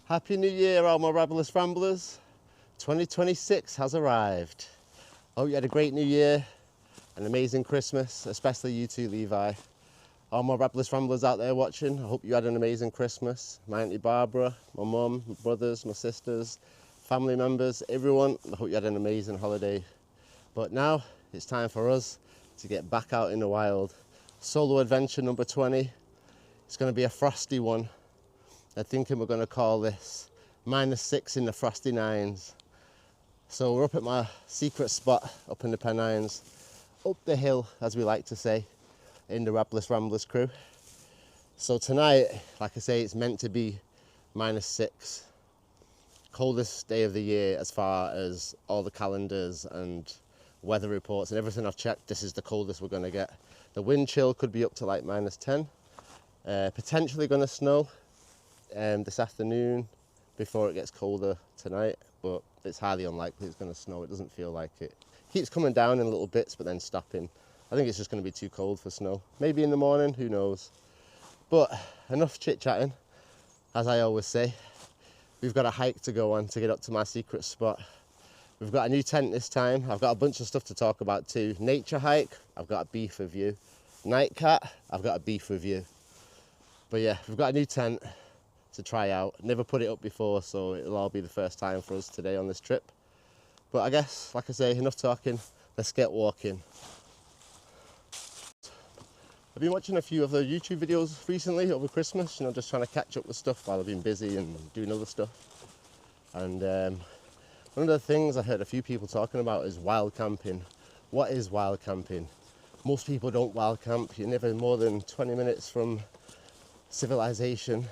Happy New Year, all my Rabless Ramblers. 2026 has arrived. I hope you had a great New Year, an amazing Christmas, especially you two, Levi. All my Rabless Ramblers out there watching, I hope you had an amazing Christmas. My Auntie Barbara, my mum, my brothers, my sisters, family members, everyone, I hope you had an amazing holiday. But now, it's time for us to get back out in the wild. Solo adventure number 20. It's going to be a frosty one. I'm thinking we're going to call this -6 in the frosty nines. So we're up at my secret spot up in the Pennines, up the hill, as we like to say, in the Rabless Ramblers crew. So tonight, like I say, it's meant to be -6. Coldest day of the year as far as all the calendars and weather reports and everything I've checked. This is the coldest we're going to get. The wind chill could be up to like -10. Potentially going to snow this afternoon before it gets colder tonight, but it's highly unlikely it's going to snow. It doesn't feel like it. Keeps coming down in little bits but then stopping. I think it's just going to be too cold for snow. Maybe in the morning, who knows. But enough chit chatting. As I always say, we've got a hike to go on to get up to my secret spot. We've got a new tent this time. I've got a bunch of stuff to talk about too. Nature hike, I've got a beef review. Night cat, I've got a beef review. But yeah, we've got a new tent to try out. Never put it up before, so it'll all be the first time for us today on this trip. But I guess, like I say, enough talking, let's get walking. I've been watching a few of the YouTube videos recently over Christmas, just trying to catch up with stuff while I've been busy and doing other stuff. And one of the things I heard a few people talking about is wild camping. What is wild camping? Most people don't wild camp. You're never more than 20 minutes from civilization.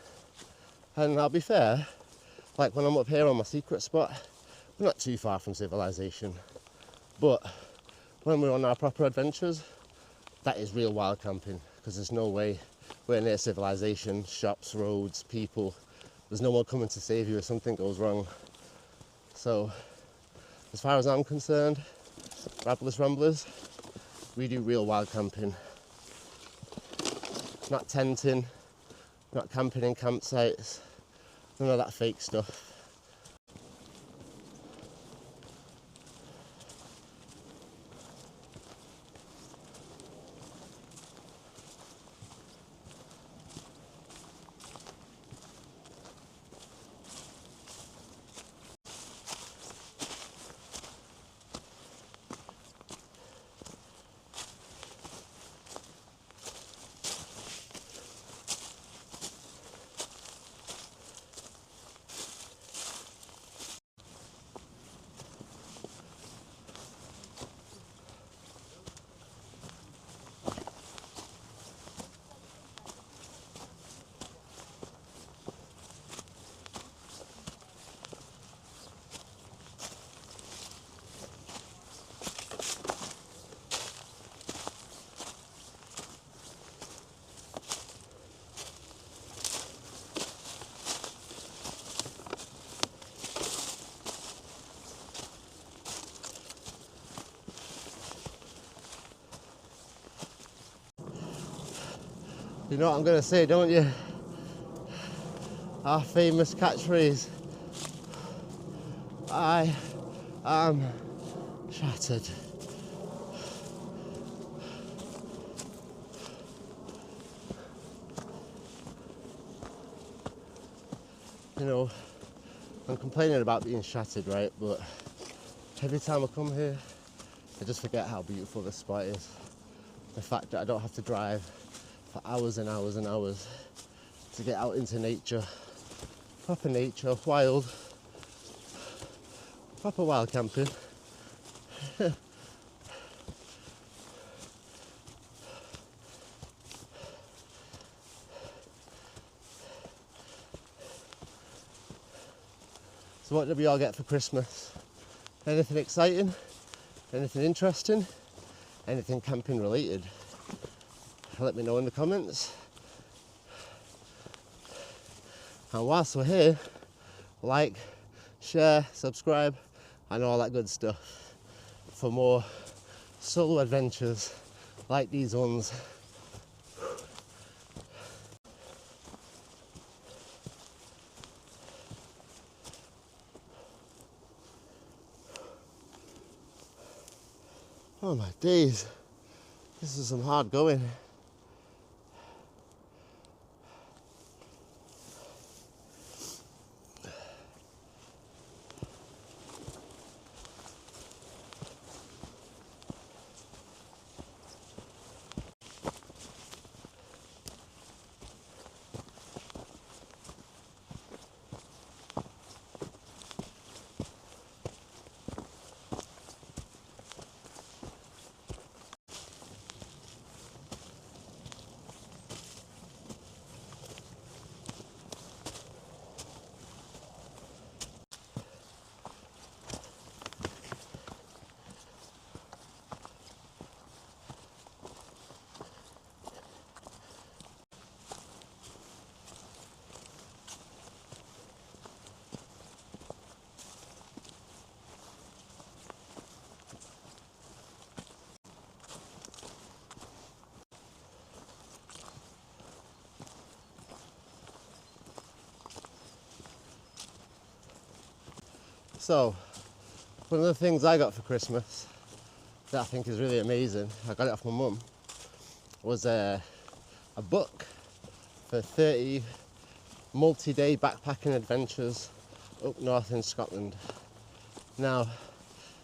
And I'll be fair, like when I'm up here on my secret spot, we're not too far from civilization. But when we're on our proper adventures, that is real wild camping, because there's no way we're near civilization, shops, roads, people. There's no one coming to save you if something goes wrong. So, as far as I'm concerned, Rabless Ramblers, we do real wild camping. Not tenting, not camping in campsites, none of that fake stuff. You know what I'm going to say, don't you? Our famous catchphrase. I am shattered. I'm complaining about being shattered, right? But every time I come here, I just forget how beautiful this spot is. The fact that I don't have to drive for hours and hours and hours to get out into nature. Proper nature, wild. Proper wild camping. So what did we all get for Christmas? Anything exciting? Anything interesting? Anything camping related? Let me know in the comments. And whilst we're here, like, share, subscribe, and all that good stuff for more solo adventures like these ones. Oh my days, this is some hard going. So, one of the things I got for Christmas that I think is really amazing, I got it off my mum, was a book for 30 multi-day backpacking adventures up north in Scotland. Now,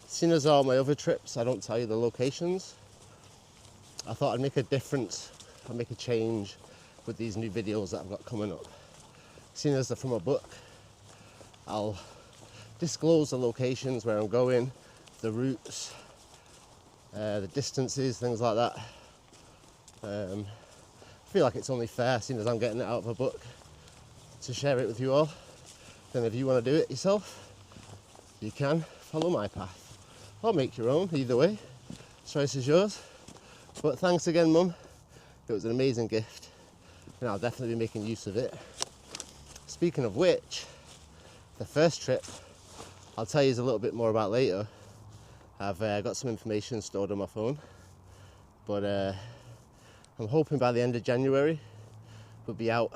seeing as all my other trips, I don't tell you the locations, I thought I'd make a difference, I'd make a change with these new videos that I've got coming up. Seeing as they're from a book, I'll disclose the locations where I'm going, the routes, the distances, things like that. I feel like it's only fair, seeing as I'm getting it out of a book, to share it with you all. Then if you want to do it yourself, you can follow my path or make your own. Either way, choice is yours. But thanks again, Mum. It was an amazing gift and I'll definitely be making use of it. Speaking of which, the first trip I'll tell you a little bit more about later. I've got some information stored on my phone, but I'm hoping by the end of January we'll be out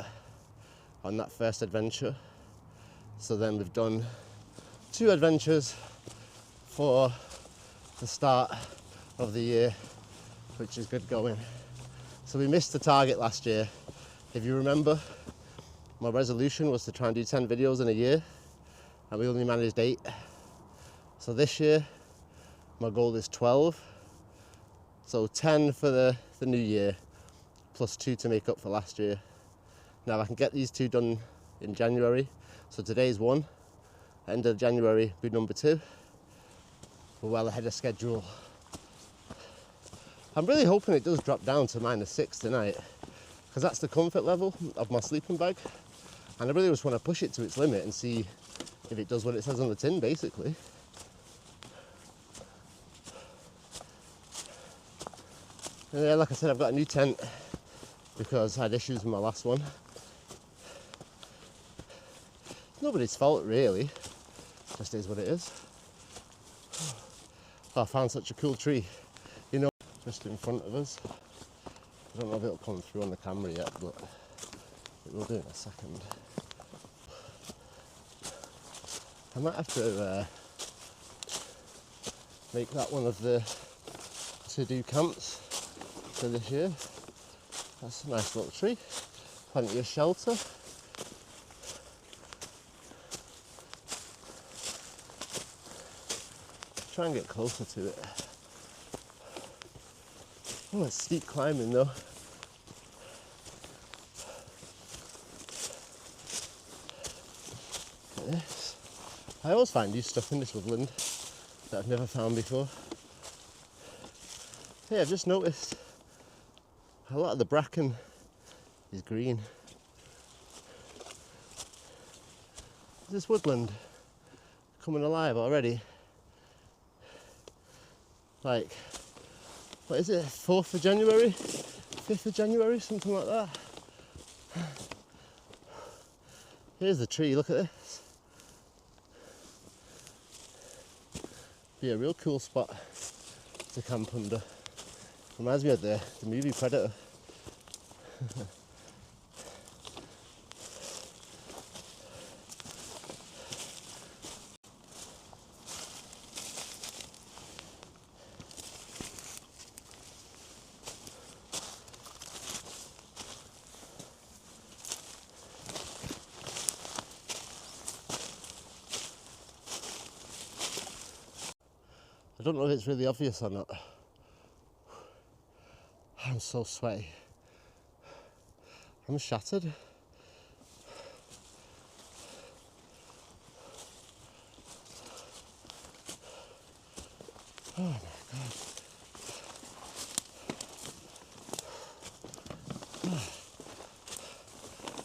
on that first adventure. So then we've done 2 adventures for the start of the year, which is good going. So we missed the target last year. If you remember, my resolution was to try and do 10 videos in a year, and we only managed 8. So this year, my goal is 12. So 10 for the new year, plus 2 to make up for last year. Now I can get these 2 done in January. So today's 1, end of January be number 2. We're well ahead of schedule. I'm really hoping it does drop down to -6 tonight, because that's the comfort level of my sleeping bag. And I really just want to push it to its limit and see if it does what it says on the tin, basically. And yeah, like I said, I've got a new tent because I had issues with my last one. It's nobody's fault, really. It just is what it is. Oh, I found such a cool tree, you know, just in front of us. I don't know if it'll come through on the camera yet, but it will do in a second. I might have to make that one of the to-do camps for this year. That's a nice little tree, plenty of shelter. Try and get closer to it. Oh, it's steep climbing though. Look at this. I always find new stuff in this woodland that I've never found before. Hey, I've just noticed a lot of the bracken is green. Is this woodland coming alive already? Like, what is it, 4th of January? 5th of January, something like that. Here's the tree, look at this. Be a real cool spot to camp under. Reminds me of the movie Predator. I don't know if it's really obvious or not. I'm so sweaty. I'm shattered. Oh my God.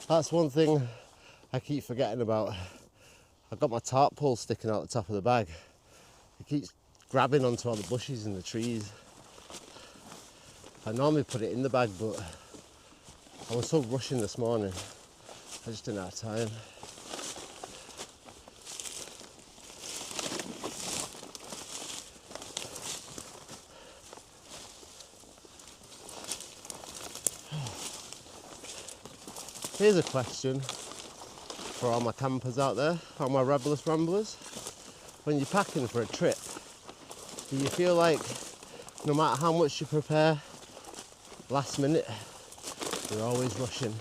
That's one thing I keep forgetting about. I've got my tarp pole sticking out the top of the bag. It keeps grabbing onto all the bushes and the trees. I normally put it in the bag, but I was so rushing this morning, I just didn't have time. Here's a question for all my campers out there, all my Rabless Ramblers. When you're packing for a trip, do you feel like no matter how much you prepare, last minute, you're always rushing?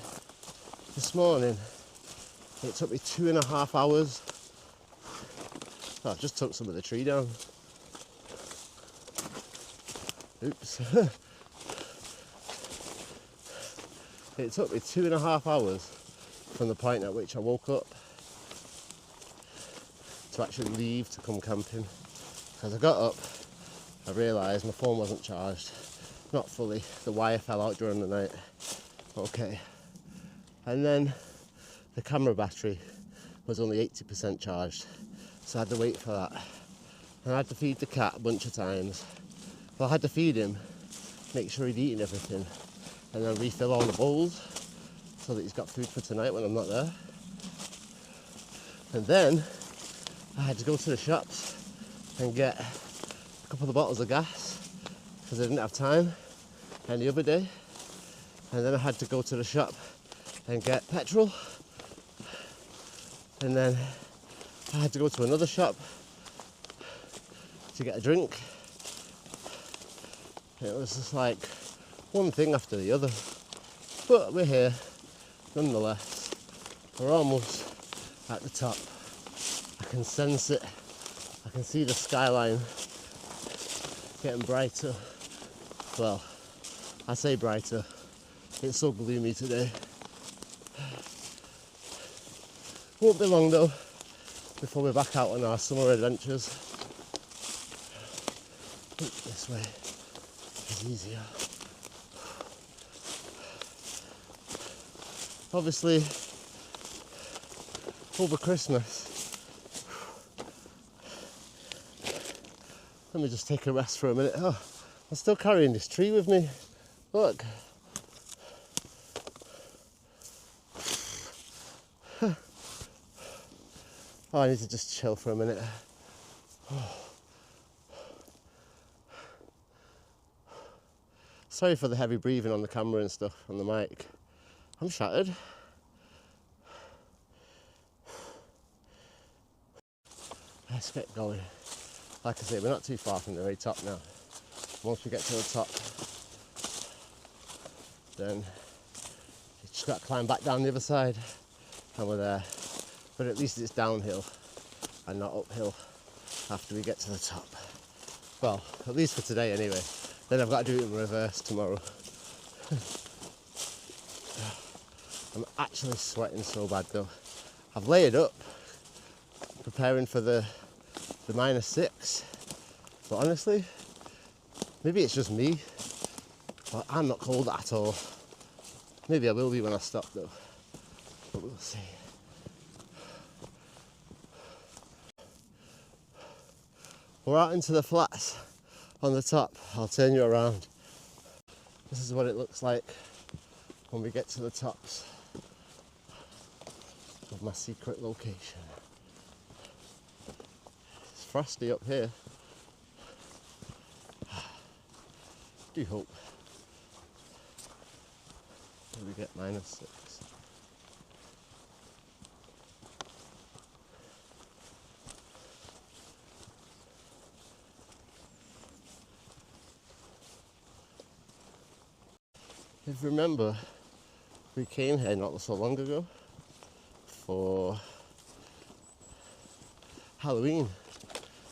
This morning, it took me 2.5 hours. Oh, I just took some of the tree down. Oops. It took me 2.5 hours from the point at which I woke up to actually leave to come camping. As I got up, I realised my phone wasn't charged. Not fully. The wire fell out during the night. Okay. And then the camera battery was only 80% charged. So I had to wait for that. And I had to feed the cat a bunch of times. Well, I had to feed him, make sure he'd eaten everything, and then refill all the bowls so that he's got food for tonight when I'm not there. And then I had to go to the shops and get a couple of bottles of gas because I didn't have time any other day. And then I had to go to the shop and get petrol. And then I had to go to another shop to get a drink. It was just like one thing after the other. But we're here, nonetheless. We're almost at the top. I can sense it. I can see the skyline getting brighter. Well, I say brighter. It's so gloomy today. Won't be long though before we're back out on our summer adventures. This way is easier. Obviously, over Christmas, let me just take a rest for a minute. Oh, I'm still carrying this tree with me. Look. Oh, I need to just chill for a minute. Sorry for the heavy breathing on the camera and stuff, on the mic. I'm shattered. Let's get going. Like I say, we're not too far from the very top now. Once we get to the top, then you just got to climb back down the other side and we're there. But at least it's downhill and not uphill after we get to the top. Well, at least for today anyway. Then I've got to do it in reverse tomorrow. I'm actually sweating so bad though. I've layered up, preparing for the -6. But honestly, maybe it's just me, but I'm not cold at all. Maybe I will be when I stop though, but we'll see. We're out into the flats on the top. I'll turn you around. This is what it looks like when we get to the tops of my secret location. It's frosty up here. Do hope that we get -6. If you remember, we came here not so long ago for Halloween.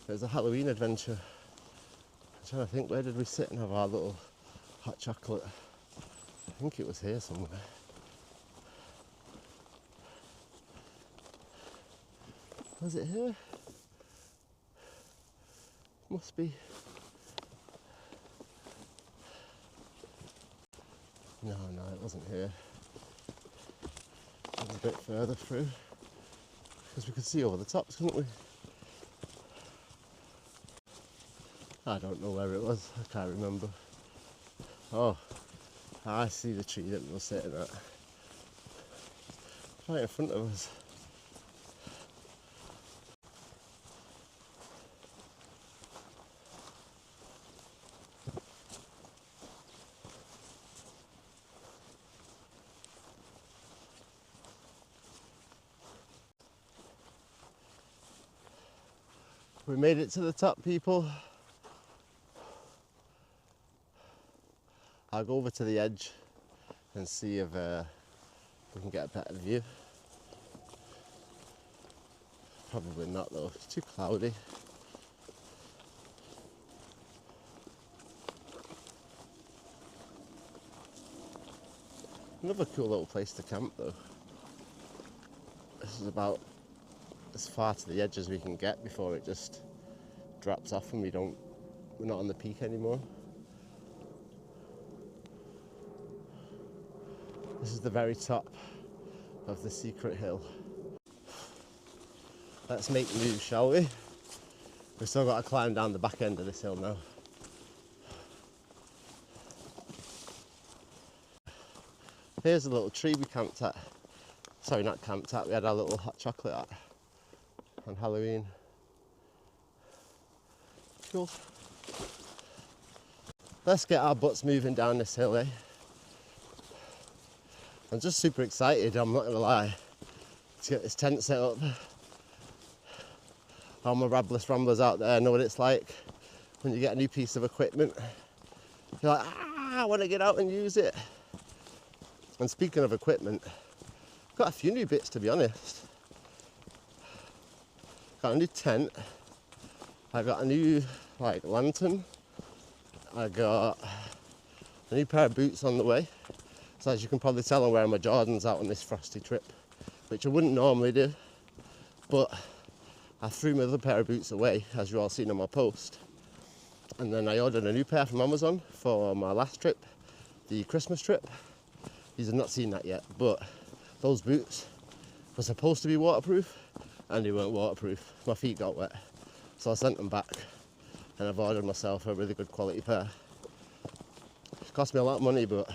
It was a Halloween adventure. trying to think, where did we sit and have our little hot chocolate? I think it was here somewhere. Was it here? Must be. No, it wasn't here. It was a bit further through. Because we could see over the tops, couldn't we? I don't know where it was, I can't remember. Oh, I see the tree that we were sitting at. Right in front of us. We made it to the top, people. I'll go over to the edge and see if we can get a better view. Probably not though, it's too cloudy. Another cool little place to camp though. This is about as far to the edge as we can get before it just drops off and we're not on the peak anymore. This is the very top of the secret hill. Let's make moves, shall we? We've still got to climb down the back end of this hill now. Here's a little tree we camped at. Sorry, not camped at, we had our little hot chocolate at on Halloween. Cool. Let's get our butts moving down this hill, eh? I'm just super excited, I'm not gonna lie, to get this tent set up. All my Rabless Ramblers out there know what it's like when you get a new piece of equipment. You're like, I want to get out and use it. And speaking of equipment, got a few new bits to be honest. Got a new tent. I got a new lantern. I got a new pair of boots on the way. So as you can probably tell, I'm wearing my Jordans out on this Frosty trip, which I wouldn't normally do, but I threw my other pair of boots away, as you all seen on my post. And then I ordered a new pair from Amazon for my last trip, the Christmas trip. You've not seen that yet, but those boots were supposed to be waterproof and they weren't waterproof. My feet got wet, so I sent them back and I've ordered myself a really good quality pair. It cost me a lot of money, but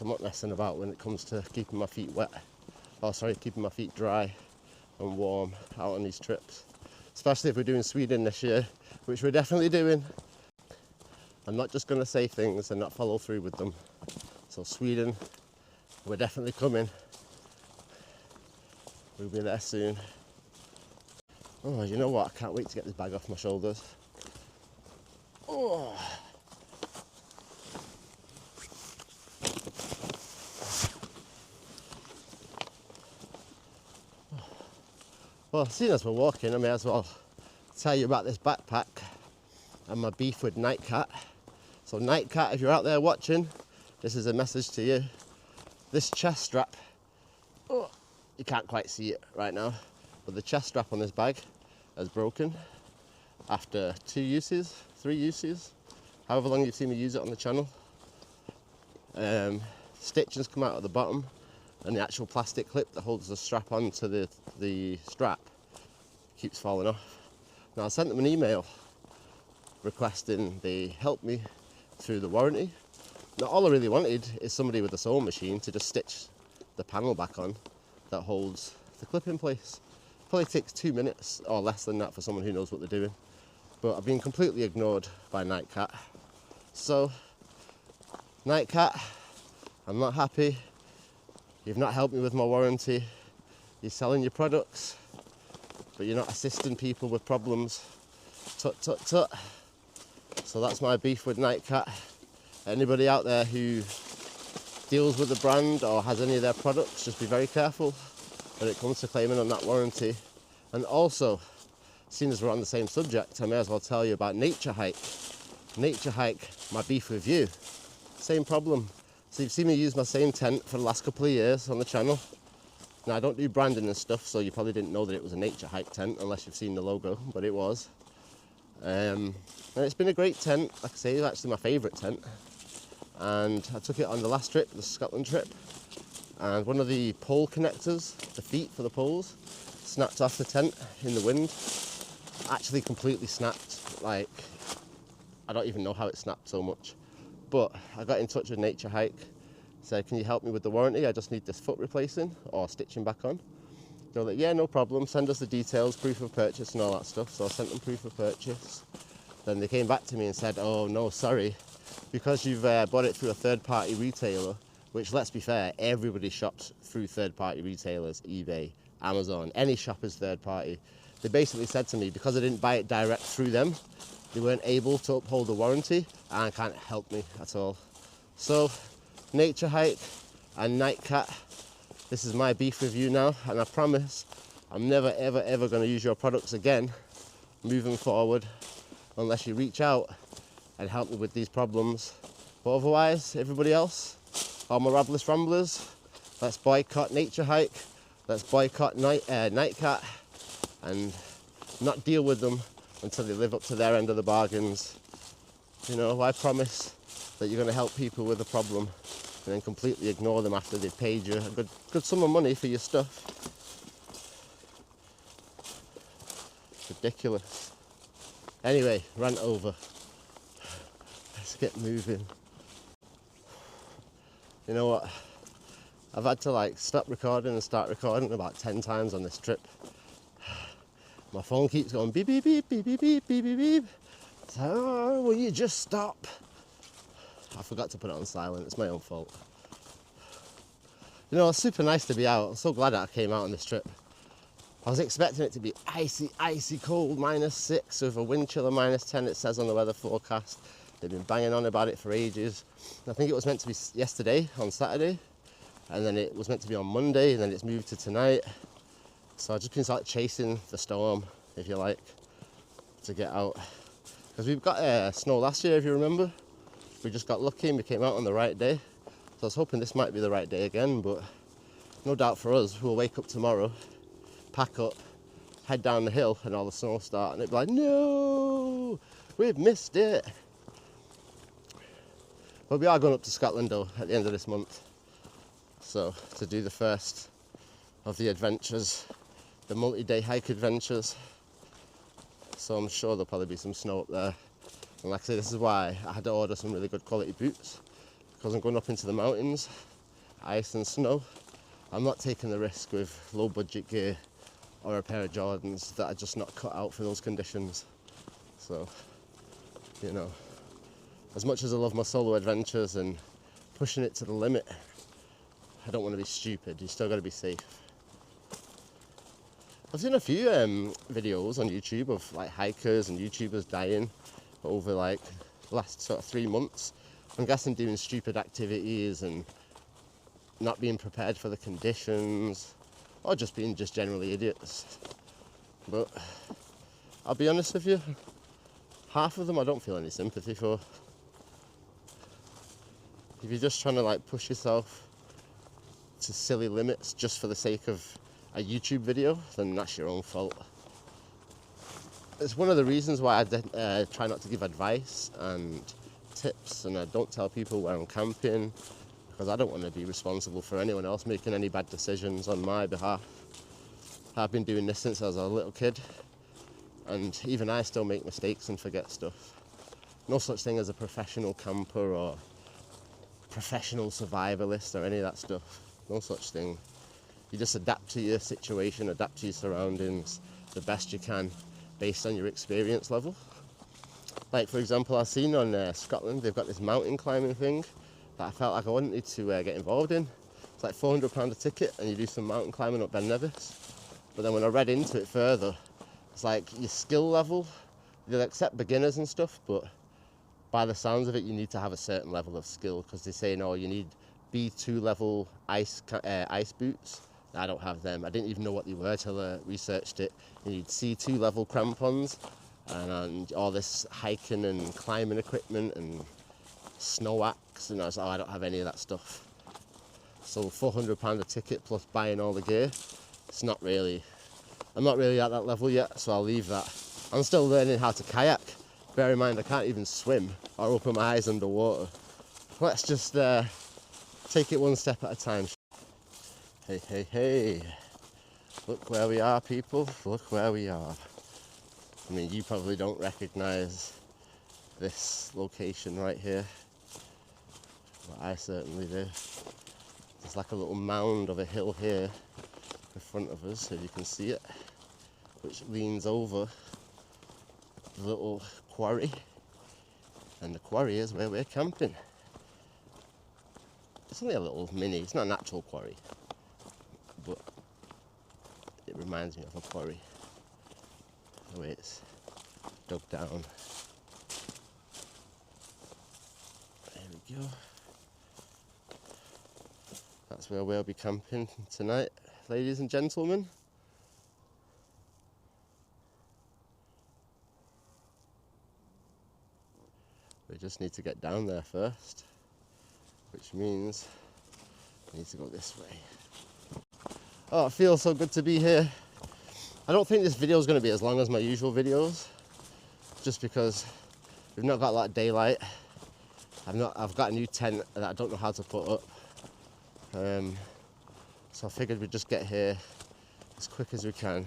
I'm not messing about when it comes to keeping my feet wet. Oh, sorry, keeping my feet dry and warm out on these trips. Especially if we're doing Sweden this year, which we're definitely doing. I'm not just going to say things and not follow through with them. So Sweden, we're definitely coming. We'll be there soon. Oh, you know what? I can't wait to get this bag off my shoulders. Oh. Well, seeing as we're walking, I may as well tell you about this backpack and my beef with Nightcat. So Nightcat, if you're out there watching, this is a message to you. This chest strap, oh, you can't quite see it right now, but the chest strap on this bag has broken after 2 uses, 3 uses, however long you've seen me use it on the channel. Stitching's come out at the bottom, and the actual plastic clip that holds the strap on to the strap keeps falling off. Now I sent them an email requesting they help me through the warranty. Now all I really wanted is somebody with a sewing machine to just stitch the panel back on that holds the clip in place. Probably takes 2 minutes or less than that for someone who knows what they're doing. But I've been completely ignored by Nightcat. So, Nightcat, I'm not happy. You've not helped me with my warranty. You're selling your products, but you're not assisting people with problems. Tut, tut, tut. So that's my beef with Nightcat. Anybody out there who deals with the brand or has any of their products, just be very careful when it comes to claiming on that warranty. And also, seeing as we're on the same subject, I may as well tell you about Nature Hike. Nature Hike, my beef with you. Same problem. So you've seen me use my same tent for the last couple of years on the channel. Now I don't do branding and stuff, so you probably didn't know that it was a Nature Hike tent unless you've seen the logo, but it was. And it's been a great tent. Like I say, it's actually my favourite tent. And I took it on the last trip, the Scotland trip, and one of the pole connectors, the feet for the poles, snapped off the tent in the wind. Actually completely snapped. Like, I don't even know how it snapped so much. But I got in touch with Nature Hike, said, can you help me with the warranty? I just need this foot replacing or stitching back on. They were like, yeah, no problem, send us the details, proof of purchase and all that stuff. So I sent them proof of purchase. Then they came back to me and said, oh no, sorry, because you've bought it through a third-party retailer, which, let's be fair, everybody shops through third-party retailers, eBay, Amazon, any shop is third-party. They basically said to me, because I didn't buy it direct through them, they weren't able to uphold the warranty and can't help me at all. So, Nature Hike and Nightcat, this is my beef with you now, and I promise I'm never, ever, ever going to use your products again moving forward unless you reach out and help me with these problems. But otherwise, everybody else, all my Rabless Ramblers, let's boycott Nature Hike, let's boycott Nightcat, and not deal with them until they live up to their end of the bargains. You know, I promise that you're going to help people with a problem and then completely ignore them after they've paid you a good sum of money for your stuff. Ridiculous. Anyway, rant over. Let's get moving. You know what? I've had to like stop recording and start recording about 10 times on this trip. My phone keeps going beep, beep, beep, beep, beep, beep, beep, beep, beep. So, oh, will you just stop? I forgot to put it on silent. It's my own fault. You know, it's super nice to be out. I'm so glad that I came out on this trip. I was expecting it to be icy, icy cold, -6 with a wind chill of -10, it says on the weather forecast. They've been banging on about it for ages. I think it was meant to be yesterday, on Saturday, and then it was meant to be on Monday, and then it's moved to tonight. So I've just been sort of chasing the storm, if you like, to get out. Because we've got snow last year, if you remember. We just got lucky and we came out on the right day. So I was hoping this might be the right day again, but no doubt for us, we'll wake up tomorrow, pack up, head down the hill, and all the snow will start, and it'll be like, no, we've missed it. But we are going up to Scotland though at the end of this month. So to do the first of the adventures, the multi-day hike adventures. So I'm sure there'll probably be some snow up there. And like I say, this is why I had to order some really good quality boots, because I'm going up into the mountains, ice and snow. I'm not taking the risk with low budget gear or a pair of Jordans that are just not cut out for those conditions. So, you know, as much as I love my solo adventures and pushing it to the limit, I don't want to be stupid. You still got to be safe. I've seen a few videos on YouTube of like hikers and YouTubers dying over like the last sort of 3 months. I'm guessing doing stupid activities and not being prepared for the conditions, or just being generally idiots. But I'll be honest with you, half of them I don't feel any sympathy for. If you're just trying to like push yourself to silly limits just for the sake of a YouTube video, then that's your own fault. It's one of the reasons why I try not to give advice and tips, and I don't tell people where I'm camping, because I don't want to be responsible for anyone else making any bad decisions on my behalf. I've been doing this since I was a little kid, and even I still make mistakes and forget stuff. No such thing as a professional camper or professional survivalist or any of that stuff. No such thing. You just adapt to your situation, adapt to your surroundings the best you can based on your experience level. Like for example, I've seen on Scotland, they've got this mountain climbing thing that I felt like I wanted to get involved in. It's like £400 a ticket and you do some mountain climbing up Ben Nevis. But then when I read into it further, it's like your skill level, they'll accept beginners and stuff, but by the sounds of it, you need to have a certain level of skill, because they say, no, you need B2 level ice boots I don't have them. I didn't even know what they were till I researched it. You need C2 level crampons and all this hiking and climbing equipment and snow axe, and I was like, oh, I don't have any of that stuff. So £400 a ticket plus buying all the gear. It's not really, I'm not really at that level yet, so I'll leave that. I'm still learning how to kayak. Bear in mind I can't even swim or open my eyes underwater. Let's just take it one step at a time. Hey, hey, hey. Look where we are, people. Look where we are. I mean, you probably don't recognise this location right here, but I certainly do. There's like a little mound of a hill here in front of us, if you can see it, which leans over the little quarry, and the quarry is where we're camping. It's only a little mini, it's not an actual quarry, but it reminds me of a quarry, the way it's dug down. There we go. That's where we'll be camping tonight, ladies and gentlemen. We just need to get down there first, which means we need to go this way. Oh, it feels so good to be here. I don't think this video is going to be as long as my usual videos, just because we've not got a lot of daylight. I've got a new tent that I don't know how to put up. So I figured we'd just get here as quick as we can.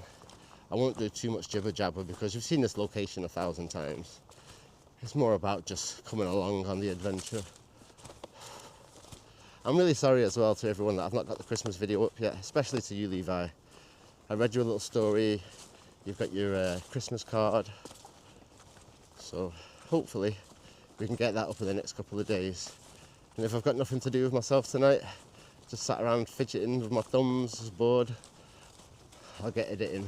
I won't do too much jibber jabber because you've seen this location 1,000 times. It's more about just coming along on the adventure. I'm really sorry as well to everyone that I've not got the Christmas video up yet, especially to you, Levi. I read you a little story, you've got your Christmas card, so hopefully we can get that up in the next couple of days. And if I've got nothing to do with myself tonight, just sat around fidgeting with my thumbs, bored, I'll get editing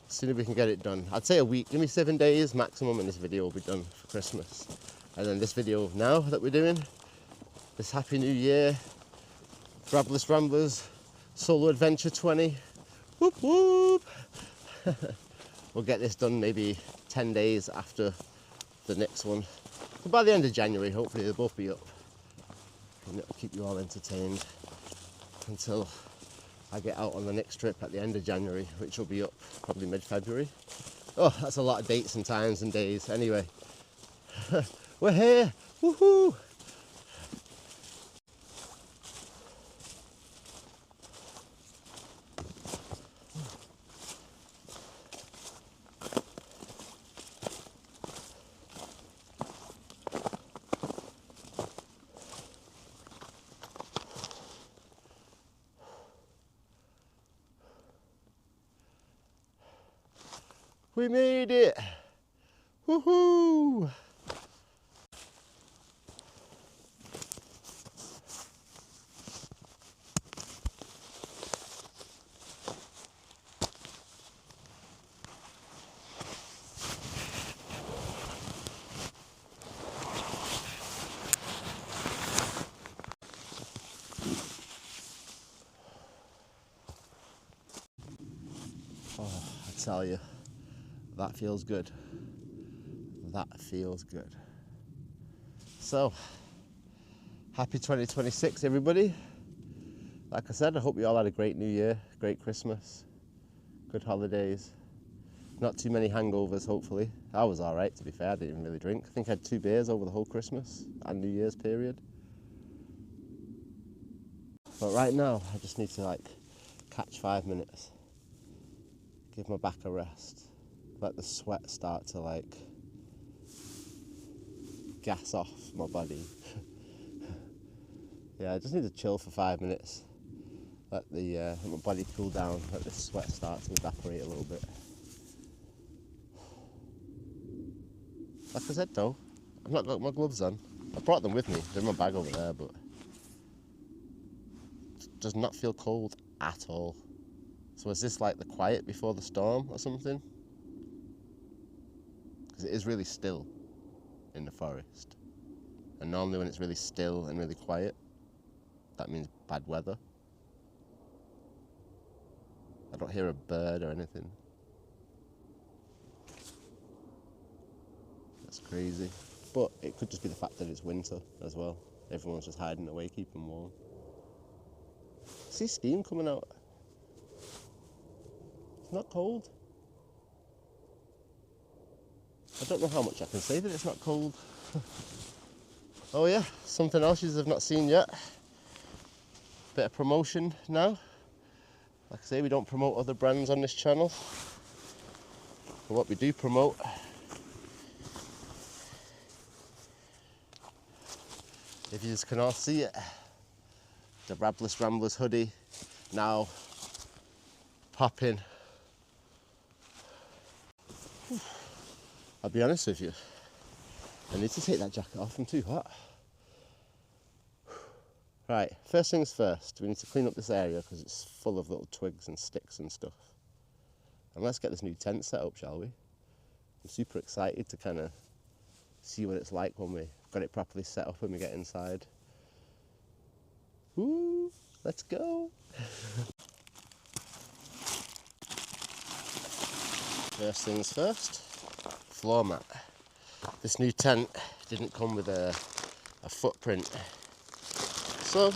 as soon as we can get it done. I'd say a week, give me 7 days maximum and this video will be done for Christmas. And then this video now that we're doing, this Happy New Year, Rabless Ramblers, Solo Adventure 20, whoop whoop. We'll get this done maybe 10 days after the next one. But by the end of January, hopefully they'll both be up. And it'll keep you all entertained until I get out on the next trip at the end of January, which will be up probably mid-February. Oh, that's a lot of dates and times and days. Anyway, we're here, woohoo! We made it! Woohoo! Oh, I tell you, that feels good. That feels good. So, happy 2026, everybody. Like I said, I hope you all had a great New Year, great Christmas, good holidays. Not too many hangovers, hopefully. I was all right, to be fair. I didn't even really drink. I think I had 2 beers over the whole Christmas and New Year's period. But right now, I just need to catch 5 minutes. Give my back a rest. Let the sweat start to gas off my body. Yeah, I just need to chill for 5 minutes. Let my body cool down, let the sweat start to evaporate a little bit. Like I said though, I've not got my gloves on. I brought them with me, they're in my bag over there, but it does not feel cold at all. So is this like the quiet before the storm or something? Because it is really still in the forest. And normally when it's really still and really quiet, that means bad weather. I don't hear a bird or anything. That's crazy. But it could just be the fact that it's winter as well. Everyone's just hiding away, keeping warm. See steam coming out. It's not cold. I don't know how much I can say that it's not cold. Oh yeah, something else you have not seen yet. Bit of promotion now. Like I say, we don't promote other brands on this channel. But what we do promote, if you just cannot see it, the Rabless Ramblers hoodie now popping. I'll be honest with you, I need to take that jacket off, I'm too hot. Right, first things first, we need to clean up this area because it's full of little twigs and sticks and stuff. And let's get this new tent set up, shall we? I'm super excited to kind of see what it's like when we got it properly set up when we get inside. Woo, let's go. First things first, floor mat. This new tent didn't come with a footprint. So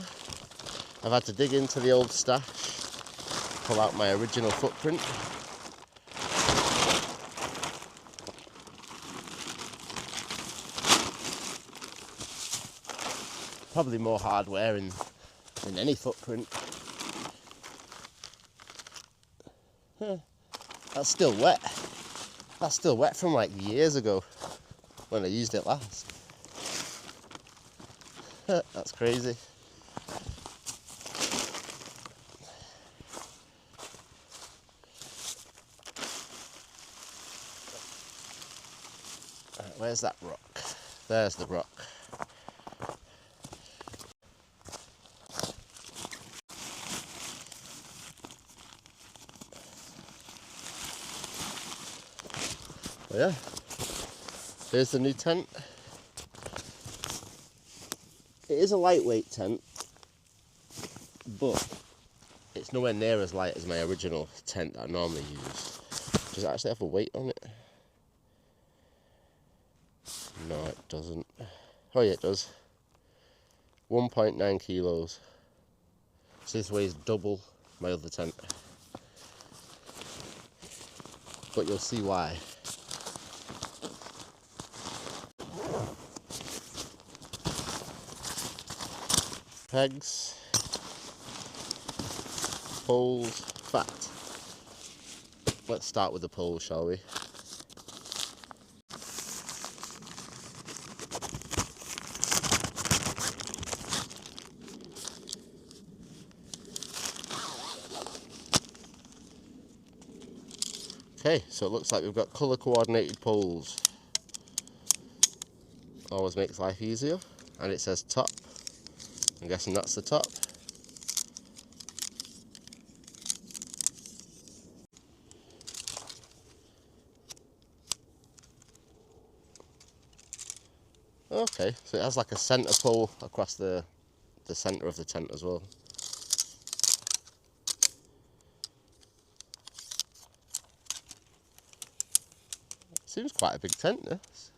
I've had to dig into the old stash, pull out my original footprint. Probably more hardware than any footprint. That's still wet. That's still wet from like years ago when I used it last. That's crazy. Right, where's that rock? There's the rock. Oh yeah, there's the new tent. It is a lightweight tent, but it's nowhere near as light as my original tent that I normally use. Does it actually have a weight on it? No, it doesn't. Oh yeah, it does. 1.9 kilos. So this weighs double my other tent. But you'll see why. Pegs, poles, fact. Let's start with the poles, shall we? Okay, so it looks like we've got colour coordinated poles. Always makes life easier. And it says top. I'm guessing that's the top. Okay, so it has like a centre pole across the centre of the tent as well. Seems quite a big tent, this.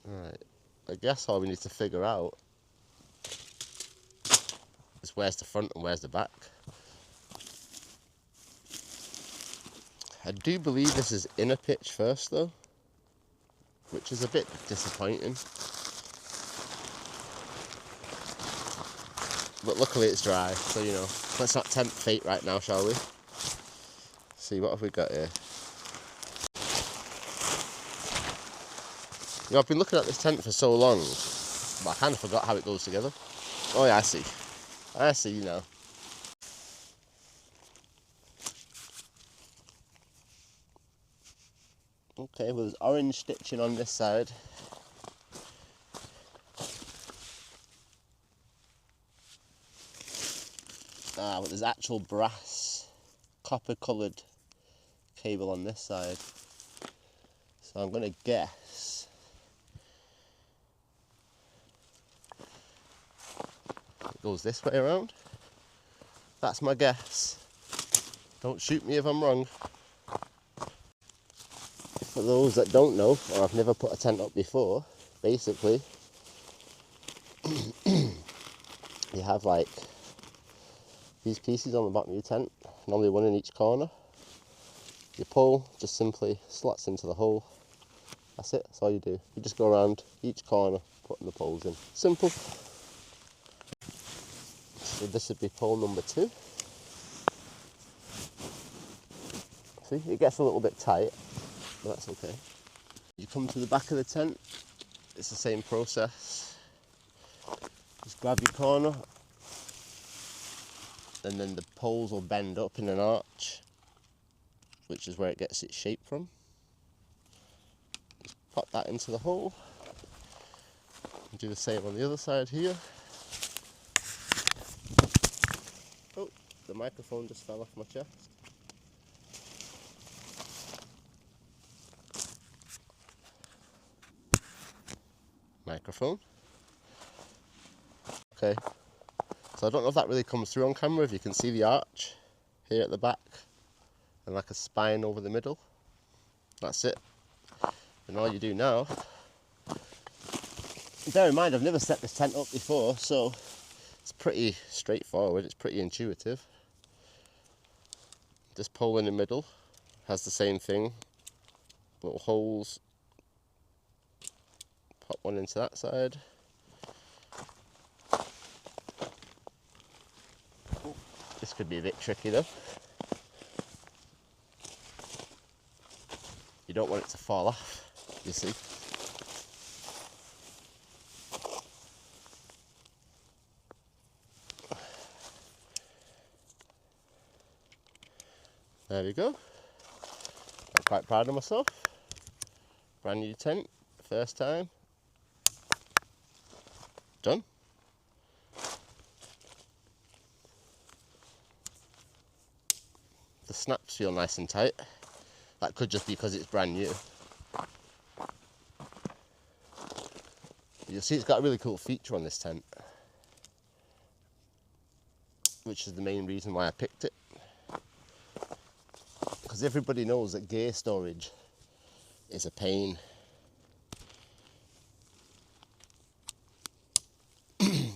Right, I guess all we need to figure out is where's the front and where's the back. I do believe this is inner pitch first though, which is a bit disappointing. But luckily it's dry, so you know, let's not tempt fate right now, shall we? See, what have we got here? You know, I've been looking at this tent for so long, but I kind of forgot how it goes together. Oh yeah, I see. I see now. Okay, well there's orange stitching on this side. But there's actual brass, copper coloured cable on this side. So I'm going to guess it goes this way around. That's my guess. Don't shoot me if I'm wrong. For those that don't know, or I've never put a tent up before, basically you have like these pieces on the bottom of your tent, normally one in each corner. Your pole just simply slots into the hole. That's it, that's all you do. You just go around each corner putting the poles in. Simple. So this would be pole number 2. See, it gets a little bit tight, but that's okay. You come to the back of the tent, it's the same process. Just grab your corner, and then the poles will bend up in an arch, which is where it gets its shape from. Just pop that into the hole. And do the same on the other side here. Oh, the microphone just fell off my chest. Microphone. Okay, so I don't know if that really comes through on camera, if you can see the arch here at the back and like a spine over the middle. That's it. And all you do now, bear in mind I've never set this tent up before, so it's pretty straightforward, it's pretty intuitive. This pole in the middle has the same thing, little holes, pop one into that side. This could be a bit tricky though. You don't want it to fall off, you see. There we go. I'm quite proud of myself. Brand new tent, first time. Done. The snaps feel nice and tight. That could just be because it's brand new. You'll see it's got a really cool feature on this tent, which is the main reason why I picked it. Because everybody knows that gear storage is a pain.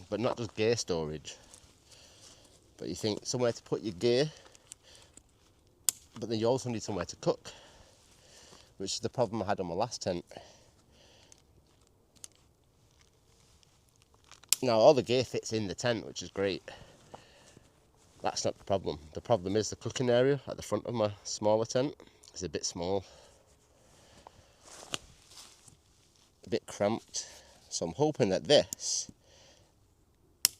But not just gear storage. But you think somewhere to put your gear, but then you also need somewhere to cook, which is the problem I had on my last tent. Now all the gear fits in the tent, which is great. That's not the problem. The problem is the cooking area at the front of my smaller tent is a bit small, a bit cramped. So I'm hoping that this,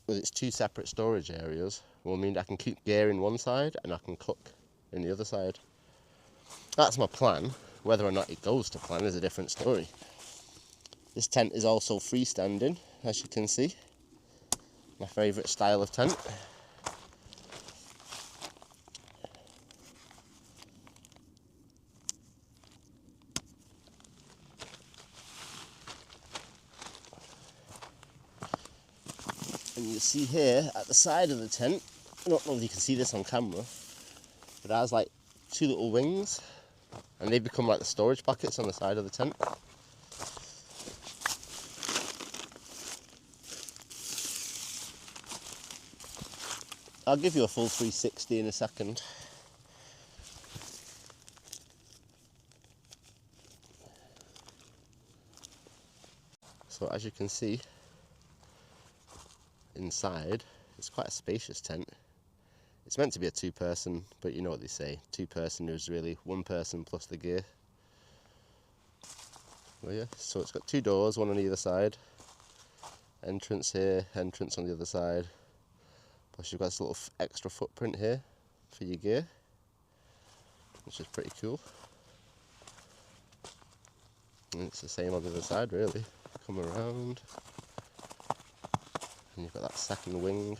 with its 2 separate storage areas, will mean I can keep gear in one side and I can cook in the other side. That's my plan. Whether or not it goes to plan is a different story. This tent is also freestanding, as you can see. My favourite style of tent. And you see here at the side of the tent, I don't know if you can see this on camera, but it has like 2 little wings, and they become like the storage pockets on the side of the tent. I'll give you a full 360 in a second. So as you can see, inside, it's quite a spacious tent. It's meant to be a 2-person, but you know what they say, 2-person is really 1 person plus the gear. Well, yeah, so it's got 2 doors, one on either side. Entrance here, entrance on the other side. Plus you've got this little extra footprint here for your gear, which is pretty cool. And it's the same on the other side really. Come around, and you've got that second wing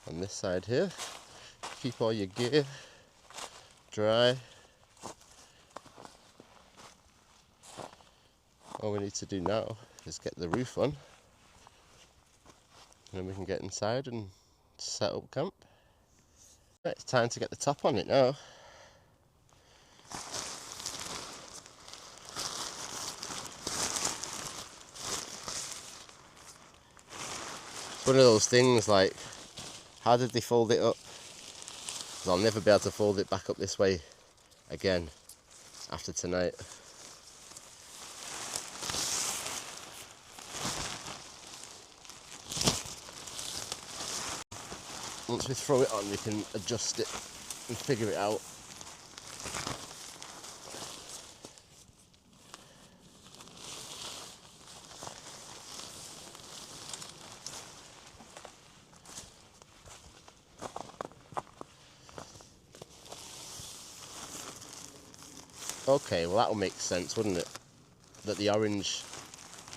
on this side here. Keep all your gear dry. All we need to do now is get the roof on, and then we can get inside and set up camp. Right, it's time to get the top on it now. It's one of those things like, how did they fold it up? 'Cause I'll never be able to fold it back up this way again after tonight. Once we throw it on, we can adjust it and figure it out. Okay, well that'll make sense, wouldn't it? That the orange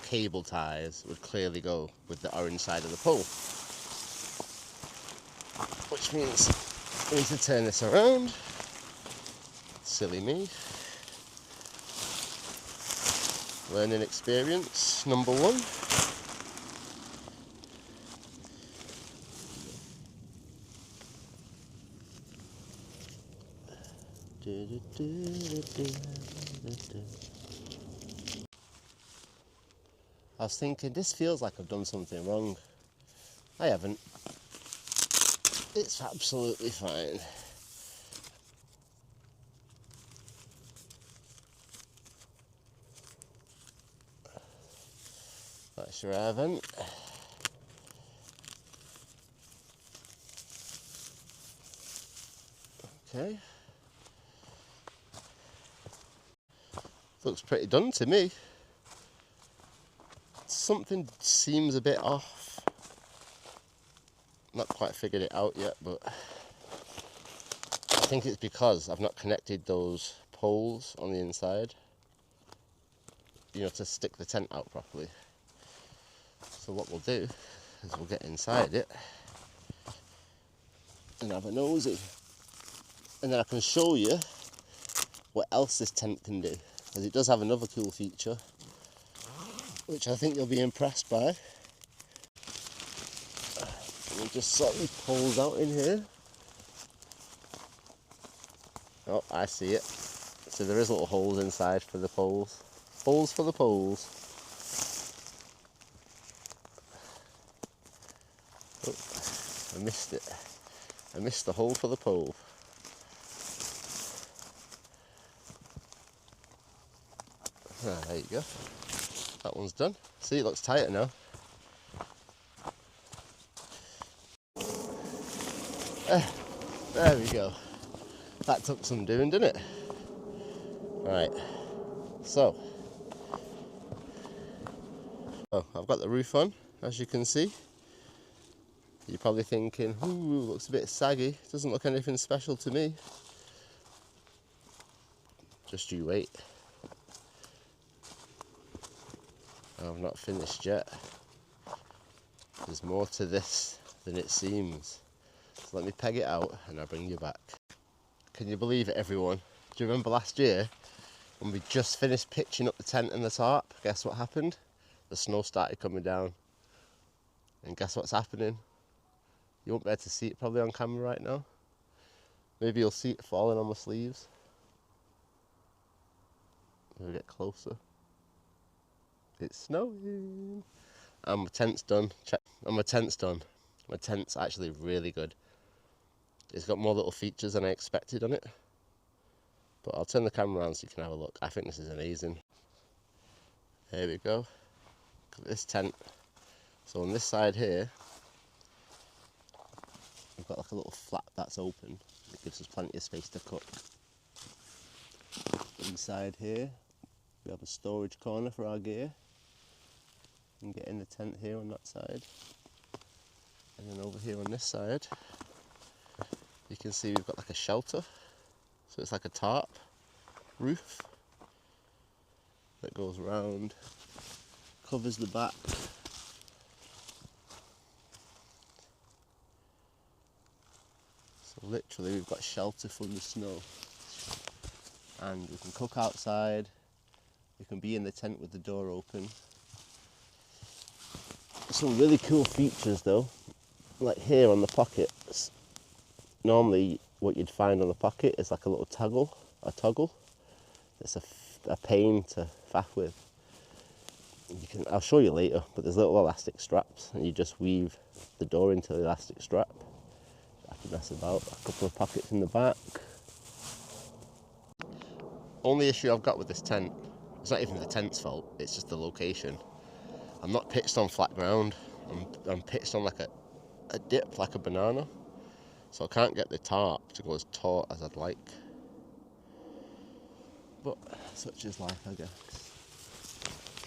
cable ties would clearly go with the orange side of the pole. Which means we need to turn this around. Silly me. Learning experience number 1. I was thinking, this feels like I've done something wrong. I haven't. It's absolutely fine. Not sure I haven't. Okay. Looks pretty done to me. Something seems a bit off. Not quite figured it out yet, but I think it's because I've not connected those poles on the inside, you know, to stick the tent out properly. So what we'll do is we'll get inside it and have a nosy, and then I can show you what else this tent can do, because it does have another cool feature which I think you'll be impressed by. We'll just sort these poles out in here. Oh, I see it. So there is little holes inside for the poles. Holes for the poles. Oh, I missed it. I missed the hole for the pole. Ah, there you go. That one's done. See, it looks tighter now. There we go. That took some doing, didn't it? Right. So, I've got the roof on, as you can see. You're probably thinking, ooh, looks a bit saggy. Doesn't look anything special to me. Just you wait. I've not finished yet. There's more to this than it seems. So let me peg it out and I'll bring you back. Can you believe it, everyone? Do you remember last year when we just finished pitching up the tent and the tarp? Guess what happened? The snow started coming down. And guess what's happening? You won't be able to see it probably on camera right now. Maybe you'll see it falling on my sleeves. We'll get closer. It's snowing. And my tent's done. Check. And my tent's done. My tent's actually really good. It's got more little features than I expected on it. But I'll turn the camera around so you can have a look. I think this is amazing. There we go. Look at this tent. So on this side here, we've got like a little flap that's open. It gives us plenty of space to cook. Inside here, we have a storage corner for our gear. You can get in the tent here on that side. And then over here on this side, you can see we've got like a shelter. So it's like a tarp roof that goes around, covers the back. So literally we've got shelter from the snow. And we can cook outside, You can be in the tent with the door open. Some really cool features though, like here on the pockets. Normally what you'd find on the pocket is like a little toggle. It's a pain to faff with. I'll show you later, but there's little elastic straps and you just weave the door into the elastic strap. I can mess about. A couple of pockets in the back. Only issue I've got with this tent, it's not even the tent's fault, it's just the location. I'm not pitched on flat ground, I'm pitched on like a dip, like a banana. So I can't get the tarp to go as taut as I'd like. But such is life, I guess.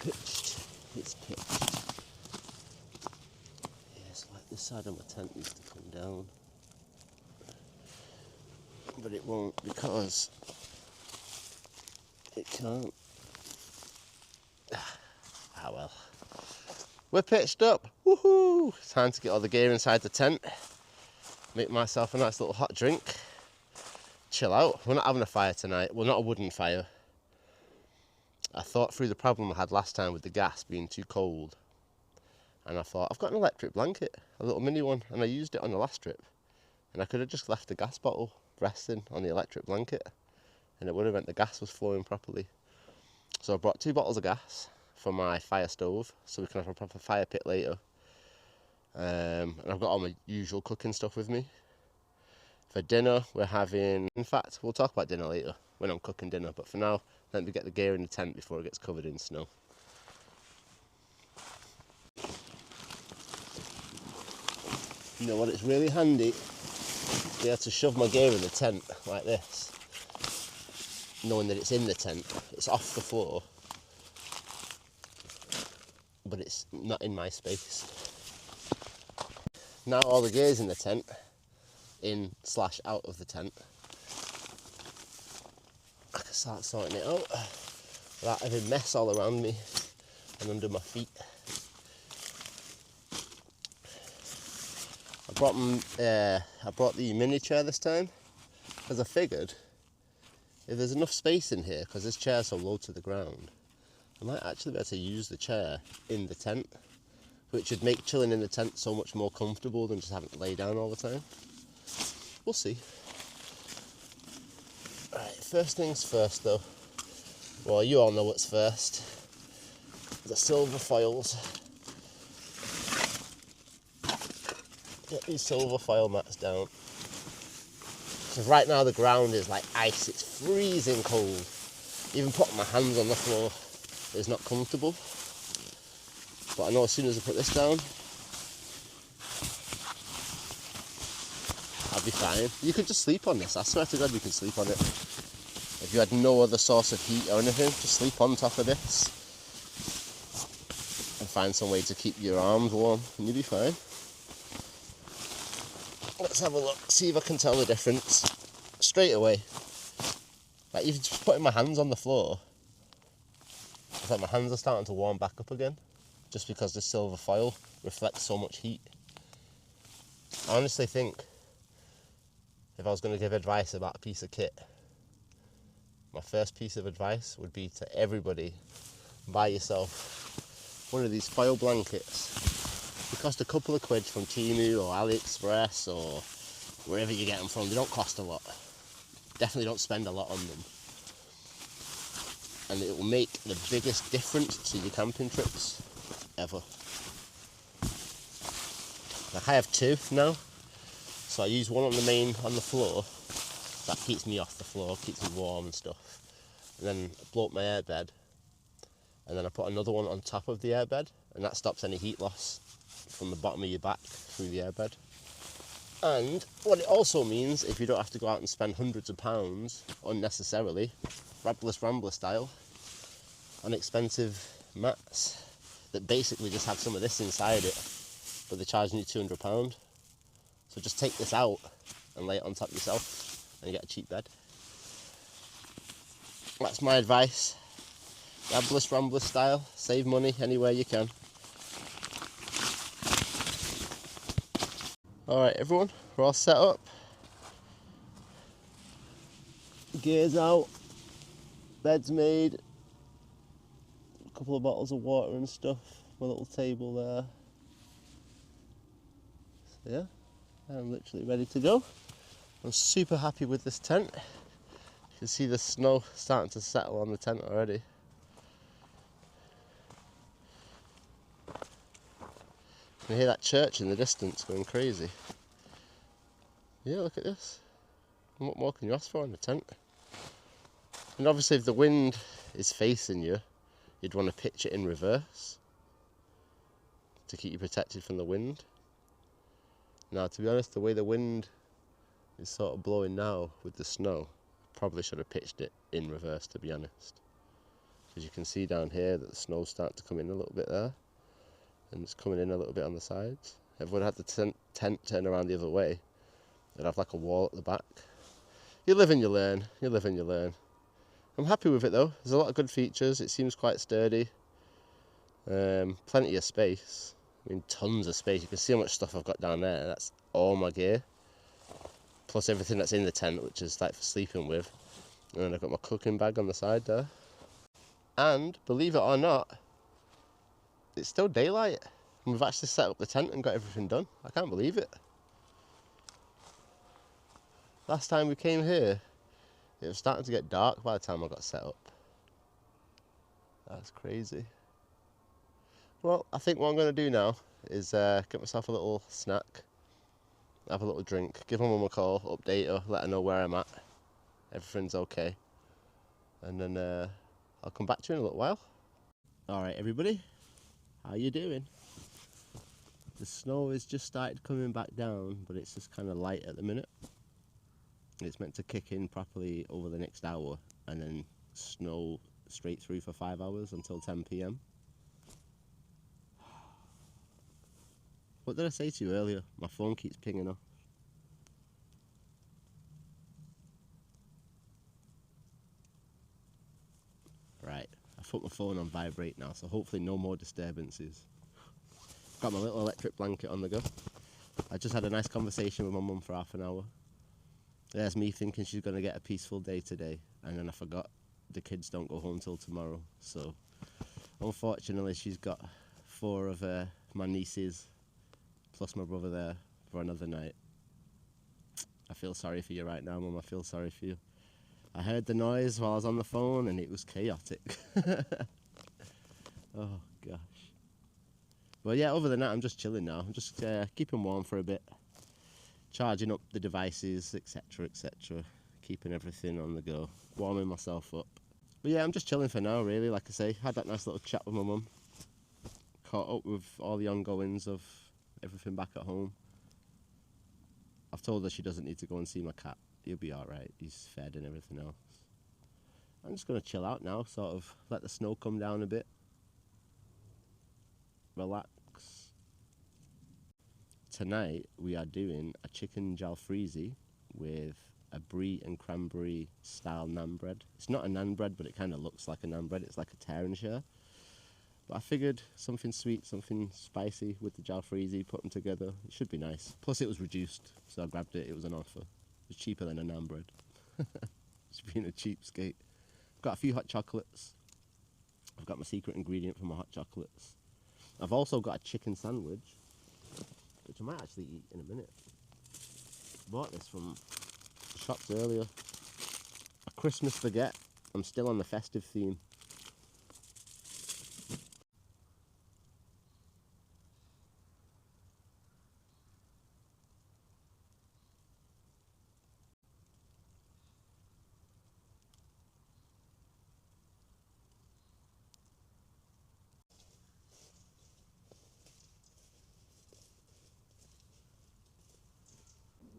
Pitched, it's pitched. Yeah, so like this side of my tent needs to come down. But it won't because it can't. Ah well. We're pitched up. Woohoo! Time to get all the gear inside the tent. Make myself a nice little hot drink. Chill out. We're not having a fire tonight. Well, not a wooden fire. I thought through the problem I had last time with the gas being too cold. And I thought, I've got an electric blanket, a little mini one, and I used it on the last trip. And I could have just left the gas bottle resting on the electric blanket, and it would have meant the gas was flowing properly. So I brought 2 bottles of gas for my fire stove, so we can have a proper fire pit later. And I've got all my usual cooking stuff with me. For dinner, we're having... In fact, we'll talk about dinner later, when I'm cooking dinner. But for now, let me get the gear in the tent before it gets covered in snow. You know what, it's really handy to be able to shove my gear in the tent like this, knowing that it's in the tent. It's off the floor, but it's not in my space. Now all the gear's in the tent, in/out of the tent, I can start sorting it out without having mess all around me and under my feet. I brought the mini chair this time because I figured if there's enough space in here, because this chair's so low to the ground, I might actually be able to use the chair in the tent, which would make chilling in the tent so much more comfortable than just having to lay down all the time. We'll see. Right, first things first though. Well, you all know what's first. The silver foils. Get these silver foil mats down. Because right now the ground is like ice, it's freezing cold. Even putting my hands on the floor is not comfortable. But I know as soon as I put this down, I'll be fine. You could just sleep on this, I swear to God you can sleep on it. If you had no other source of heat or anything, just sleep on top of this. And find some way to keep your arms warm and you'll be fine. Let's have a look, see if I can tell the difference straight away. Like even just putting my hands on the floor, it's like my hands are starting to warm back up again, just because the silver foil reflects so much heat. I honestly think if I was going to give advice about a piece of kit, my first piece of advice would be to everybody, buy yourself one of these foil blankets. They cost a couple of quid from Temu or AliExpress or wherever you get them from. They don't cost a lot. Definitely don't spend a lot on them. And it will make the biggest difference to your camping trips ever. Like I have 2 now. So I use one on the floor. That keeps me off the floor, keeps me warm and stuff. And then I blow up my airbed. And then I put another one on top of the airbed. And that stops any heat loss from the bottom of your back through the airbed. And what it also means, if you don't have to go out and spend hundreds of pounds unnecessarily, Rabless Rambler style, on expensive mats that basically just have some of this inside it, but they're charging you £200. So just take this out and lay it on top yourself and you get a cheap bed. That's my advice. Rabless Rambler style, save money anywhere you can. Alright everyone, we're all set up. Gear's out, bed's made, couple of bottles of water and stuff, my little table there. So yeah, I'm literally ready to go. I'm super happy with this tent. You can see the snow starting to settle on the tent already. You can hear that church in the distance going crazy. Yeah, look at this. What more can you ask for in a tent? And obviously if the wind is facing you, you'd want to pitch it in reverse to keep you protected from the wind. Now, to be honest, the way the wind is sort of blowing now with the snow, probably should have pitched it in reverse, to be honest. Because you can see down here that the snow's starting to come in a little bit there, and it's coming in a little bit on the sides. If we'd had the tent turn around the other way, it'd have like a wall at the back. You live and you learn, you live and you learn. I'm happy with it though, there's a lot of good features, it seems quite sturdy. Plenty of space, I mean tons of space. You can see how much stuff I've got down there, that's all my gear. Plus everything that's in the tent, which is like for sleeping with. And then I've got my cooking bag on the side there. And believe it or not, it's still daylight. And we've actually set up the tent and got everything done. I can't believe it. Last time we came here, it was starting to get dark by the time I got set up. That's crazy. Well, I think what I'm going to do now is get myself a little snack, have a little drink, give my mum a call, update her, let her know where I'm at. Everything's okay. And then I'll come back to you in a little while. Alright everybody, how you doing? The snow has just started coming back down, but it's just kind of light at the minute. It's meant to kick in properly over the next hour and then snow straight through for 5 hours until 10 PM. What did I say to you earlier? My phone keeps pinging off. Right, I've put my phone on vibrate now, so hopefully no more disturbances. Got my little electric blanket on the go. I just had a nice conversation with my mum for half an hour. There's me thinking she's going to get a peaceful day today, and then I forgot the kids don't go home till tomorrow. So unfortunately she's got 4 of my nieces plus my brother there for another night. I feel sorry for you right now, Mum, I feel sorry for you. I heard the noise while I was on the phone and it was chaotic. Oh gosh. Well yeah, other than that I'm just chilling now. I'm just keeping warm for a bit. Charging up the devices, etc, etc. Keeping everything on the go. Warming myself up. But yeah, I'm just chilling for now really, like I say. Had that nice little chat with my mum. Caught up with all the ongoings of everything back at home. I've told her she doesn't need to go and see my cat. He'll be alright, he's fed and everything else. I'm just going to chill out now, sort of let the snow come down a bit. Relax. Tonight we are doing a chicken jalfrezi with a brie and cranberry style naan bread. It's not a naan bread, but it kind of looks like a naan bread. It's like a tear and share. But I figured something sweet, something spicy with the jalfrezi, put them together. It should be nice. Plus it was reduced, so I grabbed it. It was an offer. It was cheaper than a naan bread. Just being a cheapskate. I've got a few hot chocolates. I've got my secret ingredient for my hot chocolates. I've also got a chicken sandwich, which I might actually eat in a minute. Bought this from the shops earlier. A Christmas baguette. I'm still on the festive theme.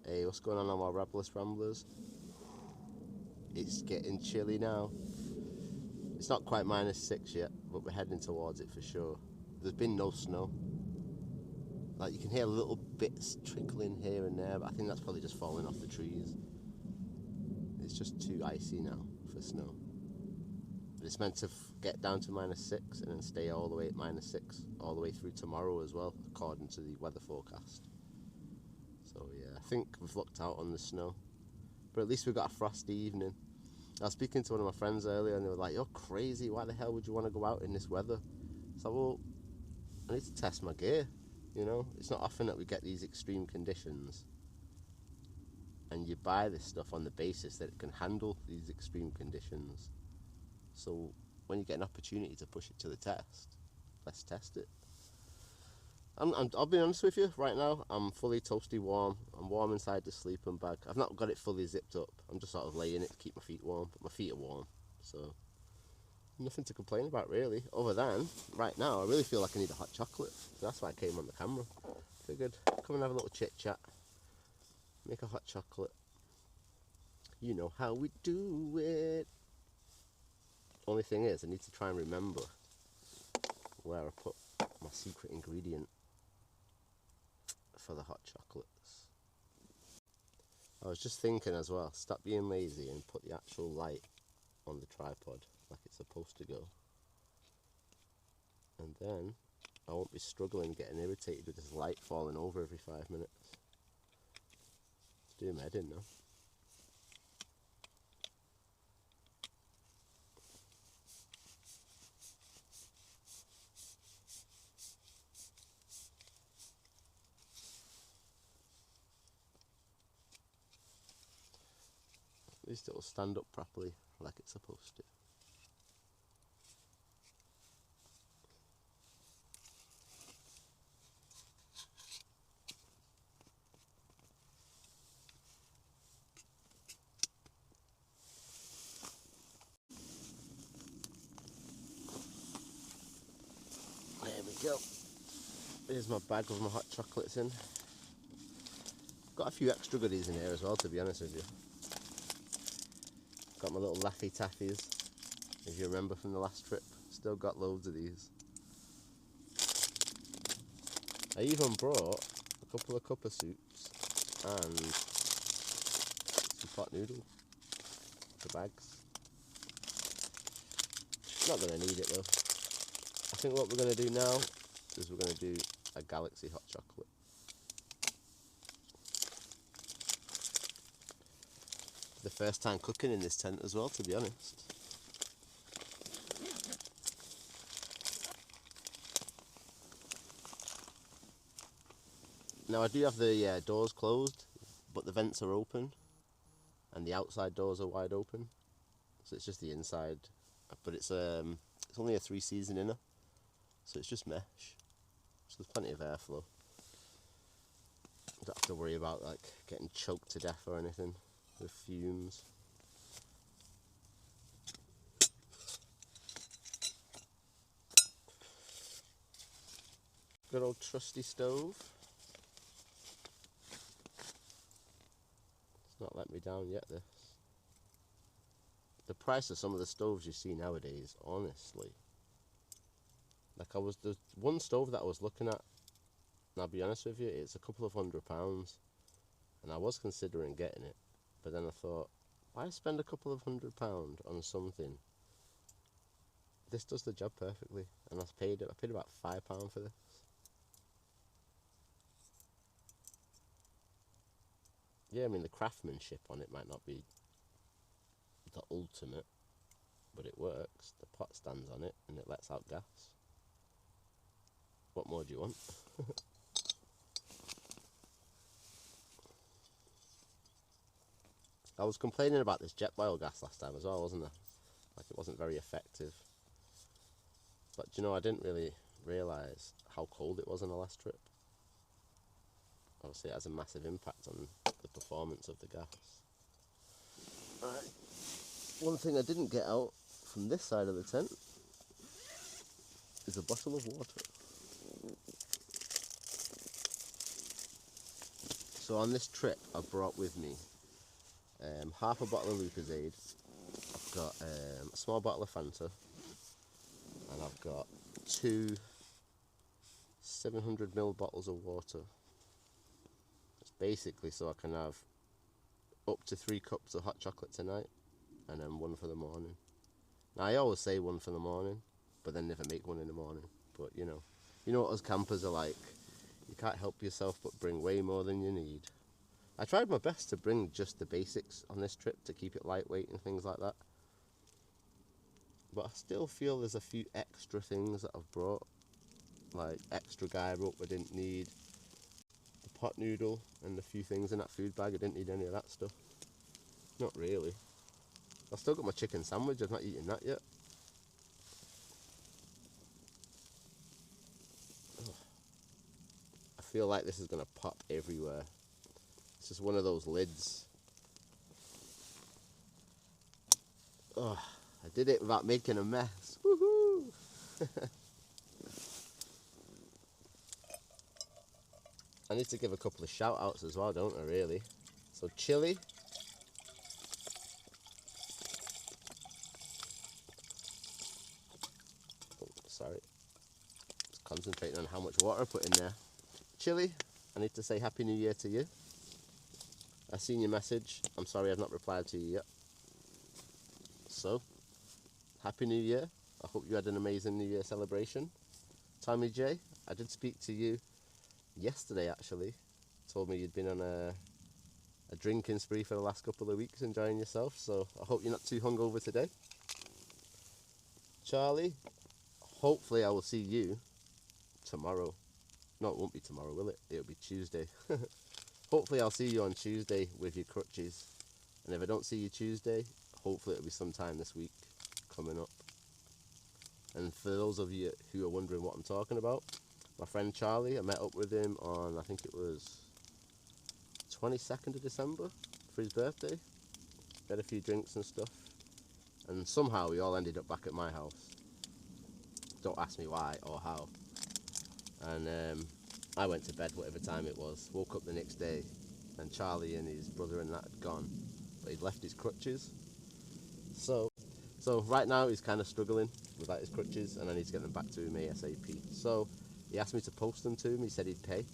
Hey, what's going on my Rabless Ramblers? It's getting chilly now. It's not quite -6 yet, but we're heading towards it for sure. There's been no snow. Like you can hear little bits trickling here and there, but I think that's probably just falling off the trees. It's just too icy now for snow. But it's meant to get down to -6 and then stay all the way at -6 all the way through tomorrow as well, according to the weather forecast. So yeah, I think we've lucked out on the snow. But at least we've got a frosty evening. I was speaking to one of my friends earlier and they were like, you're crazy, why the hell would you want to go out in this weather? So, well, I need to test my gear, you know? It's not often that we get these extreme conditions and you buy this stuff on the basis that it can handle these extreme conditions. So when you get an opportunity to push it to the test, let's test it. I'll be honest with you, right now I'm fully toasty warm. I'm warm inside the sleeping bag. I've not got it fully zipped up. I'm just sort of laying it to keep my feet warm, but my feet are warm. So nothing to complain about really, other than right now I really feel like I need a hot chocolate. That's why I came on the camera. Figured come and have a little chit chat, make a hot chocolate. You know how we do it. Only thing is I need to try and remember where I put my secret ingredient for the hot chocolates. I was just thinking as well, stop being lazy and put the actual light on the tripod like it's supposed to go. And then I won't be struggling getting irritated with this light falling over every 5 minutes. It's doing my head in now. At least it'll stand up properly like it's supposed to. There we go. Here's my bag with my hot chocolates in. Got a few extra goodies in here as well, to be honest with you. Got my little Laffy Taffies, if you remember from the last trip. Still got loads of these. I even brought a couple of cuppa soups and some pot noodle for bags. Not going to need it though. I think what we're going to do now is we're going to do a galaxy hot chocolate. The first time cooking in this tent as well, to be honest. Now I do have the doors closed, but the vents are open and the outside doors are wide open, so it's just the inside. But it's only a 3-season inner, so it's just mesh, so there's plenty of airflow. Don't have to worry about like getting choked to death or anything with fumes. Good old trusty stove. It's not let me down yet, this. The price of some of the stoves you see nowadays, honestly. Like there's one stove that I was looking at, and I'll be honest with you, it's a couple of £100, and I was considering getting it, but then I thought, why spend a couple of £100 on something? This does the job perfectly, and I paid about £5 for this. Yeah, I mean the craftsmanship on it might not be the ultimate, but it works. The pot stands on it and it lets out gas. What more do you want? I was complaining about this jet biogas last time as well, wasn't I? Like it wasn't very effective. But you know, I didn't really realise how cold it was on the last trip. Obviously it has a massive impact on the performance of the gas. Alright. One thing I didn't get out from this side of the tent is a bottle of water. So on this trip I brought with me half a bottle of Lucozade, I've got a small bottle of Fanta, and I've got 2 700ml bottles of water. It's basically so I can have up to 3 cups of hot chocolate tonight, and then 1 for the morning. Now I always say 1 for the morning, but then never make 1 in the morning. But you know what us campers are like. You can't help yourself but bring way more than you need. I tried my best to bring just the basics on this trip to keep it lightweight and things like that. but I still feel there's a few extra things that I've brought, like extra guy rope I didn't need, the pot noodle and a few things in that food bag. I didn't need any of that stuff. Not really. I've still got my chicken sandwich, I've not eaten that yet. I feel like this is going to pop everywhere. It's just one of those lids. Oh, I did it without making a mess. Woohoo! I need to give a couple of shout outs as well, don't I, really? So Chili. Oh, sorry. Just concentrating on how much water I put in there. Chili, I need to say Happy New Year to you. I've seen your message. I'm sorry I've not replied to you yet. So, Happy New Year. I hope you had an amazing New Year celebration. Tommy J, I did speak to you yesterday actually. Told me you'd been on a drinking spree for the last couple of weeks, enjoying yourself. So I hope you're not too hungover today. Charlie, hopefully I will see you tomorrow. No, it won't be tomorrow, will it? It'll be Tuesday. Hopefully I'll see you on Tuesday with your crutches. And if I don't see you Tuesday, hopefully it'll be sometime this week coming up. And for those of you who are wondering what I'm talking about, my friend Charlie, I met up with him on, I think it was 22nd of December for his birthday. Had a few drinks and stuff. And somehow we all ended up back at my house. Don't ask me why or how. And I went to bed whatever time it was. Woke up the next day and Charlie and his brother and that had gone. But he'd left his crutches. So right now he's kind of struggling without his crutches and I need to get them back to him ASAP. So he asked me to post them to him. He said he'd pay.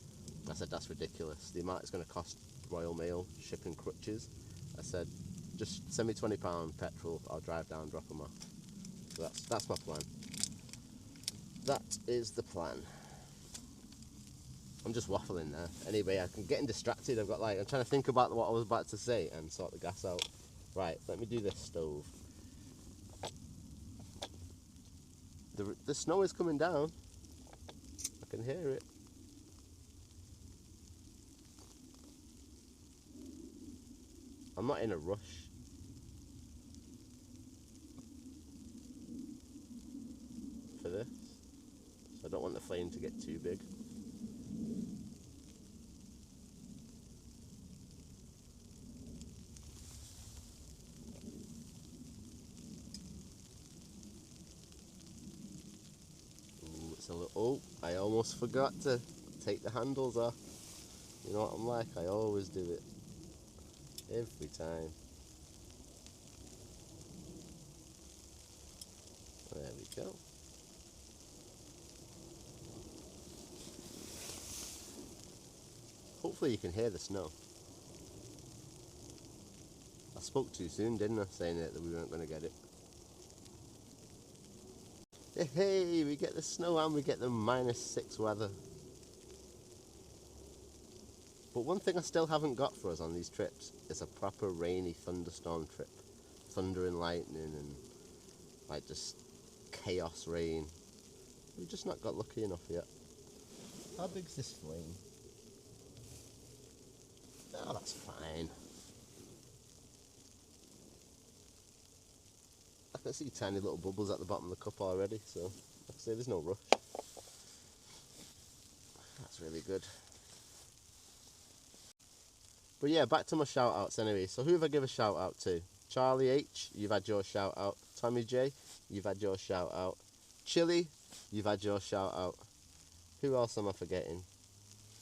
I said that's ridiculous. The amount it's going to cost Royal Mail shipping crutches. I said just send me £20 petrol. I'll drive down, drop them off. So that's my plan. That is the plan. I'm just waffling there. Anyway, I'm getting distracted. I'm trying to think about what I was about to say and sort the gas out. Right, let me do this stove. The snow is coming down. I can hear it. I'm not in a rush. For this. So I don't want the flame to get too big. Oh, I almost forgot to take the handles off. You know what I'm like, I always do it. Every time. There we go. Hopefully you can hear the snow. I spoke too soon, didn't I, saying that we weren't going to get it. Hey, we get the snow and we get the -6 weather. But one thing I still haven't got for us on these trips is a proper rainy thunderstorm trip. Thunder and lightning and like just chaos rain. We've just not got lucky enough yet. How big's this flame? Oh, that's fine. I can see tiny little bubbles at the bottom of the cup already, so like I say, there's no rush. That's really good. But yeah, back to my shout outs anyway. So who have I give a shout out to? Charlie H, you've had your shout out. Tommy J, you've had your shout out. Chili, you've had your shout out. Who else am I forgetting?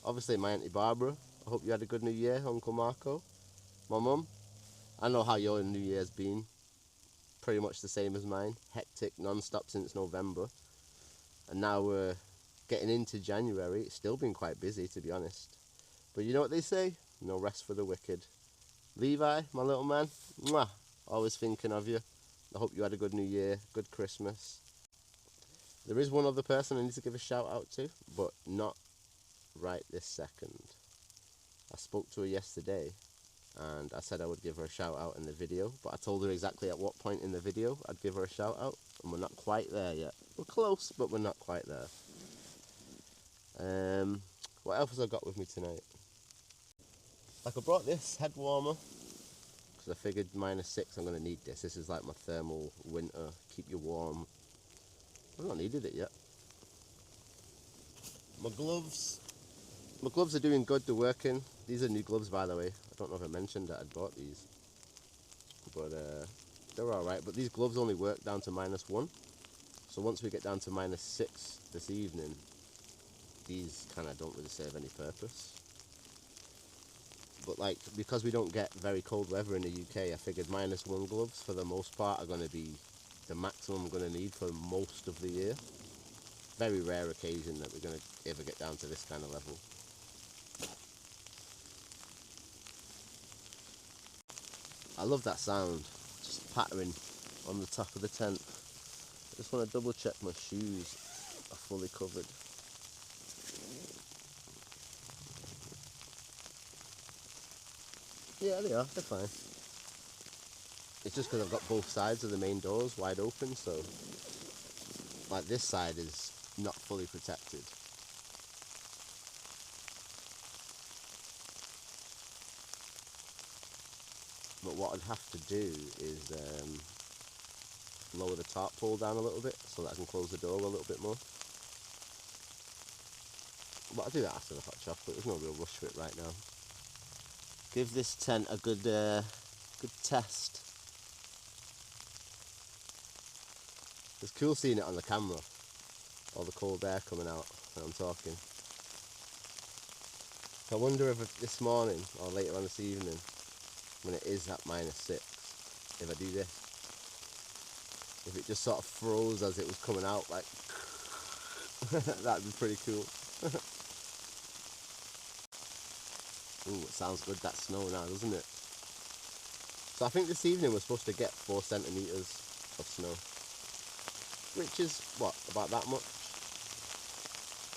Obviously my Auntie Barbara. I hope you had a good New Year, Uncle Marco. My mum. I know how your New Year's been. Pretty much the same as mine. Hectic, non-stop since November. And now we're getting into January. It's still been quite busy, to be honest. But you know what they say? No rest for the wicked. Levi, my little man, mwah, always thinking of you. I hope you had a good New Year, good Christmas. There is one other person I need to give a shout out to, but not right this second. I spoke to her yesterday and I said I would give her a shout out in the video, but I told her exactly at what point in the video I'd give her a shout out. and we're not quite there yet. We're close, but we're not quite there. What else have I got with me tonight? Like, I brought this head warmer because I figured -6 I'm going to need this. This is like my thermal winter, keep you warm. I've not needed it yet. My gloves are doing good, they're working. These are new gloves, by the way. I don't know if I mentioned that I'd bought these, but they're alright. But these gloves only work down to -1. So once we get down to -6 this evening, these kind of don't really serve any purpose. But like, because we don't get very cold weather in the UK, I figured -1 gloves for the most part are going to be the maximum I'm going to need for most of the year. Very rare occasion that we're going to ever get down to this kind of level. I love that sound, just pattering on the top of the tent. I just want to double check my shoes are fully covered. Yeah, they are, they're fine. It's just because I've got both sides of the main doors wide open, so like this side is not fully protected. But what I'd have to do is lower the tarp pole down a little bit so that I can close the door a little bit more. But I'll do that after the hot chocolate, there's no real rush for it right now. Give this tent a good test. It's cool seeing it on the camera, all the cold air coming out when I'm talking. I wonder if this morning or later on this evening, when it is at -6, if I do this, if it just sort of froze as it was coming out, like that'd be pretty cool. Ooh, it sounds good, that snow now, doesn't it? So I think this evening we're supposed to get 4 centimetres of snow, which is, what, about that much?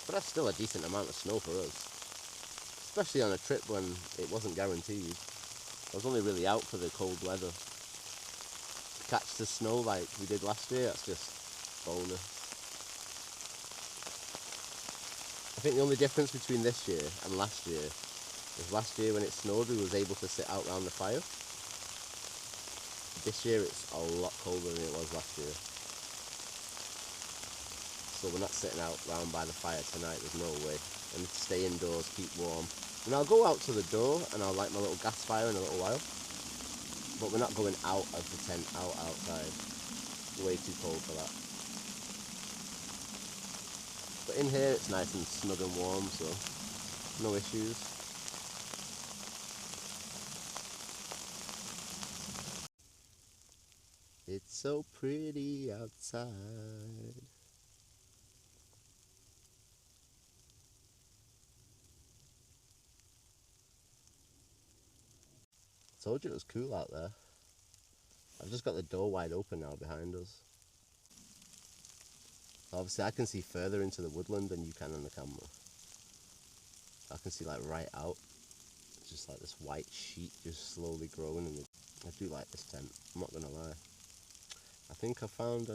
But that's still a decent amount of snow for us, especially on a trip when it wasn't guaranteed. I was only really out for the cold weather. To catch the snow like we did last year, that's just bonus. I think the only difference between this year and last year is last year when it snowed we was able to sit out around the fire. This year it's a lot colder than it was last year. So we're not sitting out round by the fire tonight, there's no way. I need to stay indoors, keep warm. And I'll go out to the door and I'll light my little gas fire in a little while. But we're not going out of the tent, outside. It's way too cold for that. But in here it's nice and snug and warm, so no issues. It's so pretty outside. I told you it was cool out there. I've just got the door wide open now behind us. Obviously I can see further into the woodland than you can on the camera. I can see like right out. It's just like this white sheet just slowly growing, and I do like this tent, I'm not gonna lie. I think I found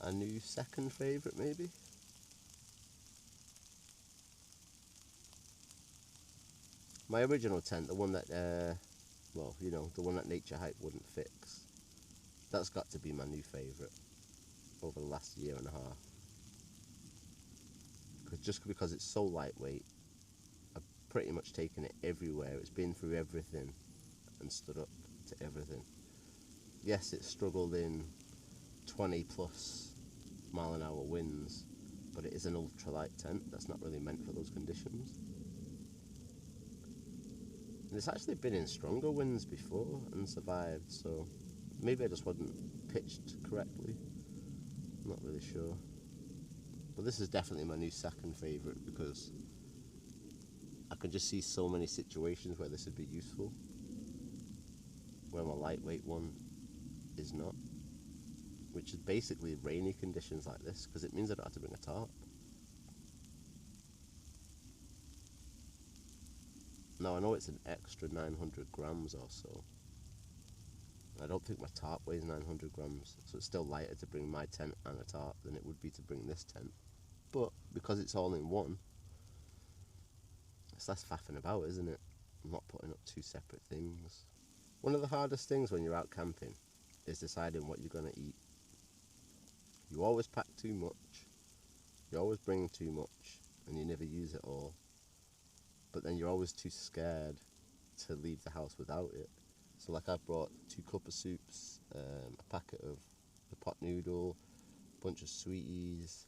a new second favourite maybe. My original tent, the one that, well, you know, the one that Nature Hike wouldn't fix, that's got to be my new favourite over the last year and a half. Just because it's so lightweight, I've pretty much taken it everywhere. It's been through everything and stood up to everything. Yes, it struggled in 20 plus mile-an-hour winds, but it is an ultralight tent that's not really meant for those conditions. And it's actually been in stronger winds before and survived, so maybe I just wasn't pitched correctly. I'm not really sure. But this is definitely my new second favourite because I can just see so many situations where this would be useful, where my lightweight one is not, which is basically rainy conditions like this, because it means I don't have to bring a tarp. Now I know it's an extra 900 grams or so, I don't think my tarp weighs 900 grams, so it's still lighter to bring my tent and a tarp than it would be to bring this tent. But because it's all in one, it's less faffing about, isn't it? I'm not putting up two separate things. One of the hardest things when you're out camping is deciding what you're going to eat. You always pack too much, you always bring too much, and you never use it all. But then you're always too scared to leave the house without it. So like I've brought 2 cup of soups, a packet of the pot noodle, a bunch of sweeties,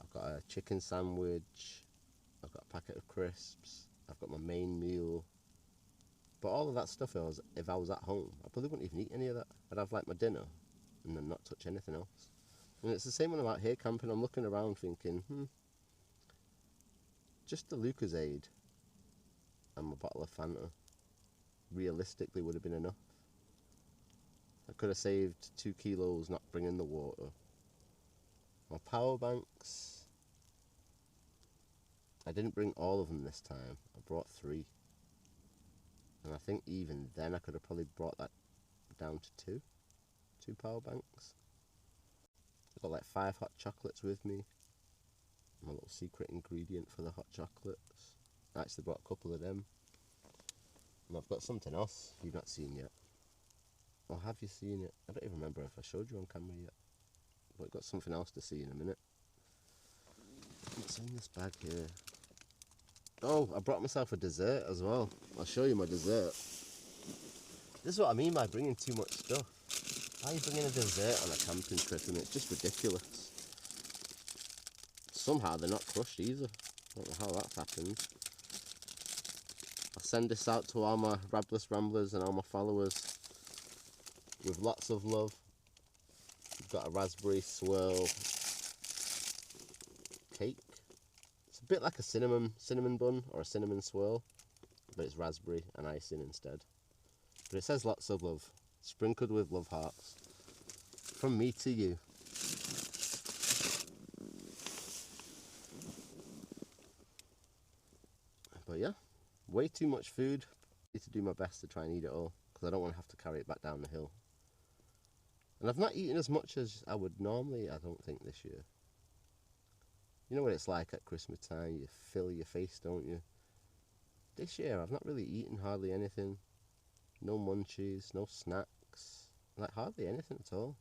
I've got a chicken sandwich, I've got a packet of crisps, I've got my main meal. But all of that stuff, if I was at home, I probably wouldn't even eat any of that. I'd have like my dinner and then not touch anything else. And it's the same when I'm out here camping. I'm looking around thinking, just the Lucozade and my bottle of Fanta realistically would have been enough. I could have saved 2 kilos not bringing the water. My power banks, I didn't bring all of them this time. I brought 3. And I think even then I could have probably brought that down to 2 power banks. I've got like 5 hot chocolates with me. My little secret ingredient for the hot chocolates. I actually brought a couple of them. And I've got something else you've not seen yet. Or have you seen it? I don't even remember if I showed you on camera yet. But I've got something else to see in a minute. What's in this bag here? Oh, I brought myself a dessert as well. I'll show you my dessert. This is what I mean by bringing too much stuff. How are you bringing a dessert on a camping trip? And it's just ridiculous. Somehow they're not crushed either. I don't know how that's happened. I'll send this out to all my Rabless Ramblers and all my followers with lots of love. We've got a raspberry swirl cake. It's a bit like a cinnamon bun or a cinnamon swirl, but it's raspberry and icing instead. But it says lots of love, sprinkled with love hearts. From me to you. But yeah, way too much food. I need to do my best to try and eat it all, because I don't want to have to carry it back down the hill. And I've not eaten as much as I would normally, I don't think, this year. You know what it's like at Christmas time, you fill your face, don't you? This year I've not really eaten hardly anything. No munchies, no snacks, like hardly anything at all.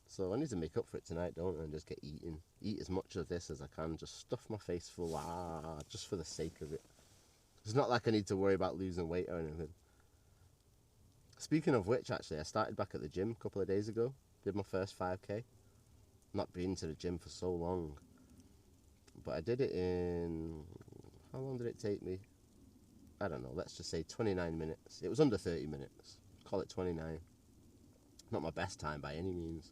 So I need to make up for it tonight, don't I, and just get eating. Eat as much of this as I can, just stuff my face full, just for the sake of it. It's not like I need to worry about losing weight or anything. Speaking of which, actually, I started back at the gym a couple of days ago. Did my first 5k. Not been to the gym for so long. But I did it in... How long did it take me? I don't know, let's just say 29 minutes. It was under 30 minutes. Call it 29. Not my best time by any means.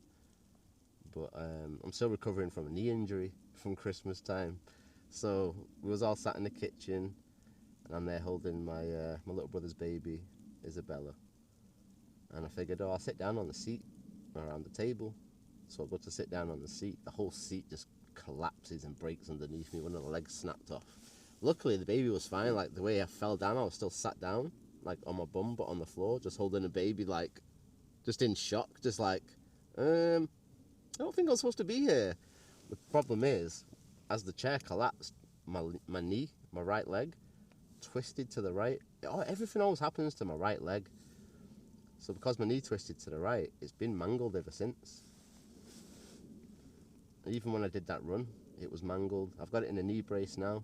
But I'm still recovering from a knee injury from Christmas time. So we was all sat in the kitchen, and I'm there holding my my little brother's baby, Isabella. And I figured, oh, I'll sit down on the seat around the table. So I go to sit down on the seat. The whole seat just collapses and breaks underneath me. One of the legs snapped off. Luckily, the baby was fine. Like, the way I fell down, I was still sat down, like on my bum, but on the floor, just holding a baby, like, just in shock, just like, I don't think I'm supposed to be here. The problem is, as the chair collapsed, my knee, my right leg, twisted to the right. Everything always happens to my right leg. So because my knee twisted to the right, it's been mangled ever since. Even when I did that run, it was mangled. I've got it in a knee brace now.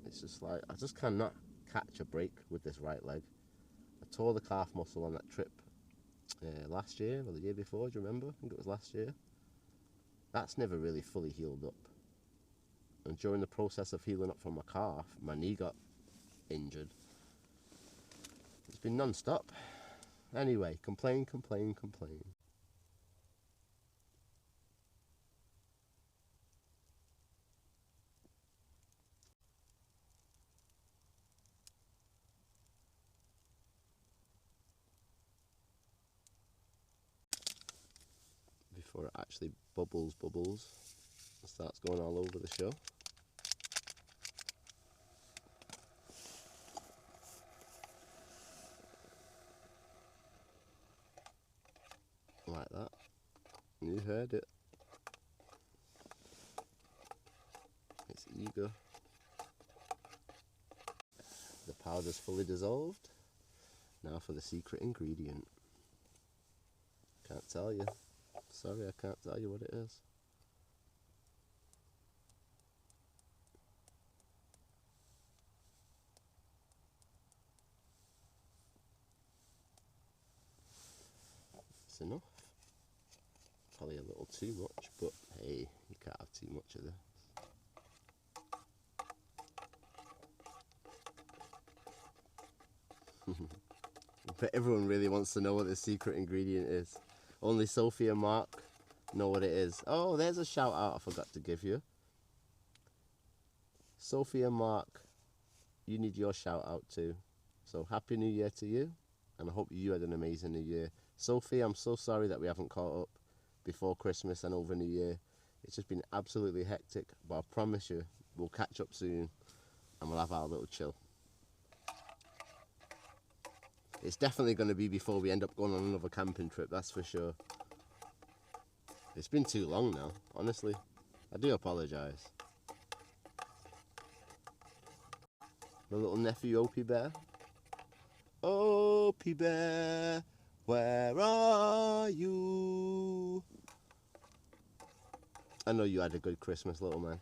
It's just like, I just cannot catch a break with this right leg. I tore the calf muscle on that trip last year, or the year before, do you remember? I think it was last year. That's never really fully healed up. And during the process of healing up from my calf, my knee got injured. It's been non-stop. Anyway, complain. Before it actually bubbles and starts going all over the show. You heard it. It's eager. The powder's fully dissolved. Now for the secret ingredient. Can't tell you. Sorry, I can't tell you what it is. It's enough. Probably a little too much, but hey, you can't have too much of this. But everyone really wants to know what the secret ingredient is. Only Sophie and Mark know what it is. Oh, there's a shout out I forgot to give you. Sophie and Mark, you need your shout out too. So Happy New Year to you, and I hope you had an amazing New Year. Sophie, I'm so sorry that we haven't caught up before Christmas and over New Year. It's just been absolutely hectic, but I promise you, we'll catch up soon and we'll have our little chill. It's definitely going to be before we end up going on another camping trip, that's for sure. It's been too long now, honestly. I do apologise. My little nephew Opie Bear. Opie Bear, where are you? I know you had a good Christmas, little man.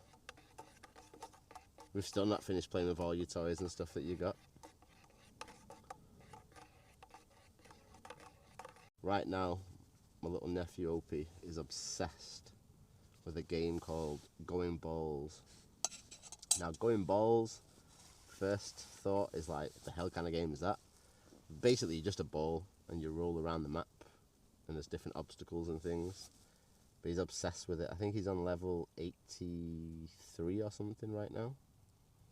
We've still not finished playing with all your toys and stuff that you got. Right now, my little nephew Opie is obsessed with a game called Going Balls. Now, Going Balls, first thought is like, the hell kind of game is that? Basically, you're just a ball and you roll around the map and there's different obstacles and things. But he's obsessed with it. I think he's on level 83 or something right now.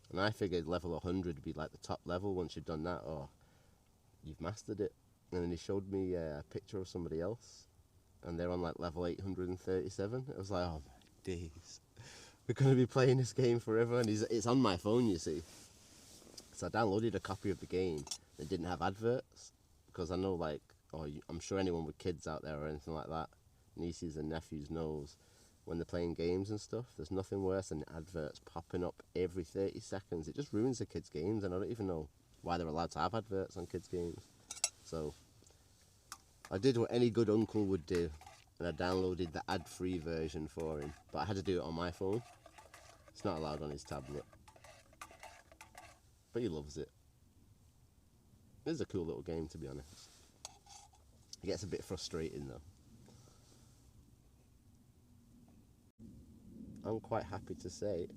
And I figured level 100 would be like the top level. Once you've done that, oh, you've mastered it. And then he showed me a picture of somebody else, and they're on like level 837. It was like, oh my days, we're going to be playing this game forever. And it's on my phone, you see. So I downloaded a copy of the game that didn't have adverts, because I know, like, I'm sure anyone with kids out there or anything like that, nieces and nephews, knows when they're playing games and stuff, there's nothing worse than adverts popping up every 30 seconds. It just ruins the kids' games, and I don't even know why they're allowed to have adverts on kids' games. So I did what any good uncle would do, and I downloaded the ad-free version for him, but I had to do it on my phone. It's not allowed on his tablet, but he loves it. It's a cool little game, to be honest. It gets a bit frustrating though. I'm quite happy to say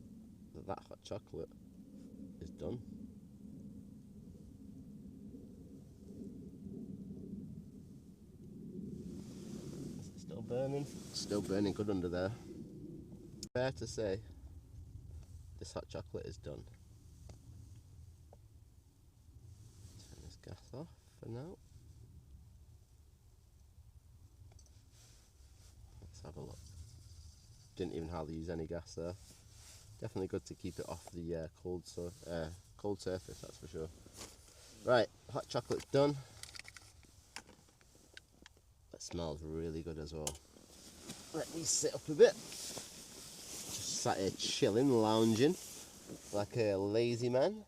that hot chocolate is done. Still burning? Still burning good under there. Fair to say, this hot chocolate is done. Turn this gas off for now. Let's have a look. Didn't even hardly use any gas there. Definitely good to keep it off the cold surface, that's for sure. Right, hot chocolate's done. That smells really good as well. Let me sit up a bit. Just sat here chilling, lounging like a lazy man.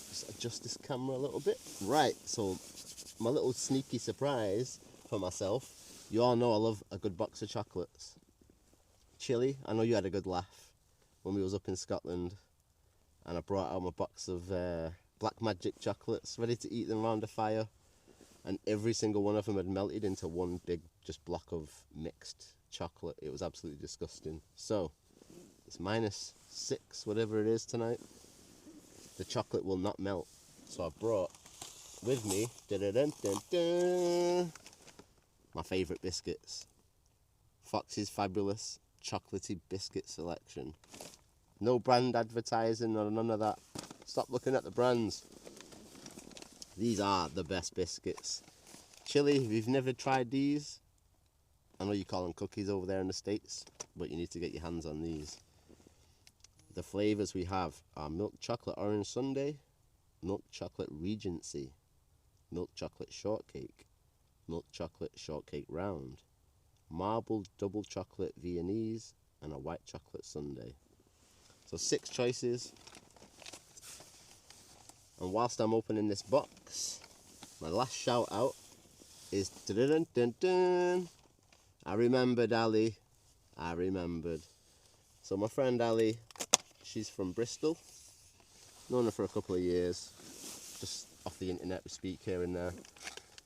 Just adjust this camera a little bit. Right, so my little sneaky surprise for myself. You all know I love a good box of chocolates. Chilly, I know you had a good laugh when we was up in Scotland and I brought out my box of Black Magic chocolates, ready to eat them around the fire, and every single one of them had melted into one big just block of mixed chocolate. It was absolutely disgusting. So it's -6, whatever it is tonight. The chocolate will not melt. So I brought with me my favourite biscuits. Fox's Fabulous Chocolatey Biscuit Selection. No brand advertising or none of that. Stop looking at the brands. These are the best biscuits. Chili, if you've never tried these, I know you call them cookies over there in the States, but you need to get your hands on these. The flavours we have are milk chocolate orange sundae, milk chocolate Regency, milk chocolate shortcake, milk chocolate shortcake round, marbled double chocolate Viennese, and a white chocolate sundae. So 6 choices. And whilst I'm opening this box, my last shout out is dun dun dun. I remembered, Ali. I remembered. So my friend Ali, she's from Bristol. Known her for a couple of years. Just off the internet, we speak here and there.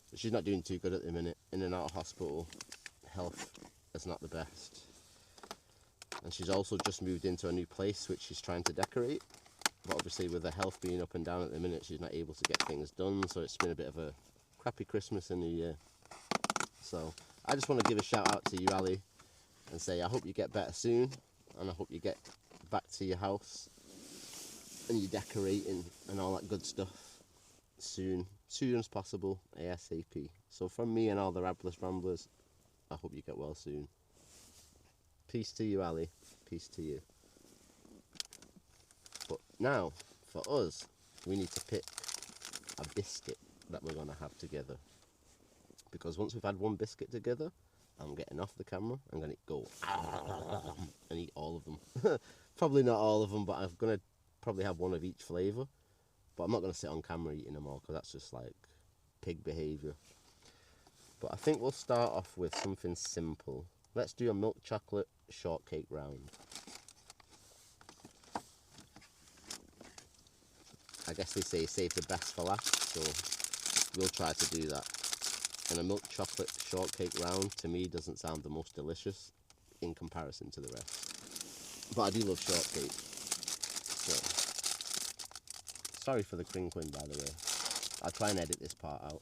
But she's not doing too good at the minute. In and out of hospital. Health is not the best. And she's also just moved into a new place which she's trying to decorate. But obviously with her health being up and down at the minute, she's not able to get things done. So it's been a bit of a crappy Christmas and New Year. So I just want to give a shout out to you, Ali, and say I hope you get better soon. And I hope you get back to your house and you're decorating and all that good stuff soon as possible, ASAP. So from me and all the Rabless Ramblers, I hope you get well soon. Peace to you, Ali. Peace to you. But now, for us, we need to pick a biscuit that we're going to have together. Because once we've had one biscuit together, I'm getting off the camera, I'm going to go and eat all of them. Probably not all of them, but I'm going to probably have one of each flavour. But I'm not going to sit on camera eating them all, because that's just like pig behaviour. But I think we'll start off with something simple. Let's do a milk chocolate shortcake round. I guess they say save the best for last, so we'll try to do that. And a milk chocolate shortcake round, to me, doesn't sound the most delicious in comparison to the rest. But I do love shortcake. So, sorry for the crinkling, by the way. I'll try and edit this part out.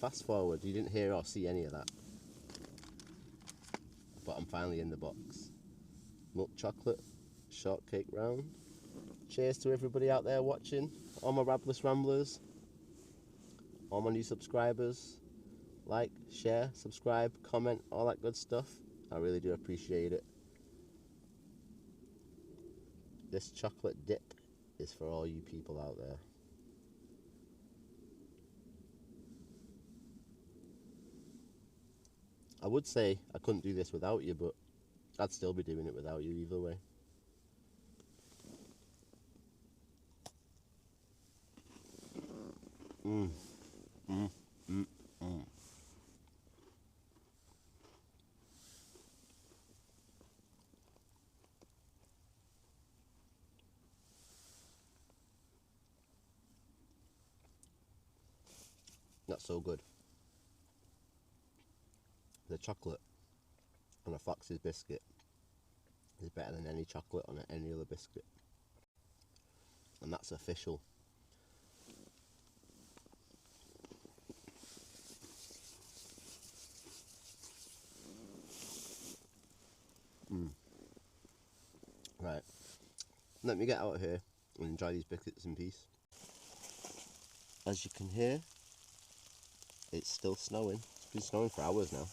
Fast forward, you didn't hear or see any of that. But I'm finally in the box. Milk chocolate shortcake round. Cheers to everybody out there watching. All my Rabless Ramblers. All my new subscribers. Like, share, subscribe, comment, all that good stuff. I really do appreciate it. This chocolate dip is for all you people out there. I would say I couldn't do this without you, but I'd still be doing it without you either way. That's so good. The chocolate on a Fox's biscuit is better than any chocolate on any other biscuit. And that's official. Right, let me get out of here and enjoy these biscuits in peace. As you can hear, it's still snowing. It's been snowing for hours now.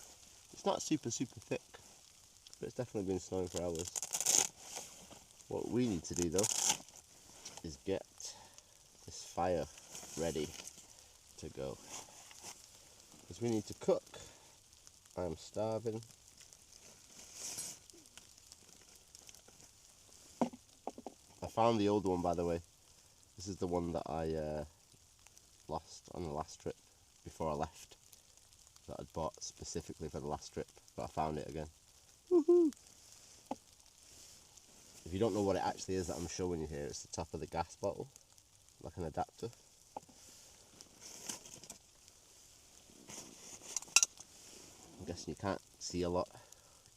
It's not super thick, but it's definitely been snowing for hours. What we need to do though is get this fire ready to go, because we need to cook. I'm starving. I found the old one, by the way. This is the one that I lost on the last trip before I left, that I'd bought specifically for the last trip, but I found it again. Woohoo! If you don't know what it actually is that I'm showing you here, it's the top of the gas bottle, like an adapter. I'm guessing you can't see a lot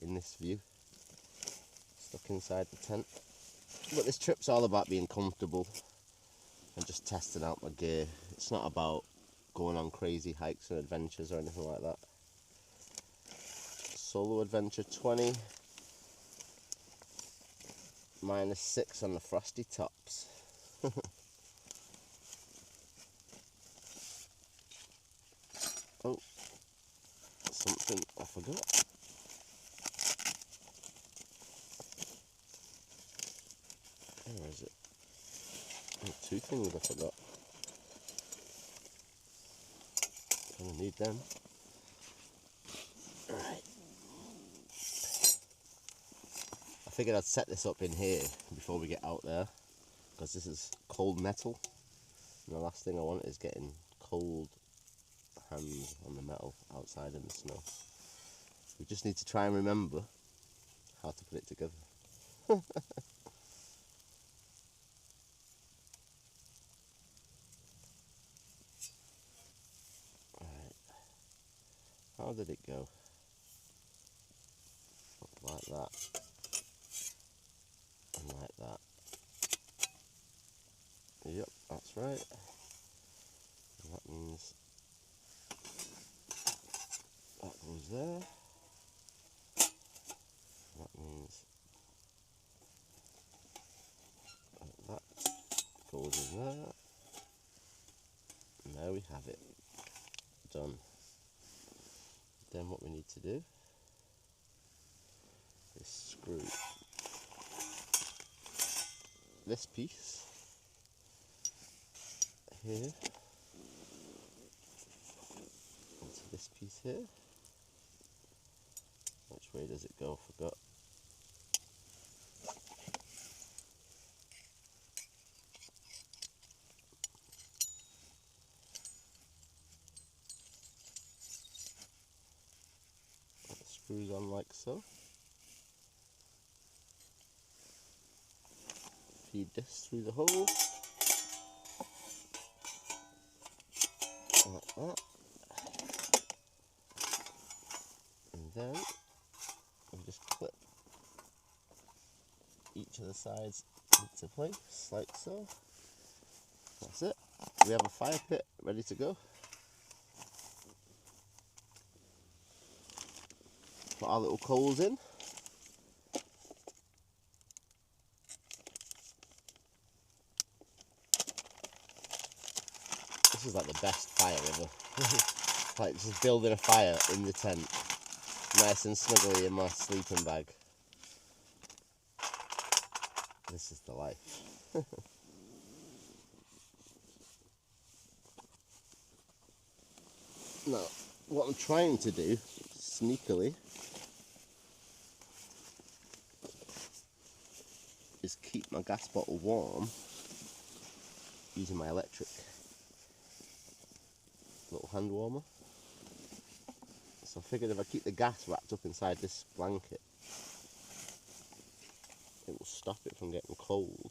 in this view, stuck inside the tent. But this trip's all about being comfortable and just testing out my gear. It's not about going on crazy hikes and adventures or anything like that. Solo adventure 20, -6 on the Frosty tops. Oh, something I forgot. Where is it? Oh, 2 things I forgot. need them. Alright. I figured I'd set this up in here before we get out there, because this is cold metal. And the last thing I want is getting cold hands on the metal outside in the snow. We just need to try and remember how to put it together. Right. How did it go? Like that. And like that. Yep, that's right. And that means that goes there. That means that goes in there. And there we have it. Done. Then what we need to do is screw this piece here into this piece here. Which way does it go? Forgot. Put the screws on like so. Feed this through the hole. Like that. And then we just clip each of the sides into place like so. That's it. We have a fire pit ready to go. Put our little coals in. This is like the best fire ever. Like just building a fire in the tent. Nice and snuggly in my sleeping bag. This is the life. Now, what I'm trying to do, sneakily, is keep my gas bottle warm using my electric little hand warmer. So I figured if I keep the gas wrapped up inside this blanket, it will stop it from getting cold.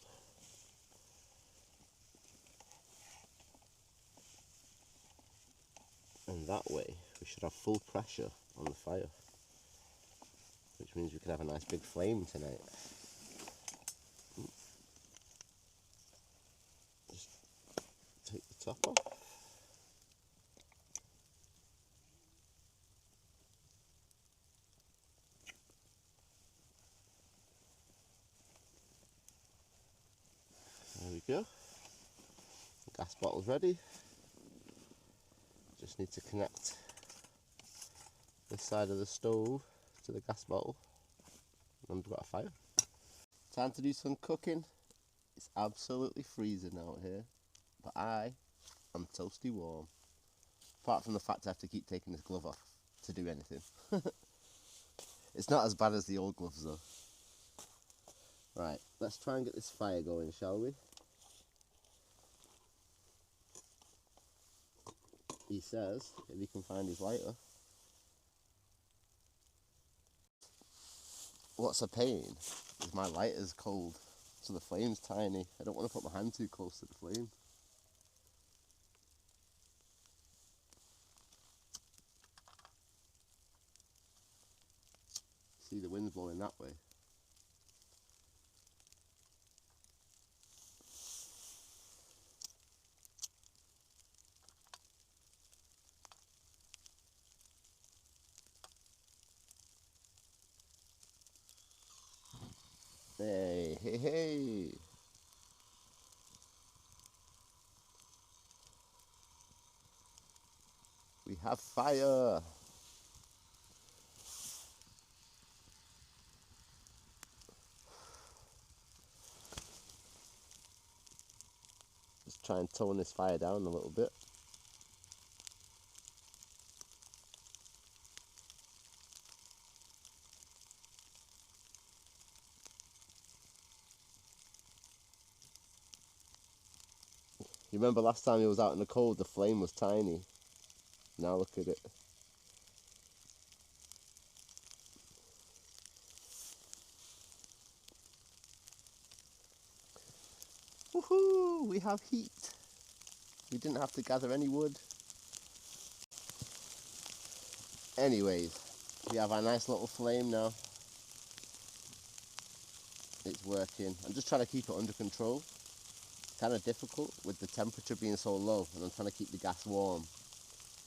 And that way we should have full pressure on the fire, which means we could have a nice big flame tonight. Just take the top off. There we go. The gas bottle's ready. Just need to connect this side of the stove to the gas bottle and we've got a fire. Time to do some cooking. It's absolutely freezing out here, but I am toasty warm. Apart from the fact I have to keep taking this glove off to do anything. It's not as bad as the old gloves though. Right, let's try and get this fire going, shall we? He says if he can find his lighter. What's a pain is my lighter's cold, so the flame's tiny. I don't want to put my hand too close to the flame. See, the wind's blowing that way. Hey, hey, hey. We have fire. Just try and tone this fire down a little bit. You remember last time he was out in the cold, the flame was tiny. Now look at it. Woohoo! We have heat. We didn't have to gather any wood. Anyways, we have our nice little flame now. It's working. I'm just trying to keep it under control. It's kind of difficult with the temperature being so low, and I'm trying to keep the gas warm.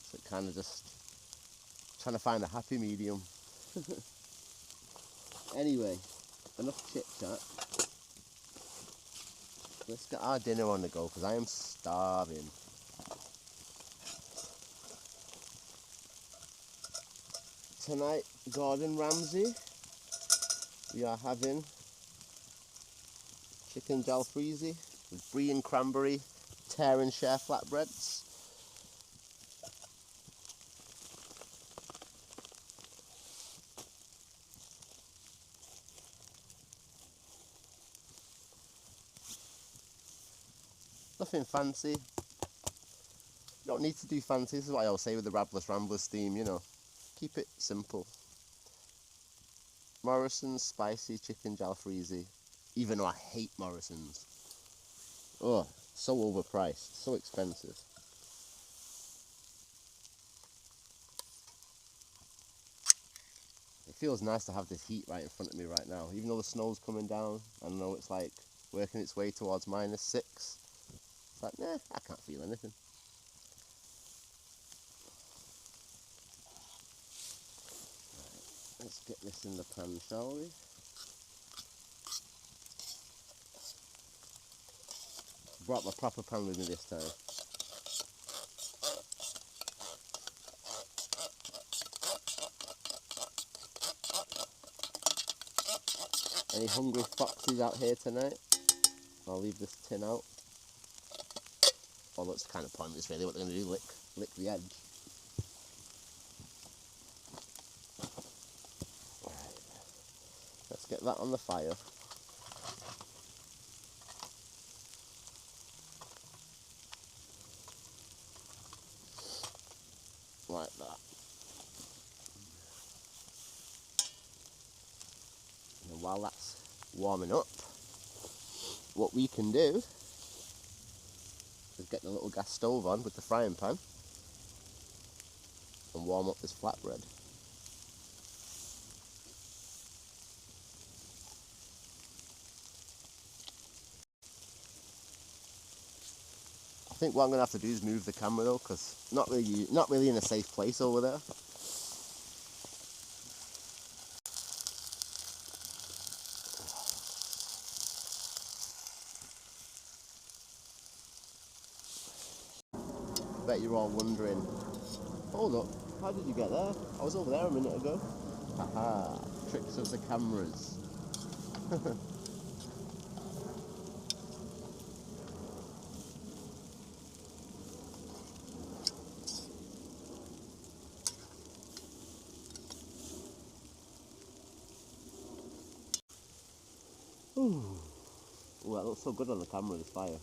So it kind of just trying to find a happy medium. Anyway, enough chit chat. Let's get our dinner on the go because I am starving. Tonight, Gordon Ramsay, we are having chicken jalfrezi with brie and cranberry, tear and share flatbreads. Nothing fancy. You don't need to do fancy. This is what I always say with the Rabless Ramblers theme, you know. Keep it simple. Morrison's spicy chicken jalfrezi. Even though I hate Morrison's. Oh, so overpriced, so expensive. It feels nice to have this heat right in front of me right now. Even though the snow's coming down, I know it's like working its way towards -6. It's like, nah, I can't feel anything. Right, let's get this in the pan, shall we? Brought my proper pan with me this time. Any hungry foxes out here tonight? I'll leave this tin out. Although it's kind of pointless really, what they're going to do, lick the edge. Right. Let's get that on the fire. Like that. And while that's warming up, what we can do is get the little gas stove on with the frying pan and warm up this flatbread. I think what I'm going to have to do is move the camera though, because not really in a safe place over there. I bet you're all wondering, hold up, how did you get there? I was over there a minute ago. Haha, tricks of the cameras. Ooh, that looks so good on the camera, this fire.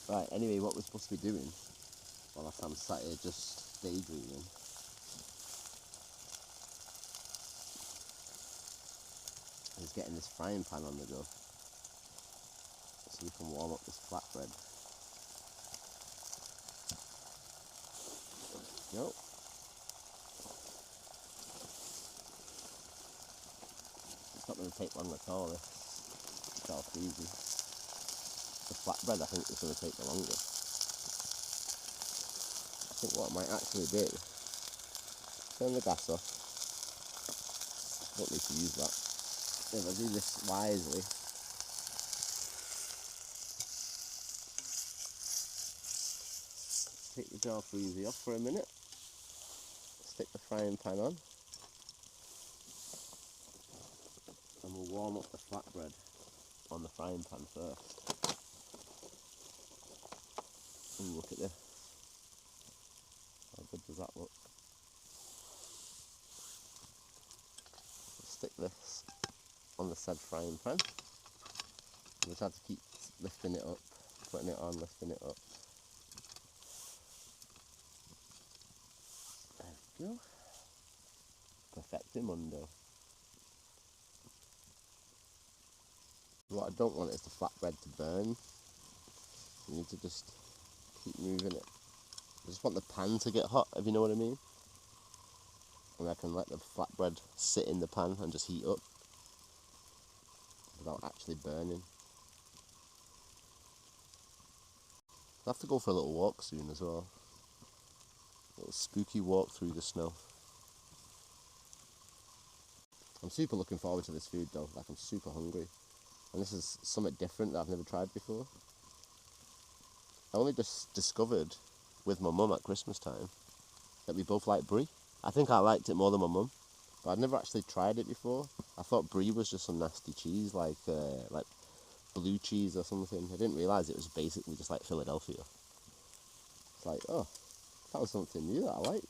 Right, anyway, what we're supposed to be doing, while I'm sat here just daydreaming, is getting this frying pan on the go, so we can warm up this flatbread. Nope. It's not going to take long at all, this. It's all easy. The flatbread I think is going to take the longest. I think what I might actually do, turn the gas off. Don't need to use that. If I do this wisely, take the jalfrezi off for a minute, stick the frying pan on, and we'll warm up the flatbread on the frying pan first. And look at this. How good does that look? Stick this on the said frying pan. just have to keep lifting it up, putting it on, lifting it up. There we go. Perfectimundo. What I don't want is the flatbread to burn. You need to just keep moving it. I just want the pan to get hot, if you know what I mean. And I can let the flatbread sit in the pan and just heat up without actually burning. I'll have to go for a little walk soon as well. A little spooky walk through the snow. I'm super looking forward to this food though, like I'm super hungry. And this is something different that I've never tried before. I only just discovered with my mum at Christmas time that we both like brie. I think I liked it more than my mum, but I'd never actually tried it before. I thought brie was just some nasty cheese, like blue cheese or something. I didn't realise it was basically just like Philadelphia. It's like, oh, that was something new that I like.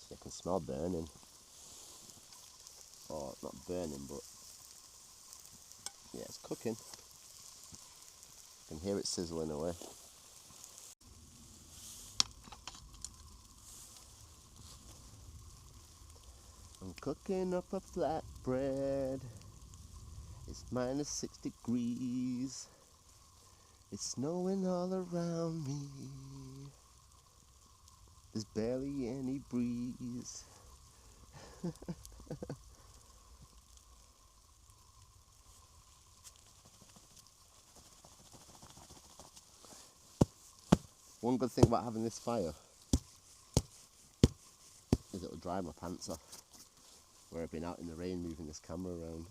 See, I can smell burning. Or not burning, but yeah, it's cooking. I can hear it sizzling away. I'm cooking up a flatbread. It's -6 degrees. It's snowing all around me. There's barely any breeze. One good thing about having this fire is it'll dry my pants off where I've been out in the rain moving this camera around.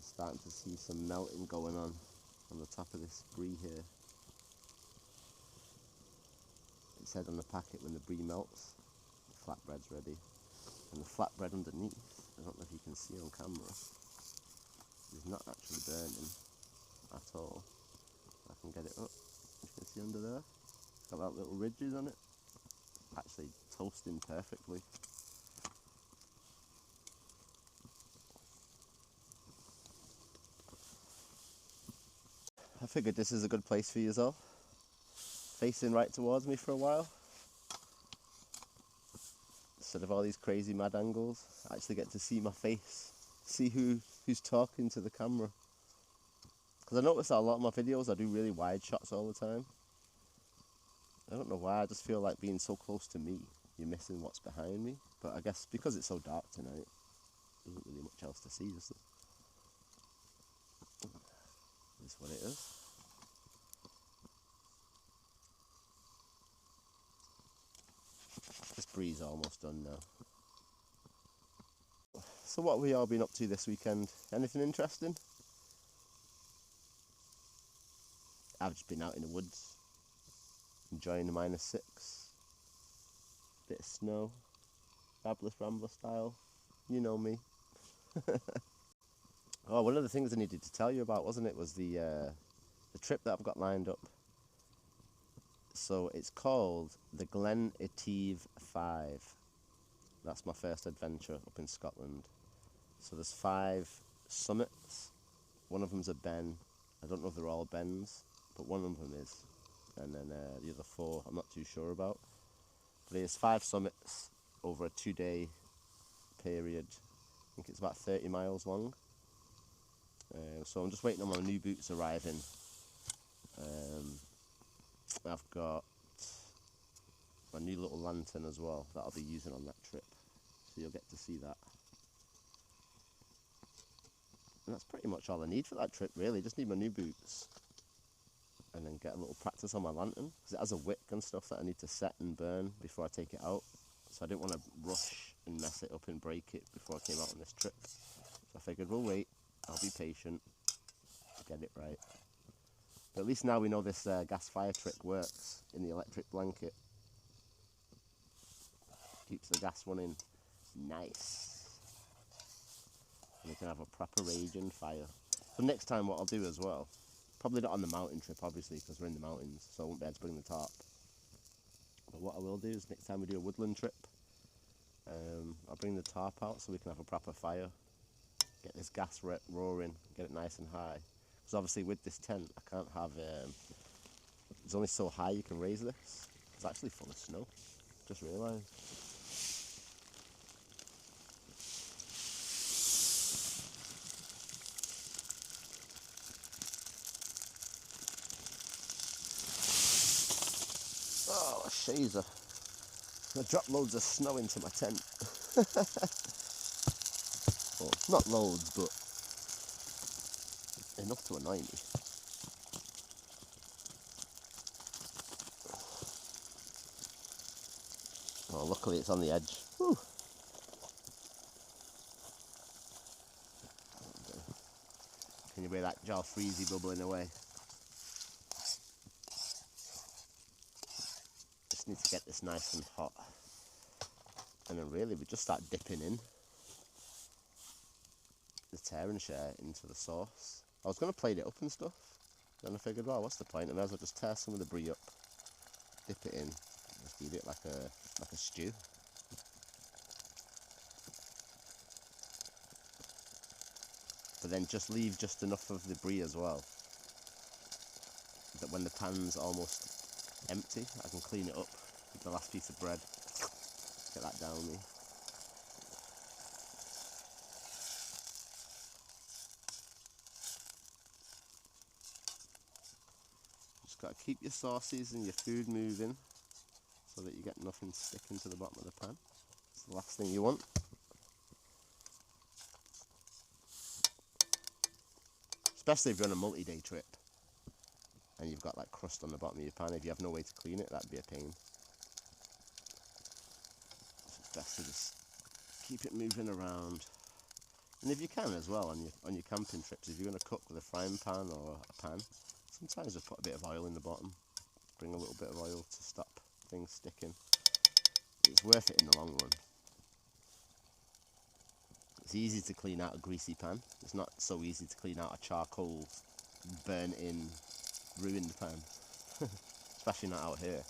Starting to see some melting going on the top of this brie here. It said on the packet when the brie melts, the flatbread's ready. And the flatbread underneath, I don't know if you can see on camera, is not actually burning at all. I can get it up. You can see under there, it's got that little ridges on it. Actually toasting perfectly. I figured this is a good place for you all, facing right towards me for a while. Instead of all these crazy mad angles, I actually get to see my face, see who's talking to the camera. Because I notice that a lot of my videos I do really wide shots all the time. I don't know why, I just feel like being so close to me, you're missing what's behind me. But I guess because it's so dark tonight, there isn't really much else to see, is there? Is what it is. This breeze is almost done now. So what have we all been up to this weekend? Anything interesting? I've just been out in the woods, enjoying the -6. Bit of snow, Rabless Rambler style. You know me. Oh, one of the things I needed to tell you about, wasn't it, was the trip that I've got lined up. So it's called the Glen Etive 5. That's my first adventure up in Scotland. So there's 5 summits. One of them's a ben. I don't know if they're all bens, but one of them is. And then the other 4 I'm not too sure about. But there's 5 summits over a 2-day period. I think it's about 30 miles long. So I'm just waiting on my new boots arriving. I've got my new little lantern as well that I'll be using on that trip. So you'll get to see that. And that's pretty much all I need for that trip, really. Just need my new boots. And then get a little practice on my lantern. Because it has a wick and stuff that I need to set and burn before I take it out. So I didn't want to rush and mess it up and break it before I came out on this trip. So I figured we'll wait. I'll be patient. get it right. But at least now we know this gas fire trick works in the electric blanket. Keeps the gas running nice. And we can have a proper raging fire. So next time what I'll do as well, probably not on the mountain trip obviously because we're in the mountains, so I won't be able to bring the tarp. But what I will do is next time we do a woodland trip, I'll bring the tarp out so we can have a proper fire. Get this gas roaring, get it nice and high. Because obviously with this tent I can't have, it's only so high you can raise this. It's actually full of snow, just realised. Oh, a shazer. I dropped loads of snow into my tent. Well, not loads, but enough to annoy me. Oh, luckily it's on the edge. Whew. Can you hear that jar freezy bubbling away? Just need to get this nice and hot. And then really we just start dipping in the tear and share into the sauce. I was going to plate it up and stuff, then I figured, well, what's the point? I may as well just tear some of the brie up, dip it in, just eat it like a stew. But then just leave just enough of the brie as well, that when the pan's almost empty, I can clean it up with the last piece of bread. Get that down me. Just got to keep your sauces and your food moving so that you get nothing sticking to the bottom of the pan. It's the last thing you want. Especially if you're on a multi-day trip and you've got like crust on the bottom of your pan. If you have no way to clean it, that'd be a pain. It's best to just keep it moving around. And if you can as well on your camping trips, if you're going to cook with a frying pan or a pan, sometimes just put a bit of oil in the bottom. Bring a little bit of oil to stop things sticking. It's worth it in the long run. It's easy to clean out a greasy pan. It's not so easy to clean out a charcoal, burnt in, ruined pan. Especially not out here.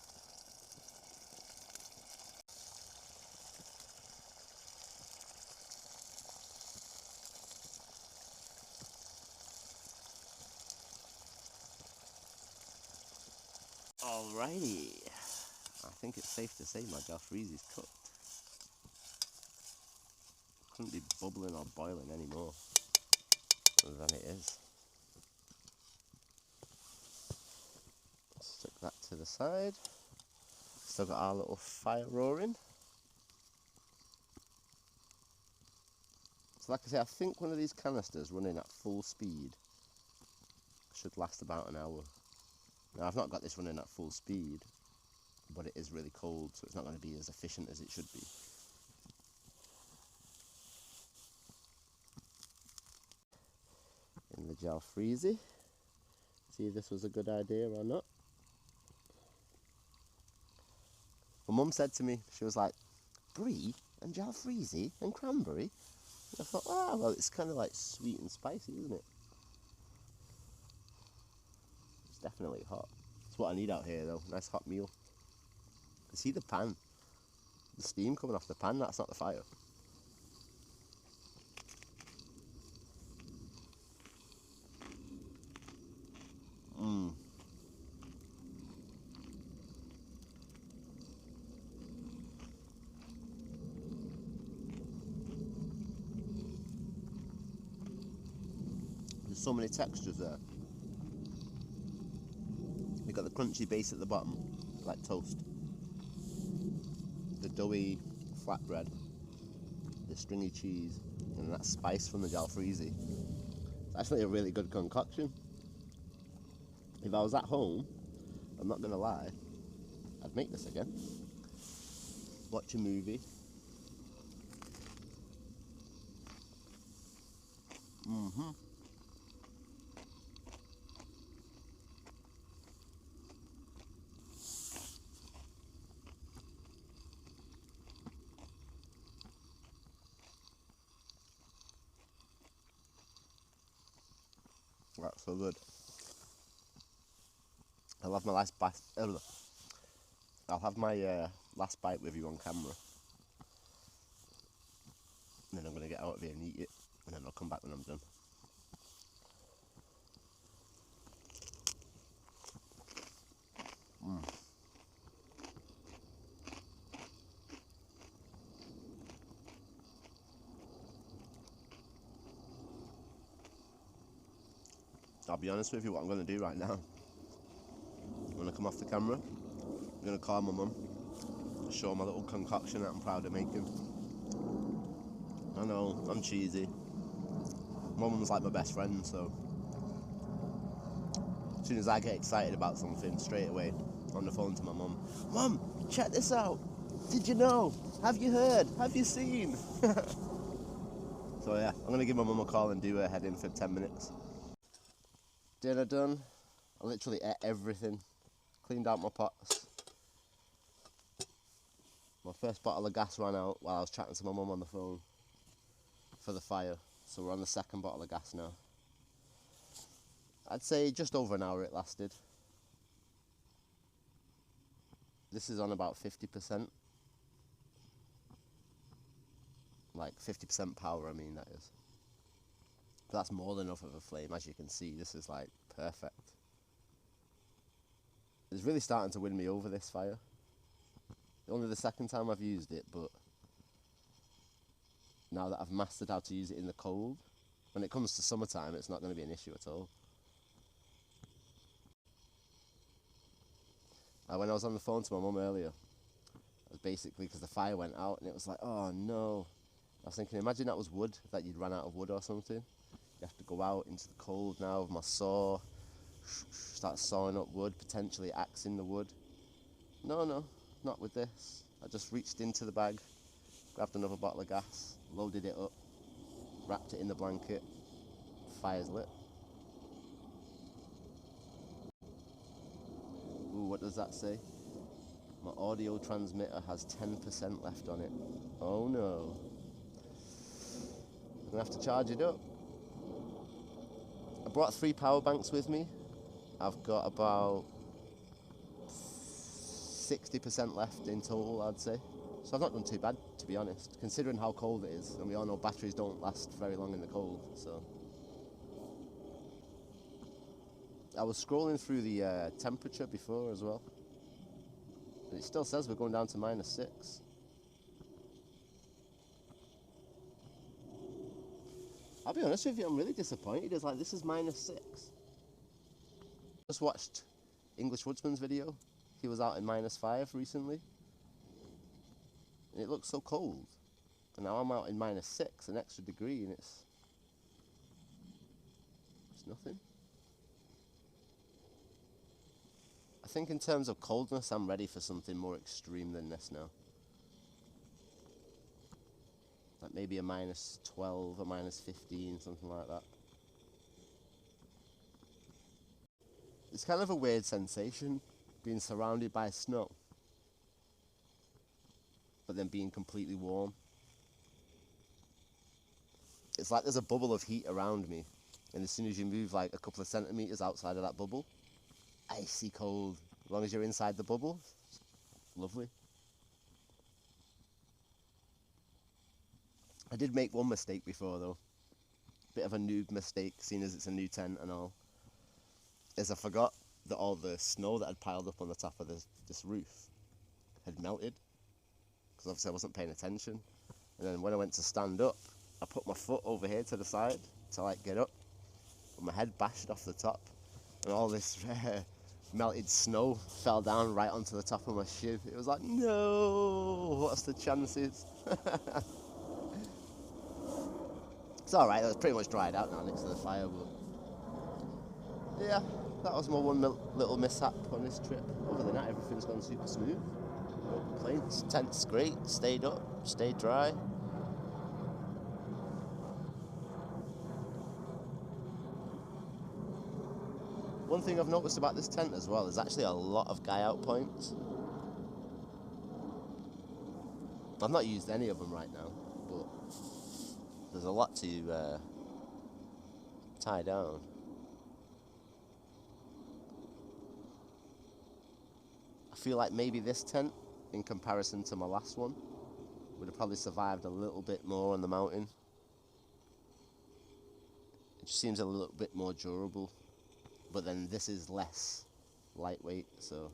Alrighty. I think it's safe to say my jalfreezy's cooked. Couldn't be bubbling or boiling anymore than it is. Stick that to the side. Still got our little fire roaring. So like I say, I think one of these canisters running at full speed should last about an hour. Now I've not got this running at full speed, but it is really cold, so it's not going to be as efficient as it should be. In the jalfreezy. See if this was a good idea or not. My mum said to me, she was like, brie and jalfreezy and cranberry? And I thought, ah, well, it's kind of like sweet and spicy, isn't it? It's definitely hot. It's what I need out here though, nice hot meal. You see the pan, the steam coming off the pan, that's not the fire. There's so many textures there. You've got the crunchy base at the bottom, like toast. The doughy flatbread, the stringy cheese, and that spice from the jalfreezy. It's actually a really good concoction. If I was at home, I'm not gonna lie, I'd make this again. Watch a movie. That's so good. I'll have my last bite. I'll have my last bite with you on camera. And then I'm going to get out of here and eat it. And then I'll come back when I'm done. I'll be honest with you, what I'm going to do right now. I'm going to come off the camera. I'm going to call my mum. Show her my little concoction that I'm proud of making. I know, I'm cheesy. My mum's like my best friend, so as soon as I get excited about something, straight away on the phone to my mum. Mum, check this out. Did you know? Have you heard? Have you seen? So yeah, I'm going to give my mum a call and do her head in for 10 minutes. Dinner done. I literally ate everything. Cleaned out my pots. My first bottle of gas ran out while I was chatting to my mum on the phone for the fire. So we're on the second bottle of gas now. I'd say just over an hour it lasted. This is on about 50%. Like 50% power, I mean, that is. But that's more than enough of a flame, as you can see. This is like perfect. It's really starting to win me over, this fire. Only the second time I've used it, but now that I've mastered how to use it in the cold, when it comes to summertime, it's not going to be an issue at all. When I was on the phone to my mum earlier, it was basically because the fire went out and it was like, oh no. I was thinking, imagine that was wood, that you'd run out of wood or something. You have to go out into the cold now with my saw, start sawing up wood, potentially axing the wood. No, not with this. I just reached into the bag, grabbed another bottle of gas, loaded it up, wrapped it in the blanket, fire's lit. Ooh, what does that say? My audio transmitter has 10% left on it. Oh no. I'm gonna have to charge it up. I brought 3 power banks with me. I've got about 60% left in total, I'd say. So I've not done too bad, to be honest, considering how cold it is. And we all know batteries don't last very long in the cold, so. I was scrolling through the temperature before as well. And it still says we're going down to -6. I'll be honest with you, I'm really disappointed. It's like, this is -6. Just watched English Woodsman's video. He was out in -5 recently. And it looks so cold. And now I'm out in -6, an extra degree, and it's nothing. I think in terms of coldness, I'm ready for something more extreme than this now. Like maybe a -12, a -15, something like that. It's kind of a weird sensation, being surrounded by snow, but then being completely warm. It's like there's a bubble of heat around me, and as soon as you move like a couple of centimeters outside of that bubble, icy cold. As long as you're inside the bubble, it's lovely. I did make one mistake before though. Bit of a noob mistake, seeing as it's a new tent and all. Is I forgot that all the snow that had piled up on the top of this roof had melted. Because obviously I wasn't paying attention. And then when I went to stand up, I put my foot over here to the side to like get up. But my head bashed off the top. And all this melted snow fell down right onto the top of my shoe. It was like, no, what's the chances? It's alright, it's pretty much dried out now next to the fire, but yeah, that was my one little mishap on this trip. Other than that, everything's gone super smooth. No complaints. Tent's great, stayed up, stayed dry. One thing I've noticed about this tent as well is actually a lot of guy out points. I've not used any of them right now, but there's a lot to tie down. feel like maybe this tent, in comparison to my last one, would have probably survived a little bit more on the mountain. It just seems a little bit more durable, but then this is less lightweight, so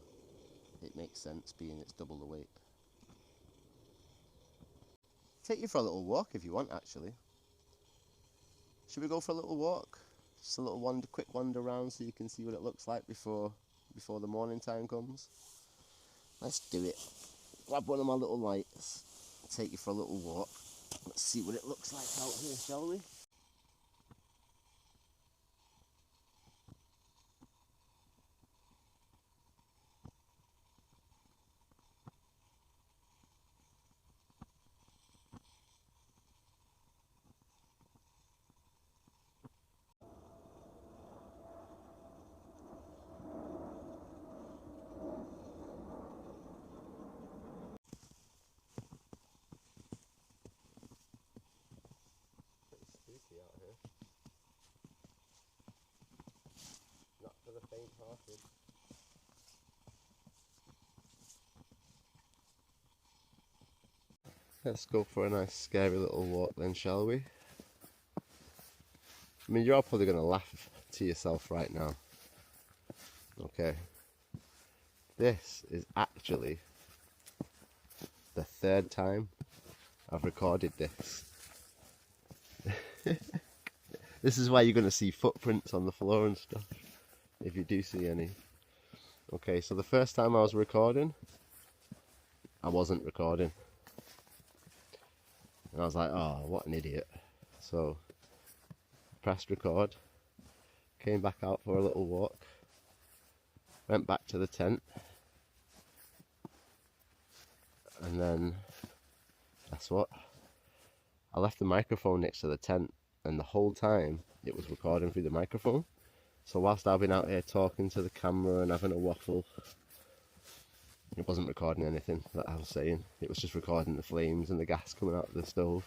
it makes sense being it's double the weight. Take you for a little walk if you want, actually. Should we go for a little walk? Just a little quick wander around so you can see what it looks like before the morning time comes. Let's do it. Grab one of my little lights, take you for a little walk. Let's see what it looks like out here, shall we? Spooky out here. Not for the faint-hearted. Let's go for a nice scary little walk then, shall we? I mean, you're all probably going to laugh to yourself right now. Okay. This is actually the third time I've recorded this. This is why you're going to see footprints on the floor and stuff, if you do see any. Okay, so the first time I was recording, I wasn't recording. And I was like, oh, what an idiot. So, pressed record, came back out for a little walk, went back to the tent, and then, guess what? I left the microphone next to the tent, and the whole time it was recording through the microphone. So whilst I've been out here talking to the camera and having a waffle, it wasn't recording anything that I was saying. It was just recording the flames and the gas coming out of the stove.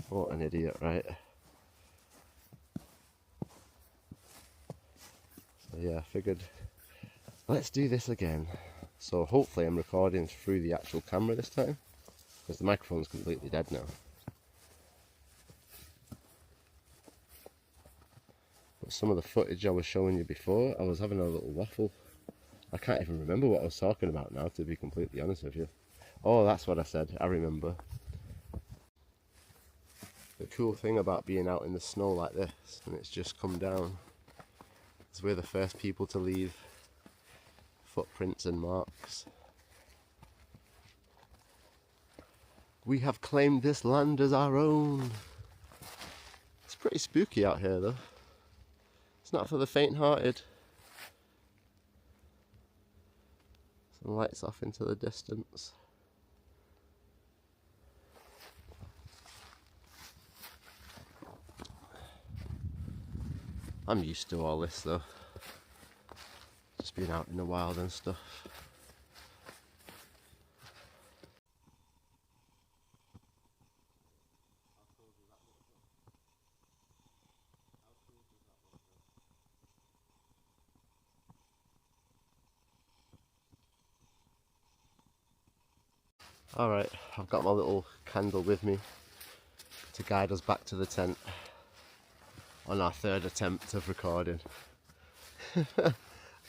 What an idiot, right? So yeah, I figured, let's do this again. So hopefully I'm recording through the actual camera this time, because the microphone's completely dead now. But some of the footage I was showing you before, I was having a little waffle. I can't even remember what I was talking about now, to be completely honest with you. Oh, that's what I said, I remember. The cool thing about being out in the snow like this, and it's just come down, is we're the first people to leave footprints and marks. We have claimed this land as our own. It's pretty spooky out here though. It's not for the faint-hearted. Some lights off into the distance. I'm used to all this though. Just being out in the wild and stuff. Alright, I've got my little candle with me to guide us back to the tent on our third attempt of recording.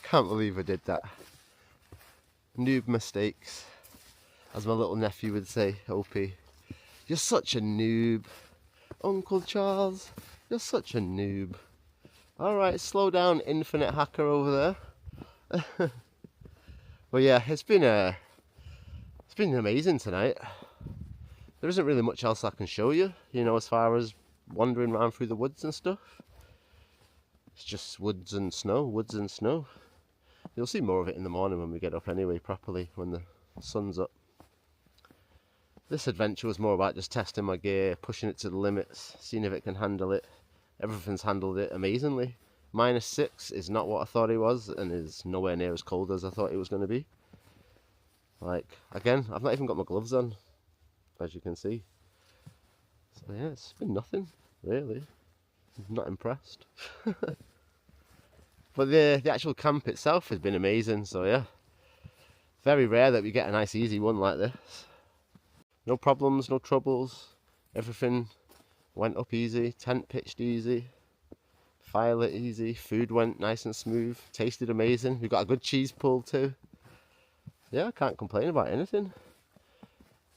Can't believe I did that. Noob mistakes, as my little nephew would say, Opie. You're such a noob. Uncle Charles, you're such a noob. Alright, slow down, infinite hacker over there. Well yeah, it's been amazing tonight. There isn't really much else I can show you, you know, as far as wandering around through the woods and stuff. It's just woods and snow, woods and snow. You'll see more of it in the morning when we get up anyway, properly, when the sun's up. This adventure was more about just testing my gear, pushing it to the limits, seeing if it can handle it. Everything's handled it amazingly. -6 is not what I thought it was, and is nowhere near as cold as I thought it was going to be. Like, again, I've not even got my gloves on, as you can see. So yeah, it's been nothing, really. I'm not impressed. But the actual camp itself has been amazing, so yeah. Very rare that we get a nice easy one like this. No problems, no troubles. Everything went up easy, tent pitched easy, fire lit easy, food went nice and smooth, tasted amazing. We got a good cheese pull too. Yeah, I can't complain about anything.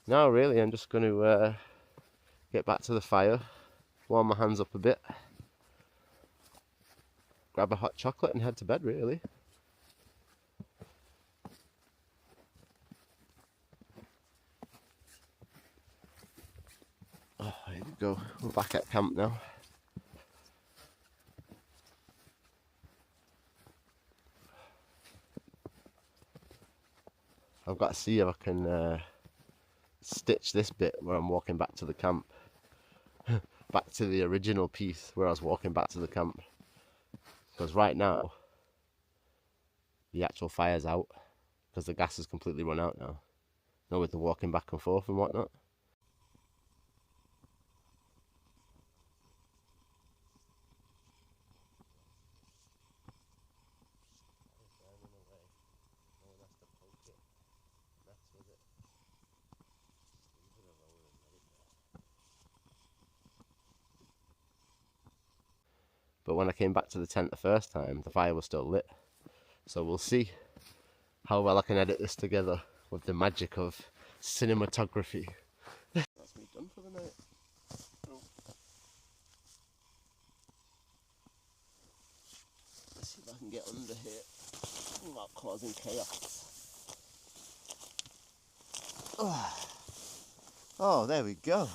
Now really I'm just going to get back to the fire, warm my hands up a bit, grab a hot chocolate and head to bed really. Oh, here we go, we're back at camp now. I've got to see if I can stitch this bit where I'm walking back to the camp back to the original piece where I was walking back to the camp, because right now the actual fire's out because the gas has completely run out now. You know, with the walking back and forth and whatnot. But when I came back to the tent the first time, the fire was still lit. So we'll see how well I can edit this together with the magic of cinematography. That's me done for the night. Oh. Let's see if I can get under here without causing chaos. Oh, there we go.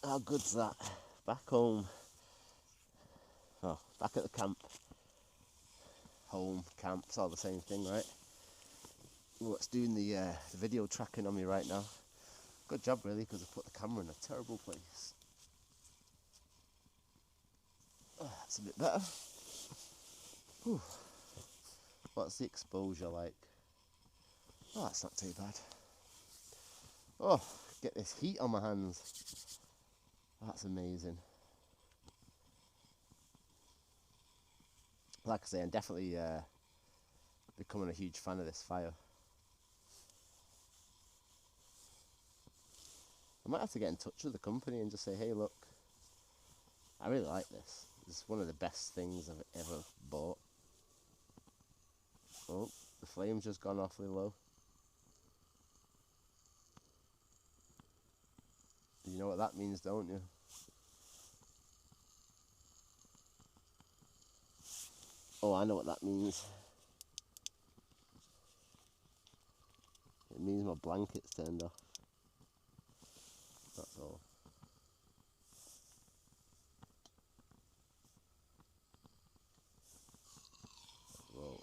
How good's that? Back home. Oh, back at the camp. Home, camp, it's all the same thing, right? What's doing the video tracking on me right now? Good job, really, because I put the camera in a terrible place. Oh, that's a bit better. Whew. What's the exposure like? Oh, that's not too bad. Oh, get this heat on my hands. That's amazing. Like I say, I'm definitely becoming a huge fan of this fire. I might have to get in touch with the company and just say, hey look, I really like this. It's one of the best things I've ever bought. Oh, the flame's just gone awfully low. You know what that means, don't you? Oh, I know what that means. It means my blanket's turned off. That's all. Whoa.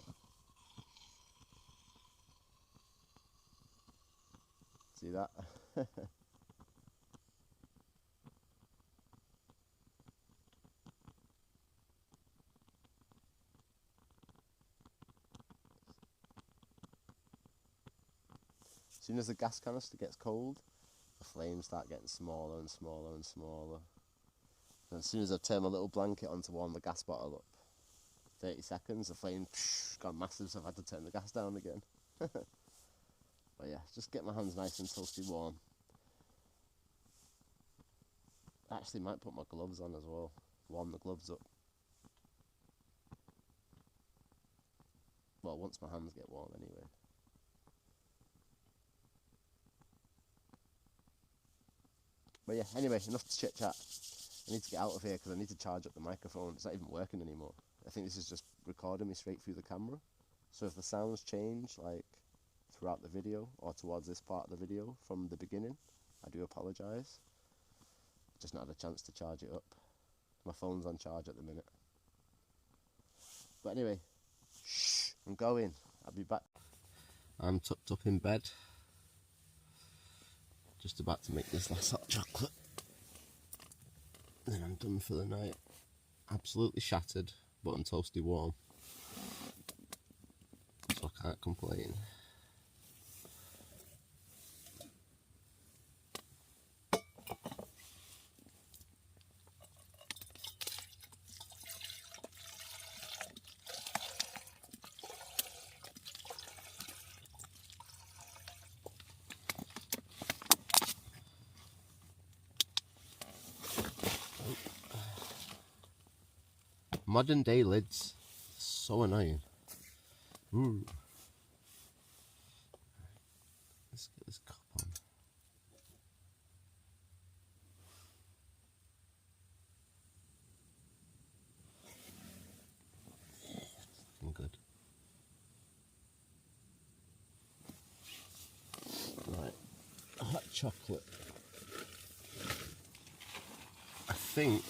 See that? As soon as the gas canister gets cold, the flames start getting smaller and smaller and smaller. And as soon as I turn my little blanket on to warm the gas bottle up, 30 seconds, the flame gone massive, so I've had to turn the gas down again. But yeah, just get my hands nice and toasty warm. I actually might put my gloves on as well, warm the gloves up. Well, once my hands get warm anyway. But yeah, anyway, enough to chit chat. I need to get out of here because I need to charge up the microphone. It's not even working anymore. I think this is just recording me straight through the camera. So if the sounds change, like throughout the video or towards this part of the video from the beginning, I do apologise. Just not had a chance to charge it up. My phone's on charge at the minute. But anyway, shh, I'm going. I'll be back. I'm tucked up in bed. Just about to make this last hot chocolate. Then I'm done for the night. Absolutely shattered, but I'm toasty warm. So I can't complain. Modern day lids. So annoying. Ooh. Let's get this cup on. Looking good. Right, hot chocolate. I think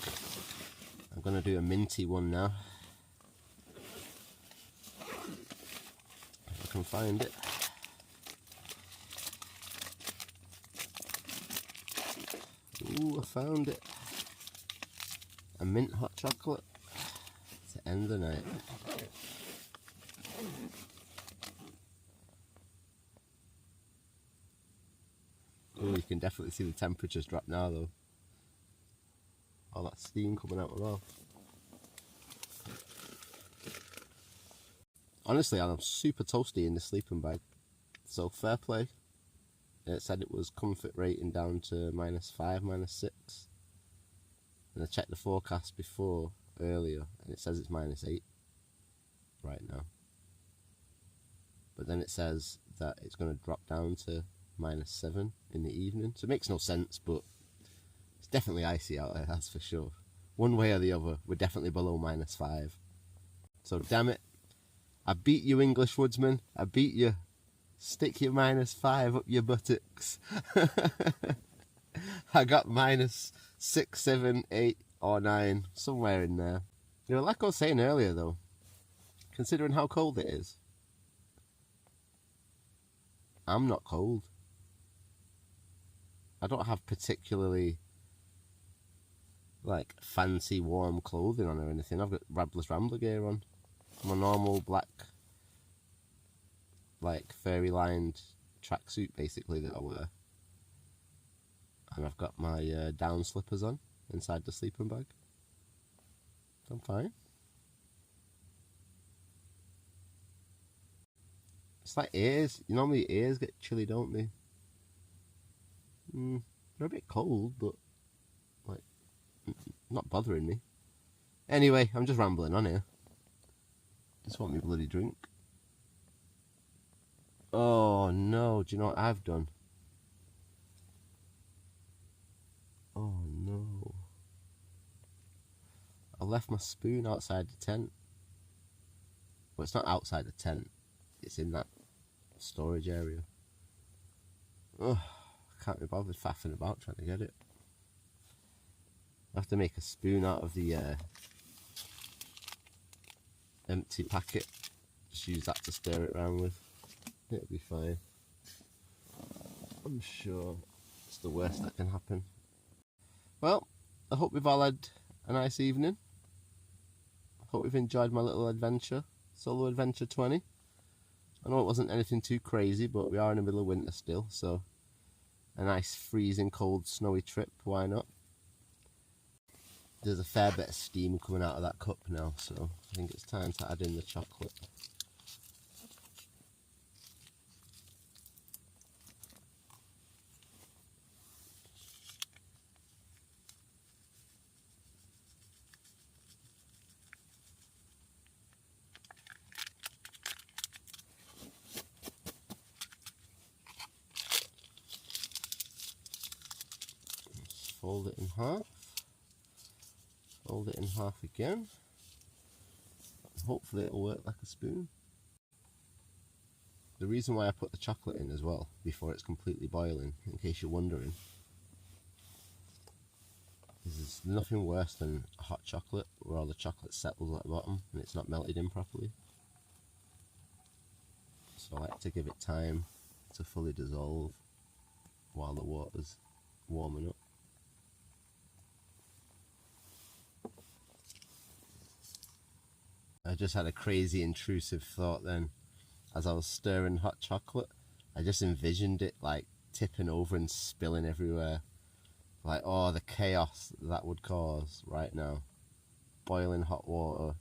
I'm going to do a minty one now. If I can find it. Ooh, I found it. A mint hot chocolate to end the night. Ooh, you can definitely see the temperatures drop now though. All that steam coming out of my mouth. Honestly, I'm super toasty in the sleeping bag. So fair play. It said it was comfort rating down to -5, -6. And I checked the forecast before earlier and it says it's -8 right now. But then it says that it's going to drop down to -7 in the evening. So it makes no sense, but it's definitely icy out there, that's for sure. One way or the other, we're definitely below -5. So damn it, I beat you, English woodsman. I beat you. Stick your -5 up your buttocks. I got -6, 7, 8 or 9, somewhere in there. You know, like I was saying earlier though, considering how cold it is, I'm not cold. I don't have particularly like fancy warm clothing on or anything. I've got Rabless Rambler gear on. My normal black like furry lined tracksuit basically that I wear. And I've got my down slippers on inside the sleeping bag. I'm fine. It's like ears. You normally ears get chilly, don't they? They're a bit cold, but like not bothering me. Anyway, I'm just rambling on here. Just want me bloody drink. Oh no, do you know what I've done? Oh no. I left my spoon outside the tent. Well, it's not outside the tent. It's in that storage area. Ugh, I can't be bothered faffing about trying to get it. I have to make a spoon out of the empty packet. Just use that to stir it around with. It'll be fine. I'm sure it's the worst that can happen. Well, I hope we've all had a nice evening. I hope you've enjoyed my little adventure. Solo Adventure 20. I know it wasn't anything too crazy, but we are in the middle of winter still, so a nice freezing cold snowy trip, why not? There's a fair bit of steam coming out of that cup now, so I think it's time to add in the chocolate. Fold it in half, fold it in half again, hopefully it'll work like a spoon. The reason why I put the chocolate in as well, before it's completely boiling, in case you're wondering, is there's nothing worse than hot chocolate where all the chocolate settles at the bottom and it's not melted in properly. So I like to give it time to fully dissolve while the water's warming up. I just had a crazy intrusive thought then. As I was stirring hot chocolate, I just envisioned it like tipping over and spilling everywhere. Like, oh, the chaos that would cause right now. Boiling hot water,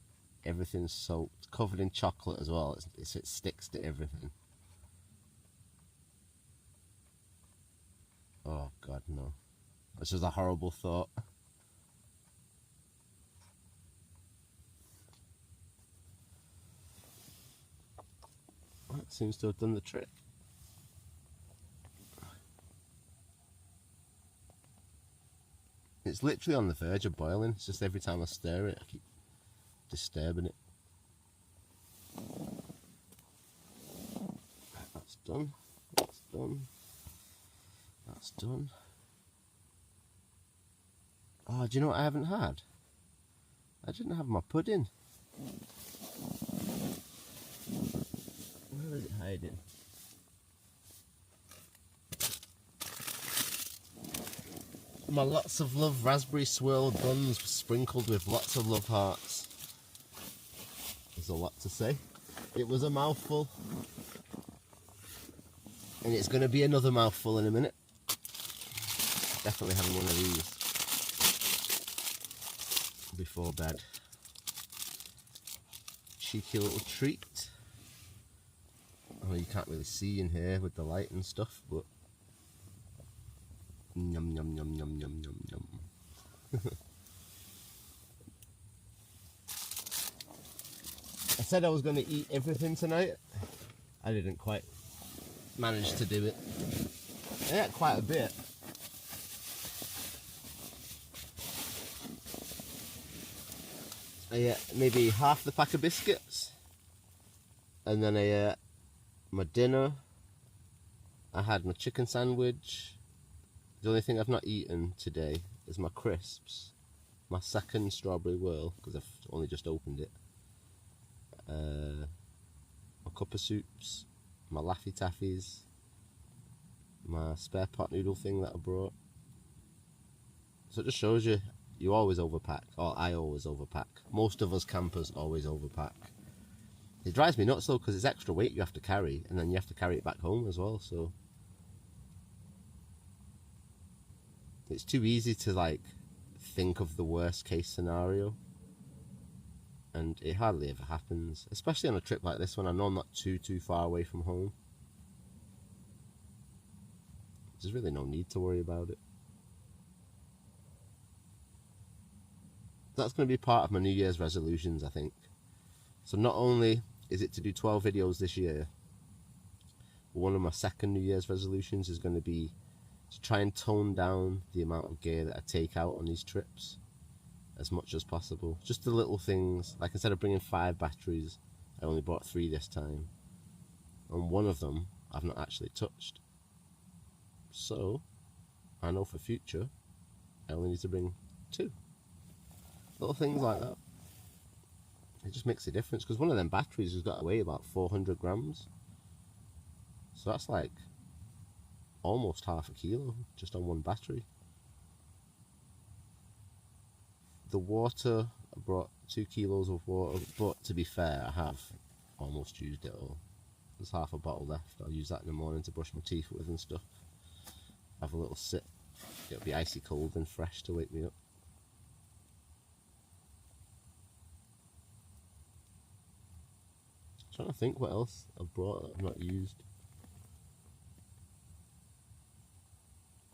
everything's soaked, covered in chocolate as well, it sticks to everything. Oh God, no. This was a horrible thought. seems to have done the trick. It's literally on the verge of boiling. It's just every time I stir it, I keep disturbing it. That's done. That's done. That's done. Oh, do you know what I haven't had? I didn't have my pudding. Where is it hiding? My lots of love raspberry swirl buns sprinkled with lots of love hearts. There's a lot to say. It was a mouthful. And it's going to be another mouthful in a minute. Definitely having one of these before bed. Cheeky little treat. Oh, you can't really see in here with the light and stuff, but yum yum yum yum yum yum yum. I said I was going to eat everything tonight. I didn't quite manage to do it. I ate quite a bit. I ate maybe half the pack of biscuits, and then I ate my dinner. I had my chicken sandwich. The only thing I've not eaten today is my crisps, my second strawberry whirl, because I've only just opened it, my cup of soups, my Laffy Taffies, my spare pot noodle thing that I brought. So it just shows you, you always overpack, or I always overpack. Most of us campers always overpack. It drives me nuts though, because it's extra weight you have to carry, and then you have to carry it back home as well, so it's too easy to like think of the worst case scenario, and it hardly ever happens, especially on a trip like this one. I know I'm not too far away from home. There's really no need to worry about it. That's going to be part of my New Year's resolutions, I think. So not only is it to do 12 videos this year, but one of my second New Year's resolutions is going to be to try and tone down the amount of gear that I take out on these trips as much as possible. Just the little things, like instead of bringing 5 batteries, I only bought 3 this time, and one of them I've not actually touched. So I know for future I only need to bring 2. Little things like that. It just makes a difference, because one of them batteries has got to weigh about 400 grams. So that's like almost half a kilo just on one battery. The water, I brought 2 kilos of water, but to be fair, I have almost used it all. There's half a bottle left. I'll use that in the morning to brush my teeth with and stuff. Have a little sip. It'll be icy cold and fresh to wake me up. I'm trying to think what else I've brought that I've not used.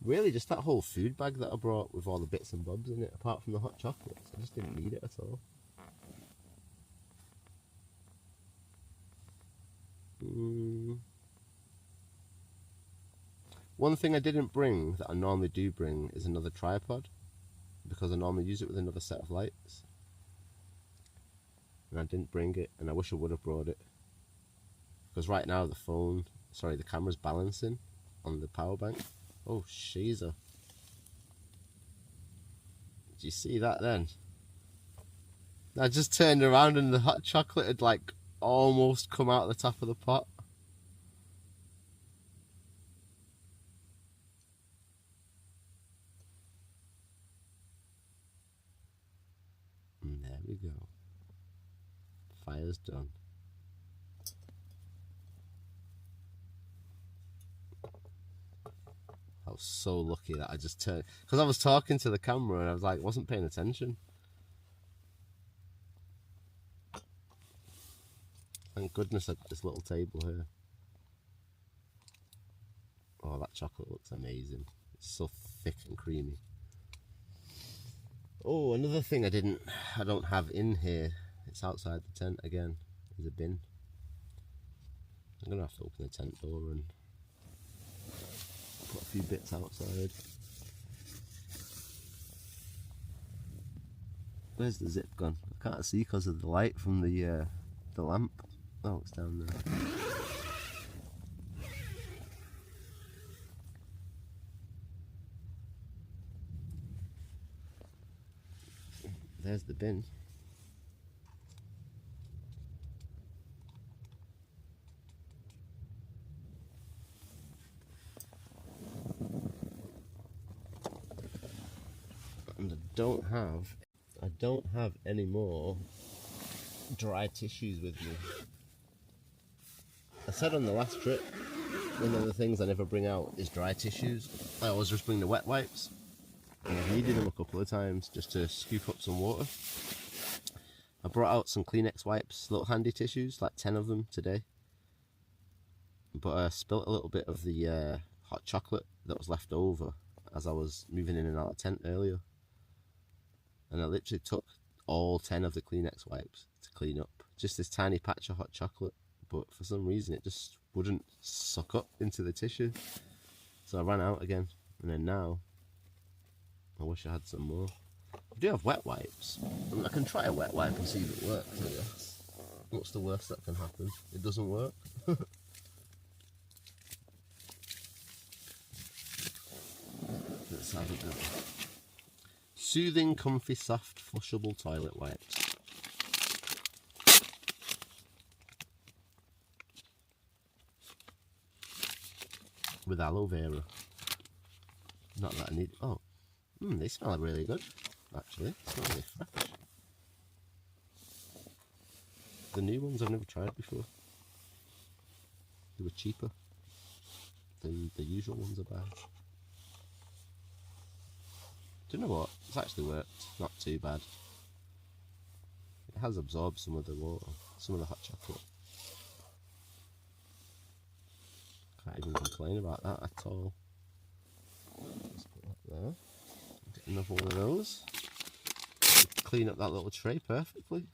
Really just that whole food bag that I brought with all the bits and bobs in it, apart from the hot chocolates. I just didn't need it at all. One thing I didn't bring that I normally do bring is another tripod, because I normally use it with another set of lights. And I didn't bring it, and I wish I would have brought it. Because right now the camera's balancing on the power bank. Oh, sheezer. Did you see that then? I just turned around and the hot chocolate had like almost come out the top of the pot. And there we go. Fire's done. I was so lucky that I just turned, because I was talking to the camera and I was like, wasn't paying attention. Thank goodness I got this little table here. Oh, that chocolate looks amazing. It's so thick and creamy. Oh, another thing I don't have in here, it's outside the tent again, is a bin. I'm gonna have to open the tent door and put a few bits outside. Where's the zip gone? I can't see because of the light from the lamp. Oh, it's down there. There's the bin. And I don't have any more dry tissues with me. I said on the last trip, one of the things I never bring out is dry tissues. I always just bring the wet wipes. And I've needed them a couple of times just to scoop up some water. I brought out some Kleenex wipes, little handy tissues, like 10 of them today. But I spilt a little bit of the hot chocolate that was left over as I was moving in and out of the tent earlier. And I literally took all 10 of the Kleenex wipes to clean up. Just this tiny patch of hot chocolate, but for some reason it just wouldn't suck up into the tissue. So I ran out again, and then now I wish I had some more. I do have wet wipes. I mean, I can try a wet wipe and see if it works, I guess. What's the worst that can happen? It doesn't work. Let's have a go. Soothing, comfy, soft, flushable toilet wipes. With aloe vera. Not that I need. Oh, they smell really good. Actually, they smell really fresh. The new ones I've never tried before. They were cheaper than the usual ones I buy. Do you know what? It's actually worked. Not too bad. It has absorbed some of the water, some of the hot chocolate. Can't even complain about that at all. Let's put that there. Get another one of those. Clean up that little tray perfectly.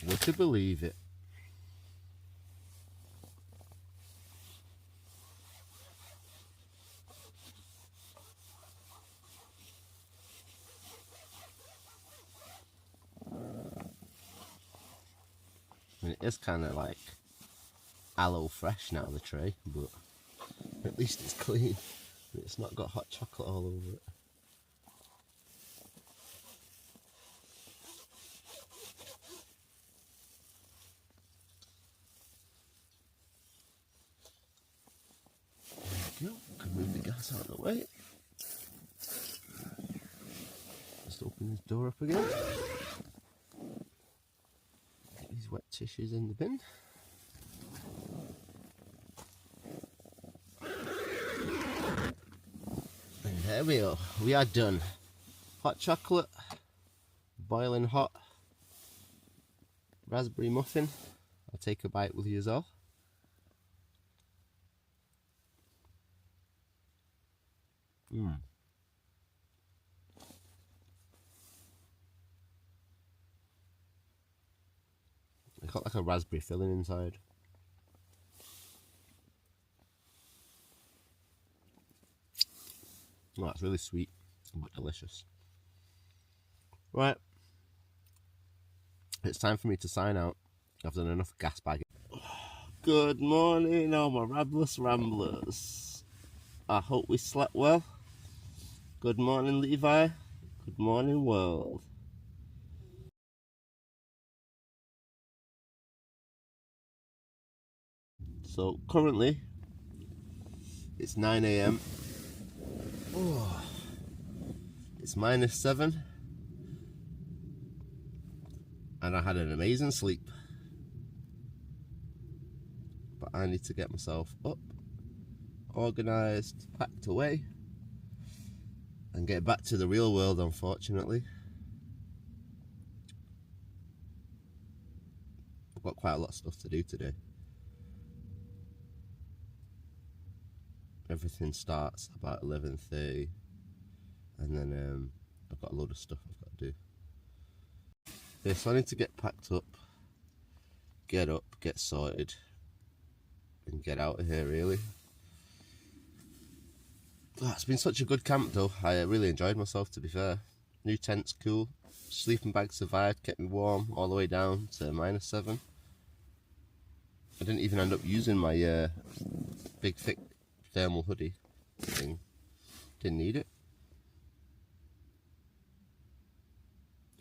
Would you believe it? I mean, it is kind of like aloe fresh now, the tray, but at least it's clean. It's not got hot chocolate all over it. There we go. Can move the gas out of the way. Just open this door up again. Get these wet tissues in the bin. And there we are. We are done. Hot chocolate, boiling hot, raspberry muffin. I'll take a bite with you as well. It's got like a raspberry filling inside. Oh, it's really sweet but delicious. Right, it's time for me to sign out. I've done enough gas bagging. Good morning, all my Rabless Ramblers. I hope we slept well. Good morning, Levi. Good morning, world. So currently it's 9 AM. Oh, it's -7 and I had an amazing sleep, but I need to get myself up, organised, packed away and get back to the real world, unfortunately. I've got quite a lot of stuff to do today. Everything starts about 11:30 and then I've got a load of stuff I've got to do. Yeah, so I need to get packed up, get sorted, and get out of here really. Oh, it's been such a good camp though. I really enjoyed myself, to be fair. New tent's cool. Sleeping bag survived, kept me warm all the way down to -7. I didn't even end up using my big thick thermal hoodie thing. Didn't need it.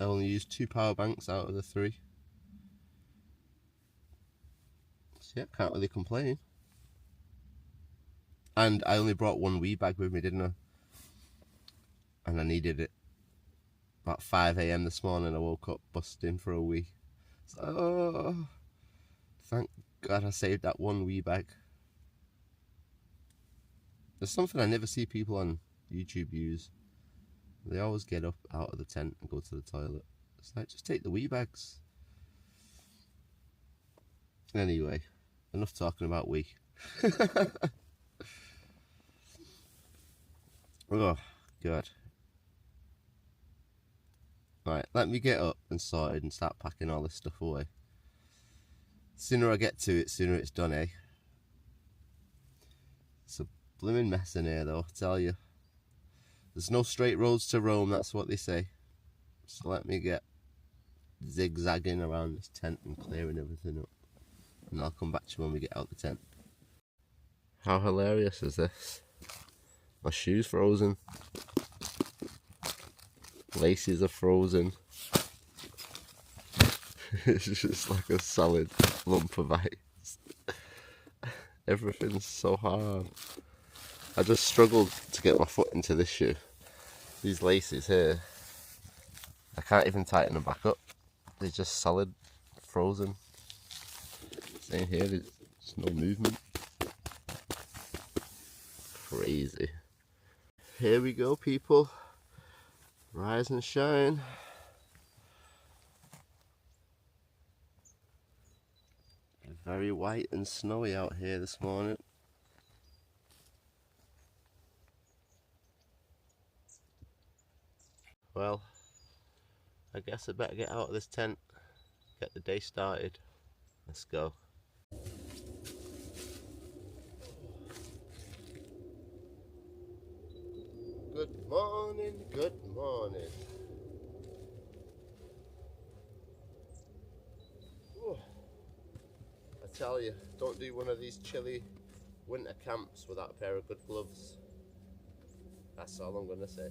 I only used 2 power banks out of the 3. So yeah, can't really complain. And I only brought 1 wee bag with me, didn't I? And I needed it. About 5 AM this morning, I woke up busting for a wee. So, oh, thank God I saved that 1 wee bag. There's something I never see people on YouTube use. They always get up out of the tent and go to the toilet. It's like, just take the wee bags. Anyway, enough talking about wee. Oh, God. Right, let me get up and sorted and start packing all this stuff away. The sooner I get to it, sooner it's done, eh? It's a blooming mess in here though, I tell you. There's no straight roads to Rome, that's what they say. So let me get zigzagging around this tent and clearing everything up. And I'll come back to you when we get out the tent. How hilarious is this? My shoe's frozen. Laces are frozen. It's just like a solid lump of ice. Everything's so hard. I just struggled to get my foot into this shoe. These laces here, I can't even tighten them back up. They're just solid, frozen. Same here, there's no movement. Crazy. Here we go, people. Rise and shine. Very white and snowy out here this morning. Well, I guess I better get out of this tent, get the day started. Let's go. Good morning, good morning. Ooh. I tell you, don't do one of these chilly winter camps without a pair of good gloves. That's all I'm gonna say.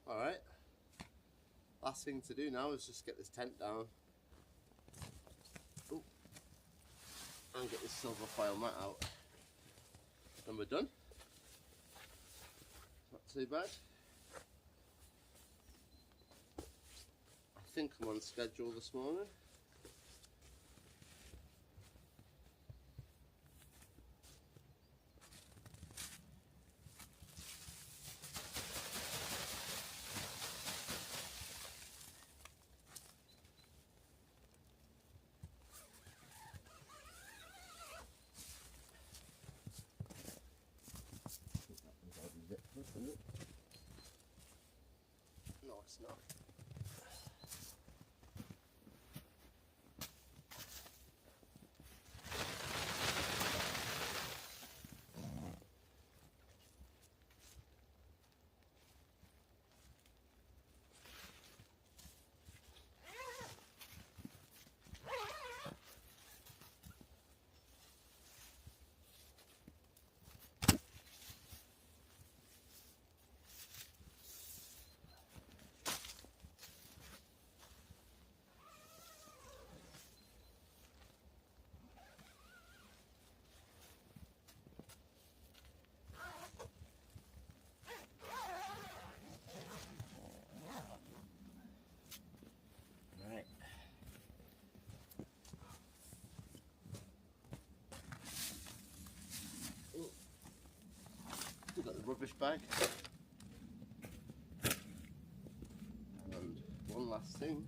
Alright, last thing to do now is just get this tent down. Ooh. And get this silver foil mat out. And we're done. Not too bad. I think I'm on schedule this morning. No, it's not. the rubbish bag. And one last thing.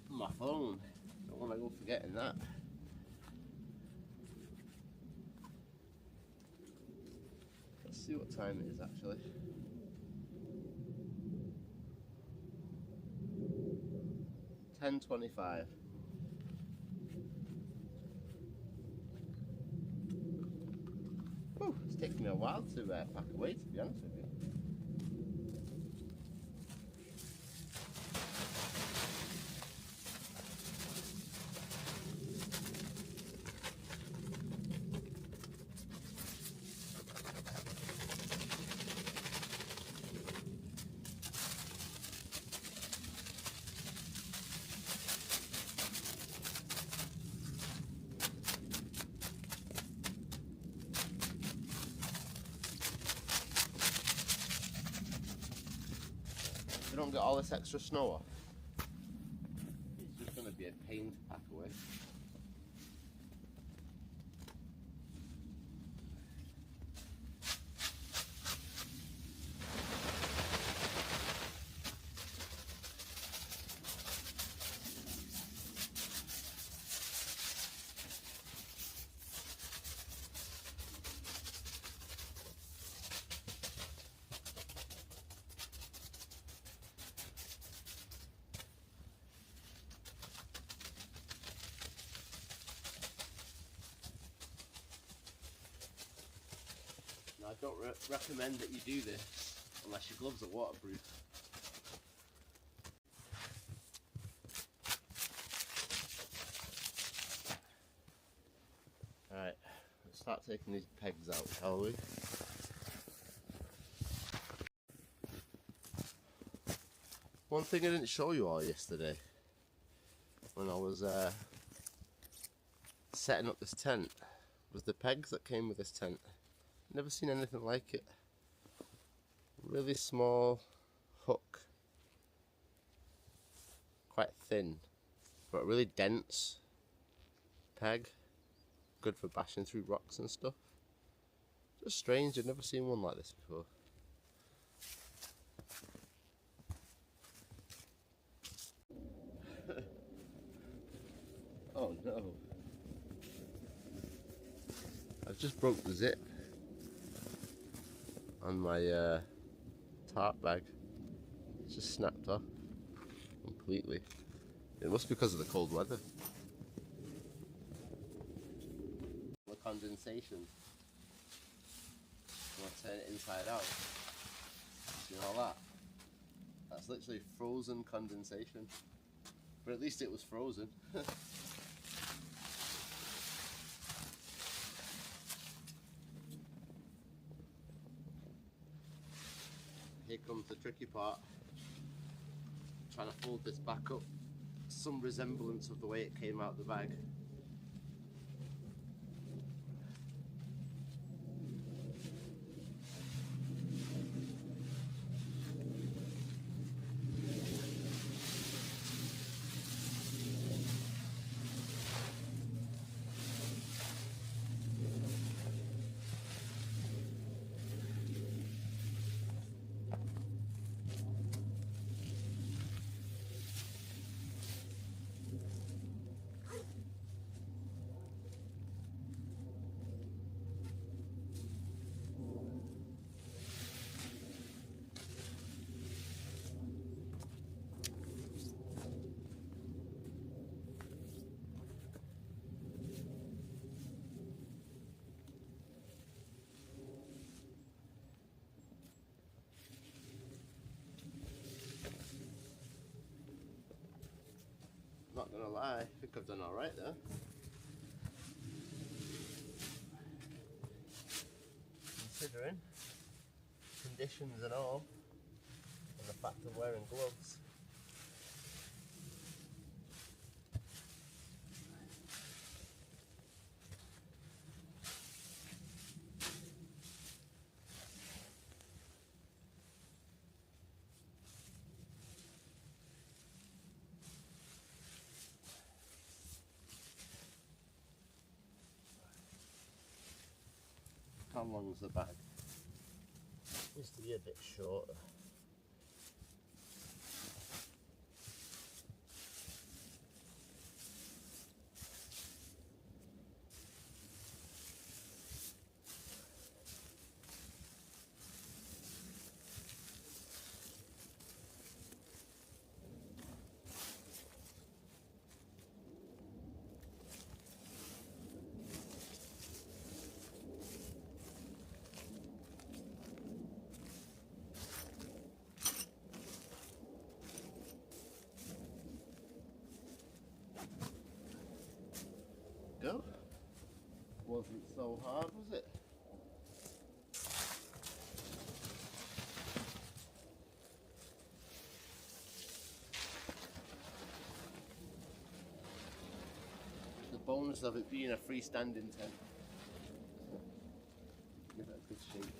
My phone. Don't want to go forgetting that. Let's see what time it is actually. 10:25. Oh, it's taken me a while to pack away, to be honest with you. We don't get all this extra snow off. It's just going to be a pain to pack away. I don't recommend that you do this unless your gloves are waterproof. Alright, let's start taking these pegs out, shall we? One thing I didn't show you all yesterday when I was setting up this tent was the pegs that came with this tent. Never seen anything like it. Really small hook, quite thin, but really dense peg. Good for bashing through rocks and stuff. Just strange, I've never seen one like this before. Oh no. I've just broke the zip on my tarp bag. It's just snapped off completely. It must be because of the cold weather. The condensation. You want to turn it inside out. See all that? That's literally frozen condensation. But at least it was frozen. Here comes the tricky part. Trying to fold this back up. Some resemblance of the way it came out the bag. Not gonna lie, I think I've done alright there. Considering conditions and all, and the fact of wearing gloves. How long's the bag? Used to be a bit shorter. Go. Wasn't so hard, was it? The bonus of it being a freestanding tent. Give it a good shake.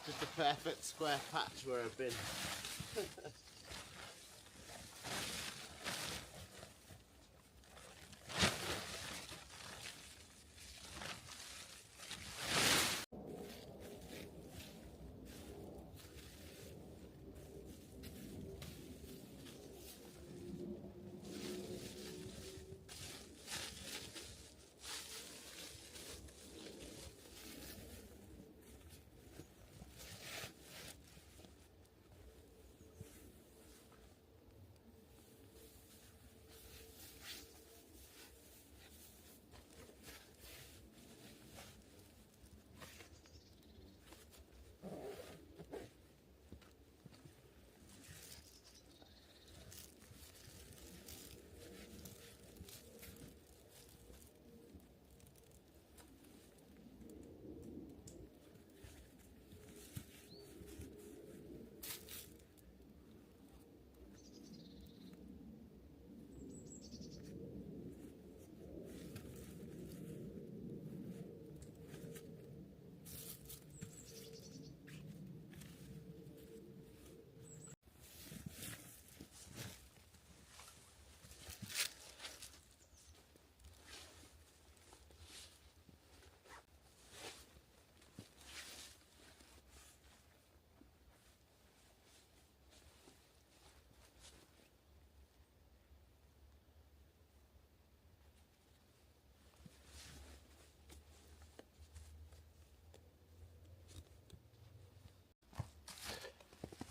Just a perfect square patch where I've been.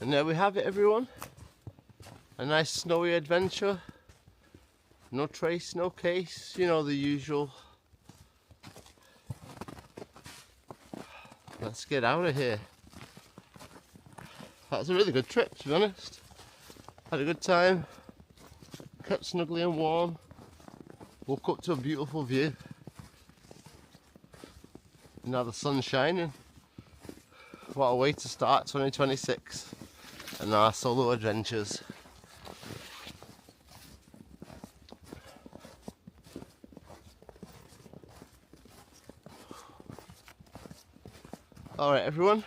And there we have it, everyone. A nice snowy adventure. No trace, no case, you know, the usual. Let's get out of here. That was a really good trip, to be honest. Had a good time. Kept snugly and warm. Woke up to a beautiful view. Now the sun's shining. What a way to start 2026 and our solo adventures. Alright everyone,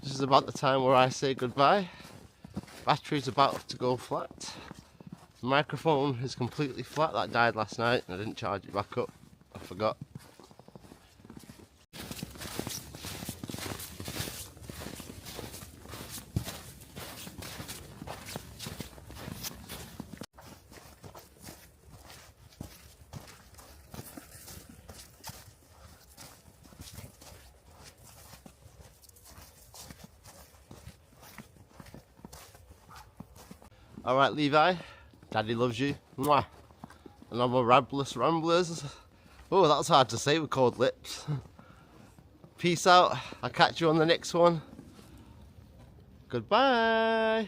this is about the time where I say goodbye. Battery's about to go flat. The microphone is completely flat, that died last night and I didn't charge it back up, I forgot. Alright Levi, Daddy loves you. Mwah. And I'm a Rabless Ramblers. Oh, that's hard to say with cold lips. Peace out, I'll catch you on the next one. Goodbye.